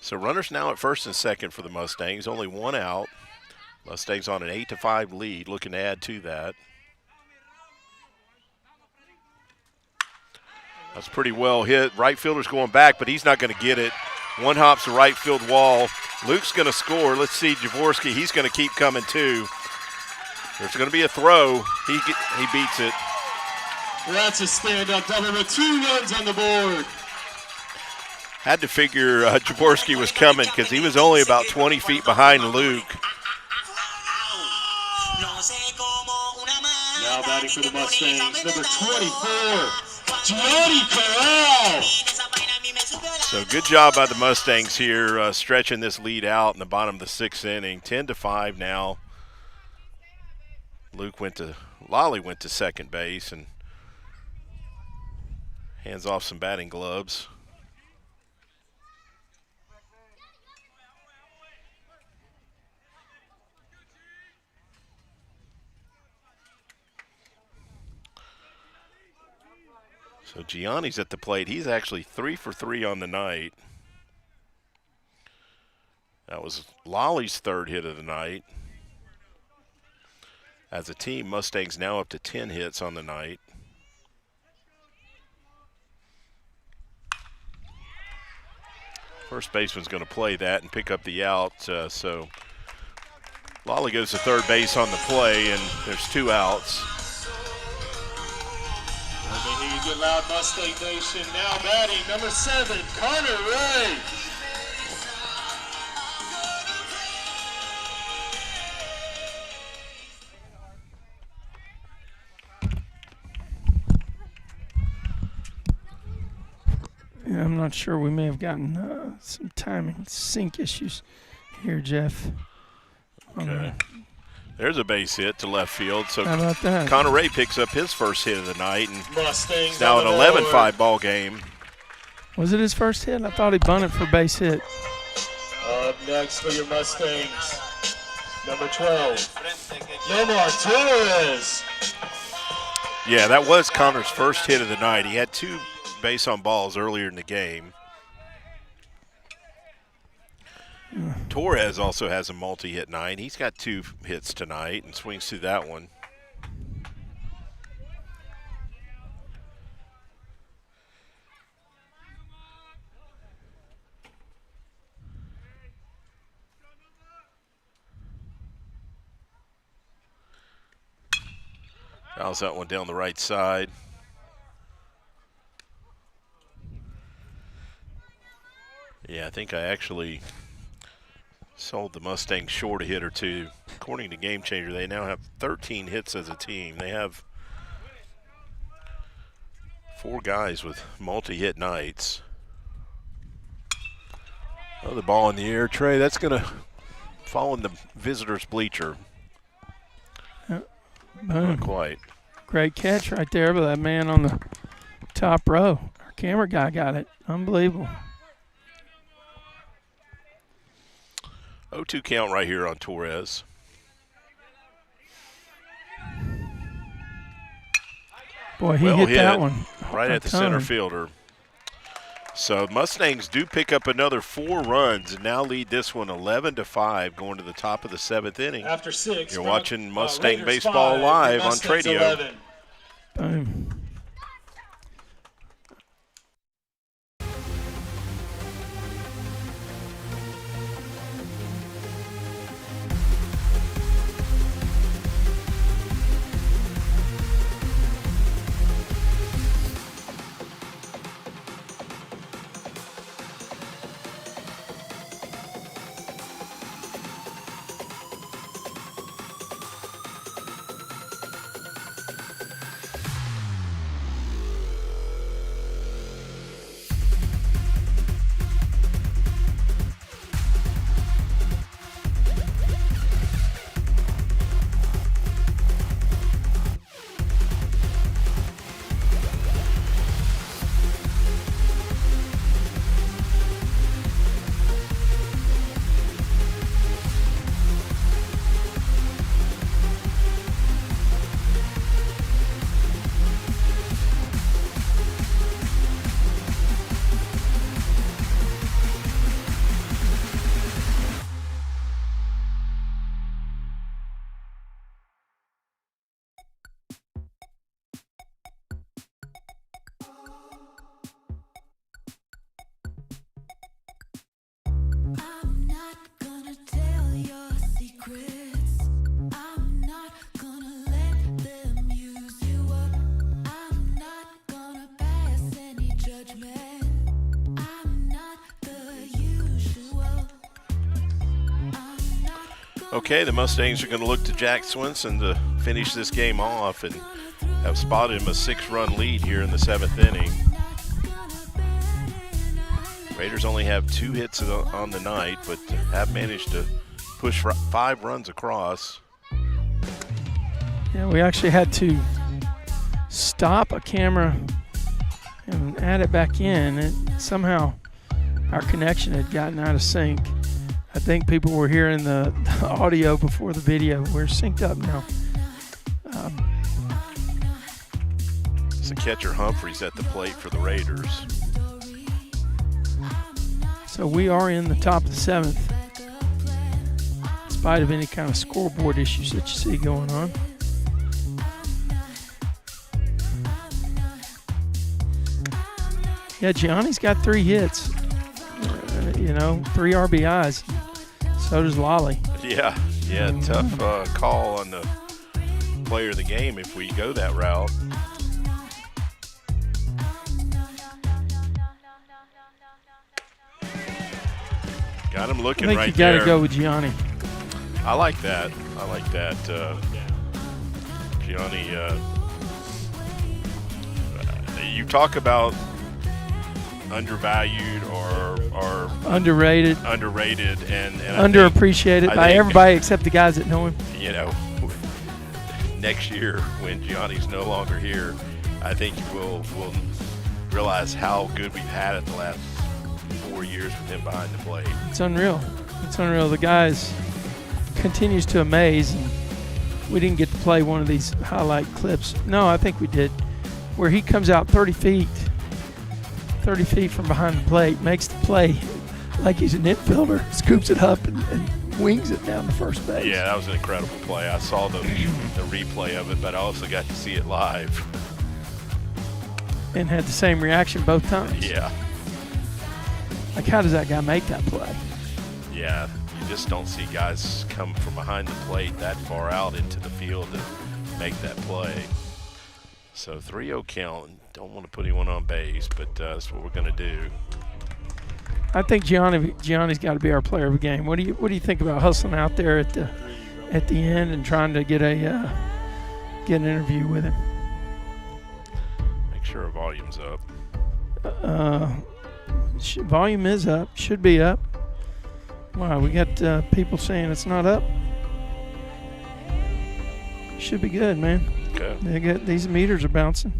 So runners now at first and second for the Mustangs. Only 1 out. Mustangs on an 8-5 lead, looking to add to that. That's pretty well hit. Right fielder's going back, but he's not going to get it. 1 hops the right field wall. Luke's going to score. Let's see Jaworski. He's going to keep coming too. There's going to be a throw. He beats it. That's a stand-up double with 2 runs on the board. Had to figure Jaworski was coming because he was only about 20 feet behind Luke. Now batting for the Mustangs, number 24, Gianni Corral. So good job by the Mustangs here, stretching this lead out in the bottom of the 6th inning. 10-5 now. Lolly went to second base and hands off some batting gloves. So Gianni's at the plate. He's actually 3 for 3 on the night. That was Lolly's 3rd hit of the night. As a team, Mustangs now up to 10 hits on the night. First baseman's going to play that and pick up the out. So Lolly goes to third base on the play, and there's 2 outs. And you, Loud Mustang Nation. Now batting, number 7, Connor Ray. Yeah, I'm not sure. We may have gotten some timing sync issues here, Jeff. Okay. There's a base hit to left field. So how about that? Connor Ray picks up his first hit of the night, and Mustangs it's now an 11-5 ball game. Was it his first hit? I thought he bunted for base hit. Up next for your Mustangs, number 12, Nomar Torres. Yeah, that was Connor's first hit of the night. He had 2 base on balls earlier in the game. Torres also has a multi-hit night. He's got 2 hits tonight and swings through that one. Fouls that one down the right side. Yeah, I think I actually sold the Mustangs short a hit or 2. According to Game Changer, they now have 13 hits as a team. They have 4 guys with multi-hit nights. Oh, the ball in the air, Trey. That's going to fall in the visitor's bleacher. Boom. Not quite. Great catch right there by that man on the top row. Our camera guy got it. Unbelievable. 0-2 count right here on Torres. Boy, he hit that one. Right at the center fielder. So Mustangs do pick up another 4 runs and now lead this one 11-5 going to the top of the 7th inning. After 6, you're watching Mustang Raiders Baseball 5, live on Mustangs Tradio. 11. Boom. Okay, the Mustangs are going to look to Jack Swinson to finish this game off and have spotted him a 6-run lead here in the 7th inning. Raiders only have 2 hits on the night, but have managed to push 5 runs across. Yeah, we actually had to stop a camera and add it back in. Somehow our connection had gotten out of sync. I think people were hearing the audio before the video. We're synced up now. So catcher Humphreys at the plate for the Raiders. So we are in the top of the 7th, in spite of any kind of scoreboard issues that you see going on. Yeah, Gianni's got 3 hits. 3 RBIs. So does Lolly. Yeah, tough call on the player of the game if we go that route. Got him looking I think right you got there. to go with Gianni. I like that. Gianni, you talk about undervalued or Underrated. and Underappreciated I by think, everybody except the guys that know him. You know, next year when Gianni's no longer here, I think we'll realize how good we've had it the last 4 years with him behind the plate. It's unreal. The guys continues to amaze. And we didn't get to play one of these highlight clips. No, I think we did. Where he comes out 30 feet from behind the plate, makes the play like he's an infielder, scoops it up and wings it down the first base. Yeah, that was an incredible play. I saw the replay of it, but I also got to see it live. And had the same reaction both times. Yeah. Like, how does that guy make that play? Yeah, you just don't see guys come from behind the plate that far out into the field to make that play. So 3-0 count. Don't want to put anyone on base, but that's what we're going to do. I think Gianni's got to be our player of the game. What do you think about hustling out there at the end and trying to get an interview with him? Make sure our volume's up. Volume is up. Should be up. Wow, we got people saying it's not up. Should be good, man. Okay. These meters are bouncing.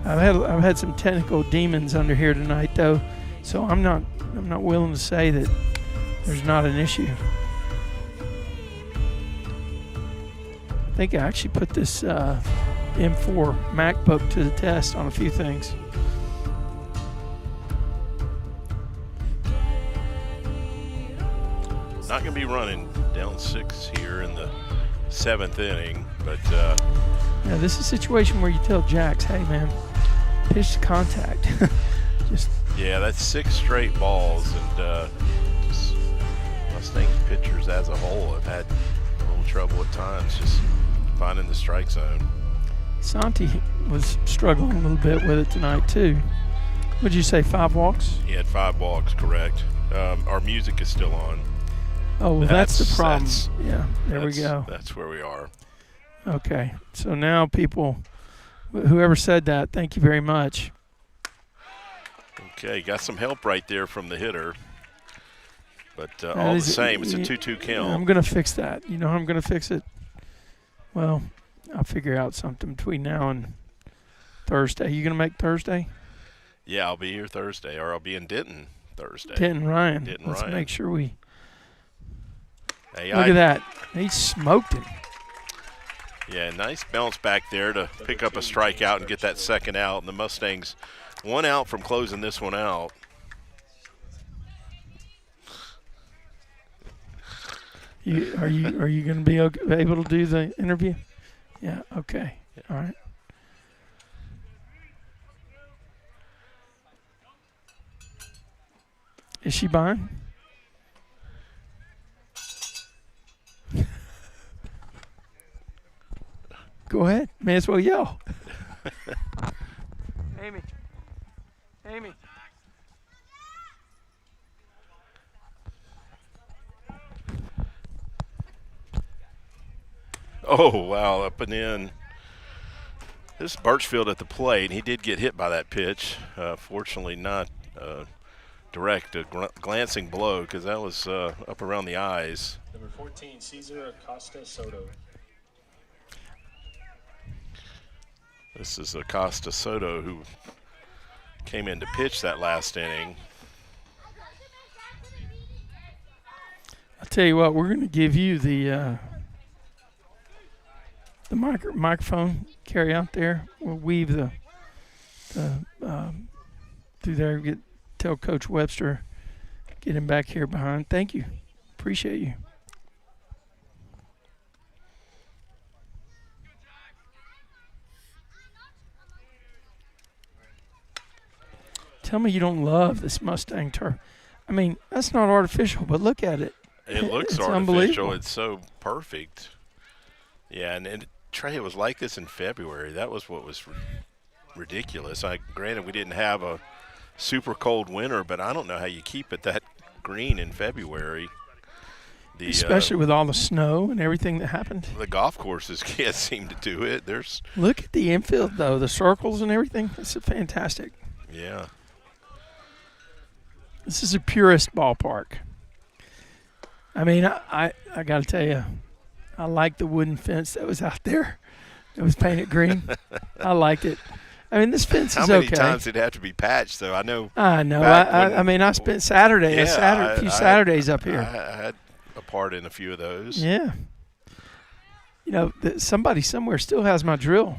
I've had some technical demons under here tonight, though, so I'm not willing to say that there's not an issue. I think I actually put this M4 MacBook to the test on a few things. Not going to be running down 6 here in the 7th inning, but yeah, this is a situation where you tell Jax, hey man, pitch to contact. yeah, that's 6 straight balls, and just Mustangs pitchers as a whole have had a little trouble at times just finding the strike zone. Santi was struggling a little bit with it tonight too. What'd you say, 5 walks? He had 5 walks, correct. Our music is still on. Oh, well, that's the problem. Yeah, there we go. That's where we are. Okay, so now people, whoever said that, thank you very much. Okay, got some help right there from the hitter. But all the same, it's a 2-2 count. I'm going to fix that. You know how I'm going to fix it? Well, I'll figure out something between now and Thursday. You going to make Thursday? Yeah, I'll be here Thursday, or I'll be in Denton Thursday. Denton Ryan. Let's make sure we... Look at that. He smoked him. Yeah, nice bounce back there to pick up a strikeout and get that second out. And the Mustangs 1 out from closing this one out. Are you going to be able to do the interview? Yeah. Okay. All right. Is she buying? Go ahead. May as well yell. Amy. Oh, wow, up and in. This is Birchfield at the plate. He did get hit by that pitch. Fortunately, not direct, a glancing blow, because that was up around the eyes. Number 14, Cesar Acosta Soto. This is Acosta Soto, who came in to pitch that last inning. I'll tell you what, we're going to give you the microphone carry out there. We'll weave the through there. Tell Coach Webster, get him back here behind. Thank you. Appreciate you. Tell me you don't love this Mustang turf. I mean, that's not artificial, but look at it. It looks it's artificial. It's so perfect. Yeah, and Trey, it was like this in February. That was what was ridiculous. Granted, we didn't have a super cold winter, but I don't know how you keep it that green in February. Especially with all the snow and everything that happened. The golf courses can't seem to do it. Look at the infield, though, the circles and everything. It's fantastic. Yeah. This is a purist ballpark. I mean, I got to tell you, I like the wooden fence that was out there. It was painted green. I liked it. I mean, this fence is okay. How many times did it have to be patched, though? I know. I know. I mean, I spent a few Saturdays up here. I had a part in a few of those. Yeah. You know, somebody somewhere still has my drill.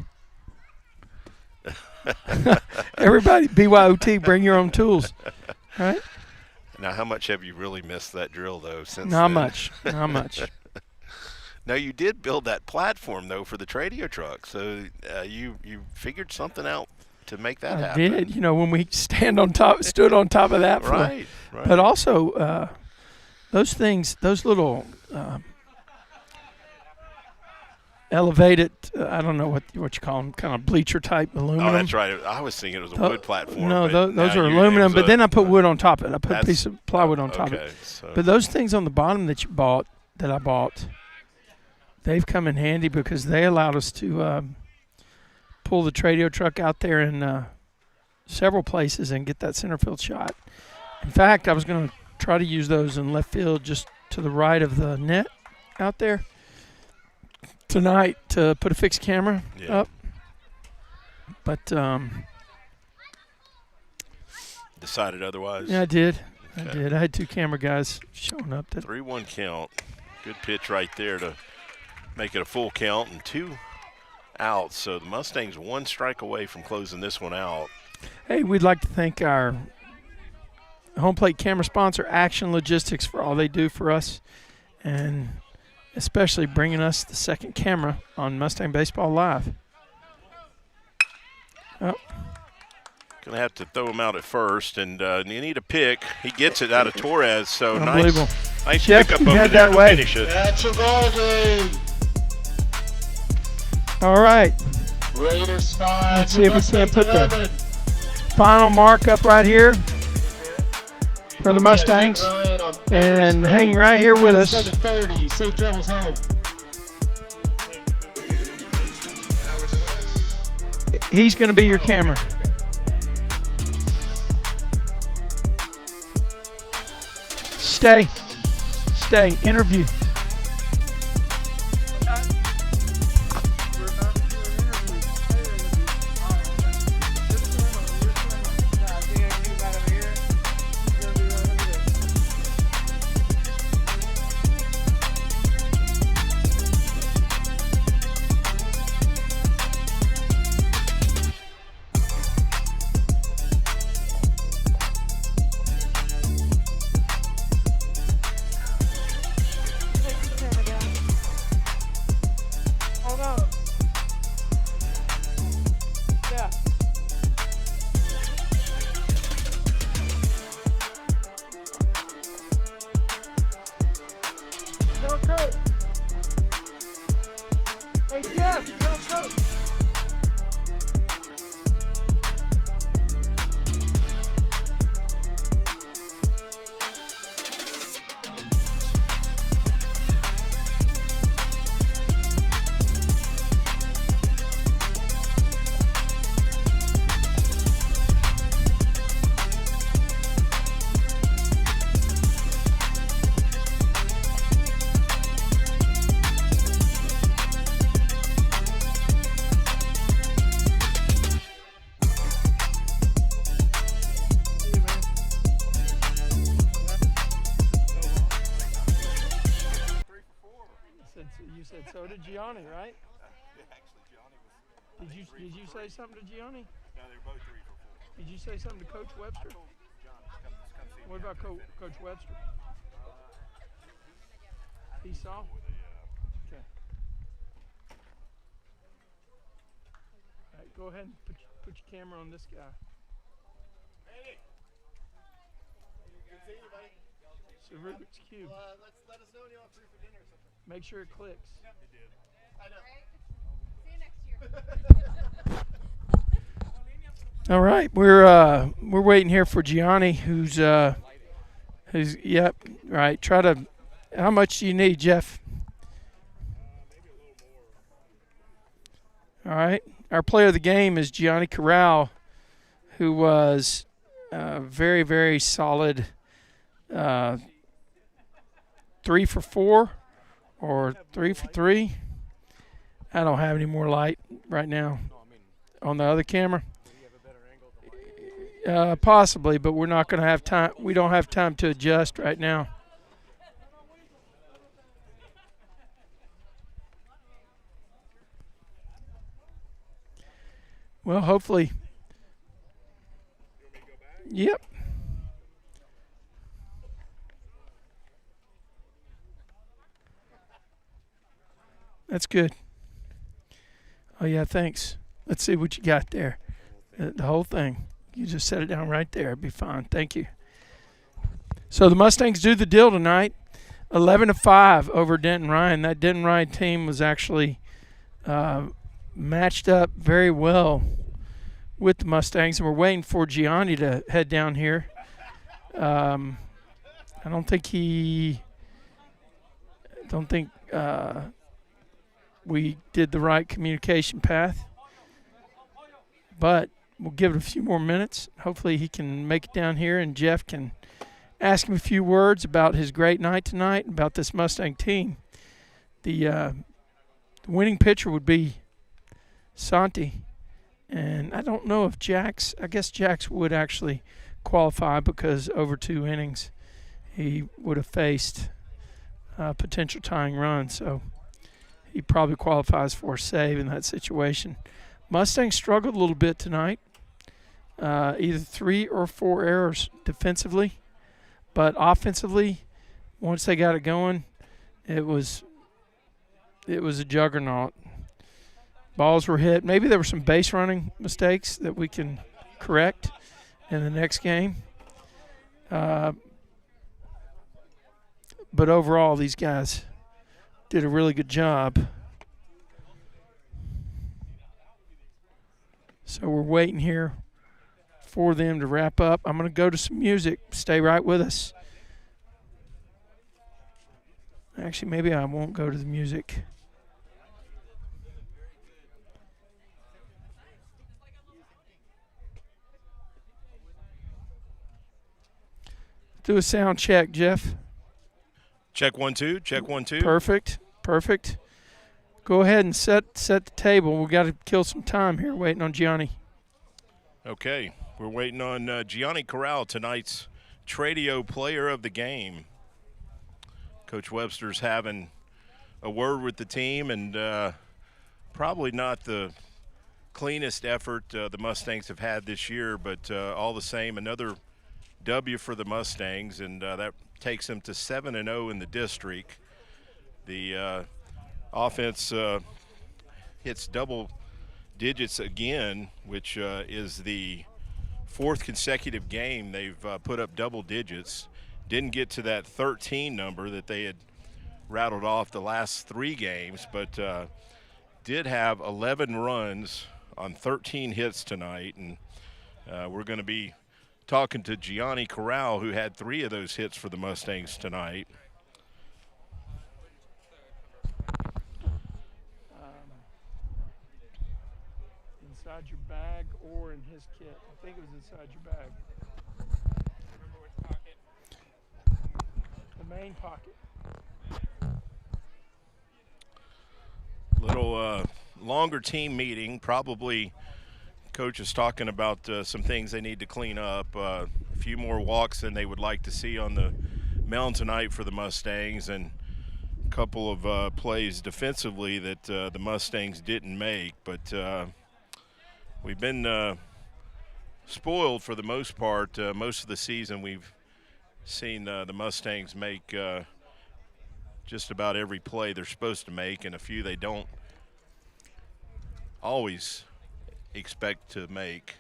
Everybody, BYOT, bring your own tools. Right? Now, how much have you really missed that drill, though, since Not then? much. Not much. Now, you did build that platform, though, for the Tradio truck. So you figured something out to make that happen. I did. You know, when we stood on top of that. Right. But also, those things, those little elevated, I don't know what you call them, kind of bleacher type aluminum. Oh, that's right. I was thinking it was a wood platform. No, those are aluminum, but then I put wood on top of it. I put a piece of plywood on top of it. So. But those things on the bottom that I bought, they've come in handy because they allowed us to pull the Tradio truck out there in several places and get that center field shot. In fact, I was going to try to use those in left field just to the right of the net out there tonight to put a fixed camera up. But decided otherwise? Yeah, I did. Okay. I had two camera guys showing up. 3-1 count. Good pitch right there to make it a full count and 2 outs. So the Mustangs 1 strike away from closing this one out. Hey, we'd like to thank our home plate camera sponsor, Action Logistics, for all they do for us, and especially bringing us the second camera on Mustang Baseball Live. Oh. Going to have to throw him out at first, and you need a pick. He gets it out of Torres, so unbelievable. Nice Jeff, pick up you over head there that to way. finish it. That's a ball game. All right. Raiders 5. Let's see if we can't put the final mark up right here for the Mustangs. And hang right here with us. 30. Safe travels home. He's going to be your camera. Stay. Interview. So did Gianni, right? Did you say something to Gianni? No, they're both 3 for 4. Did you say something to Coach Webster? What about Coach Webster? He saw? Okay. All right, go ahead and put your camera on this guy. It's a Rubik's Cube. Let us know when you want free for dinner or something. Make sure it clicks. Yep, it did. I know. See you next year. All right, we're waiting here for Gianni, who's yep, right. Try to. How much do you need, Jeff? All right. Our player of the game is Gianni Corral, who was very, very solid. 3 for 4 or 3 for 3. I don't have any more light right now on the other camera. Possibly, but we're not going to have time. We don't have time to adjust right now. Well, hopefully. Yep. That's good. Oh, yeah, thanks. Let's see what you got there. The whole thing. You just set it down right there. It'd be fine. Thank you. So the Mustangs do the deal tonight. 11-5 over Denton Ryan. That Denton Ryan team was actually matched up very well with the Mustangs, and we're waiting for Gianni to head down here. I don't think we did the right communication path, but we'll give it a few more minutes. Hopefully he can make it down here, and Jeff can ask him a few words about his great night tonight, about this Mustang team. The winning pitcher would be Santi, and I don't know if Jax, I guess Jax would actually qualify because over 2 innings he would have faced a potential tying run, so he probably qualifies for a save in that situation. Mustangs struggled a little bit tonight, either 3 or 4 errors defensively, but offensively, once they got it going, it was a juggernaut. Balls were hit. Maybe there were some base running mistakes that we can correct in the next game. But overall, these guys did a really good job. So we're waiting here for them to wrap up. I'm going to go to some music. Stay right with us. Actually, maybe I won't go to the music. Do a sound check, Jeff. Check 1 2. Check 1 2. Perfect. Go ahead and set the table. We've got to kill some time here waiting on Gianni. Okay, we're waiting on Gianni Corral, tonight's Tradio player of the game. Coach Webster's having a word with the team, and probably not the cleanest effort the Mustangs have had this year, but all the same, another W for the Mustangs, and that takes them to 7-0 in the district. The offense hits double digits again, which is the 4th consecutive game they've put up double digits. Didn't get to that 13 number that they had rattled off the last 3 games, but did have 11 runs on 13 hits tonight, and we're going to be talking to Gianni Corral, who had 3 of those hits for the Mustangs tonight. Inside your bag or in his kit. I think it was inside your bag. Remember which pocket? The main pocket. Little longer team meeting. Probably coach is talking about some things they need to clean up. A few more walks than they would like to see on the mound tonight for the Mustangs, and a couple of plays defensively that the Mustangs didn't make. But we've been spoiled for the most part. Most of the season we've seen the Mustangs make just about every play they're supposed to make, and a few they don't always expect to make.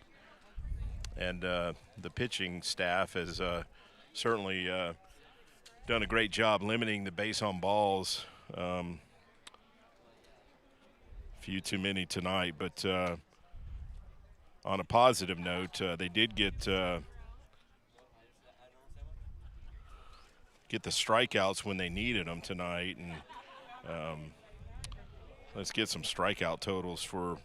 And the pitching staff has certainly done a great job limiting the base on balls. A few too many tonight, but on a positive note, they did get the strikeouts when they needed them tonight, and let's get some strikeout totals for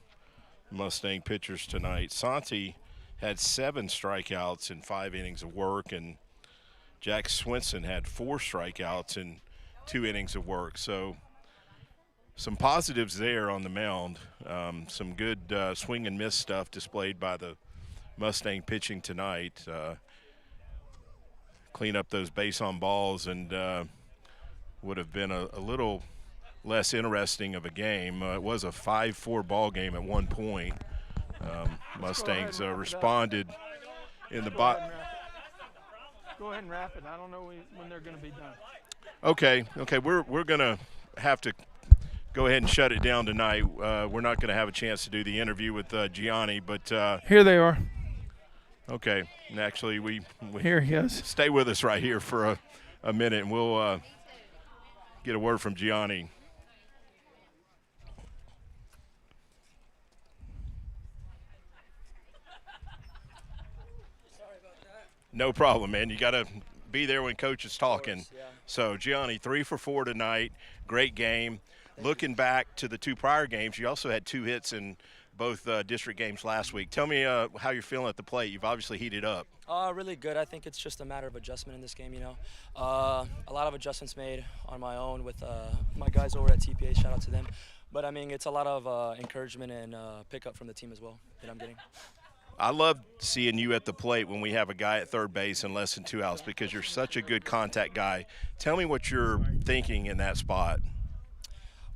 Mustang pitchers tonight. Santi had 7 strikeouts in 5 innings of work, and Jack Swinson had 4 strikeouts in 2 innings of work. So some positives there on the mound. Some good swing and miss stuff displayed by the Mustang pitching tonight. Clean up those base on balls, and would have been a little less interesting of a game. It was a 5-4 ball game at one point. Mustangs responded in the bottom. Go ahead and wrap it. I don't know when they're going to be done. Okay. We're going to have to go ahead and shut it down tonight. We're not going to have a chance to do the interview with Gianni, but here they are. Okay, and actually we here he is. Stay with us right here for a minute, and we'll get a word from Gianni. No problem, man. You got to be there when coach is talking. Course, yeah. So, Gianni, 3 for 4 tonight. Great game. Looking back to the 2 prior games, you also had 2 hits in both district games last week. Tell me how you're feeling at the plate. You've obviously heated up. Really good. I think it's just a matter of adjustment in this game, you know. A lot of adjustments made on my own with my guys over at TPA. Shout out to them. But, I mean, it's a lot of encouragement and pickup from the team as well that I'm getting. I love seeing you at the plate when we have a guy at third base in less than 2 outs because you're such a good contact guy. Tell me what you're thinking in that spot.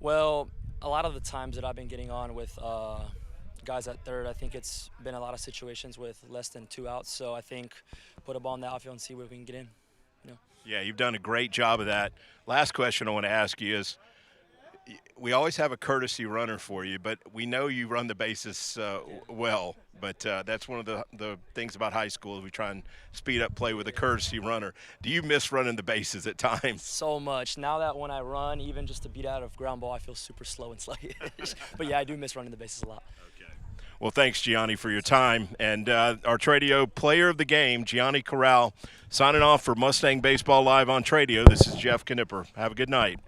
Well, a lot of the times that I've been getting on with guys at third, I think it's been a lot of situations with less than 2 outs. So I think put a ball in the outfield and see where we can get in. You know? Yeah, you've done a great job of that. Last question I want to ask you is, we always have a courtesy runner for you, but we know you run the bases well. But that's one of the things about high school is we try and speed up play with a courtesy runner. Do you miss running the bases at times? So much. Now that when I run, even just to beat out of ground ball, I feel super slow and sluggish. But, yeah, I do miss running the bases a lot. Okay. Well, thanks, Gianni, for your time. And our Tradio player of the game, Gianni Corral, signing off for Mustang Baseball Live on Tradio. This is Jeff Knipper. Have a good night.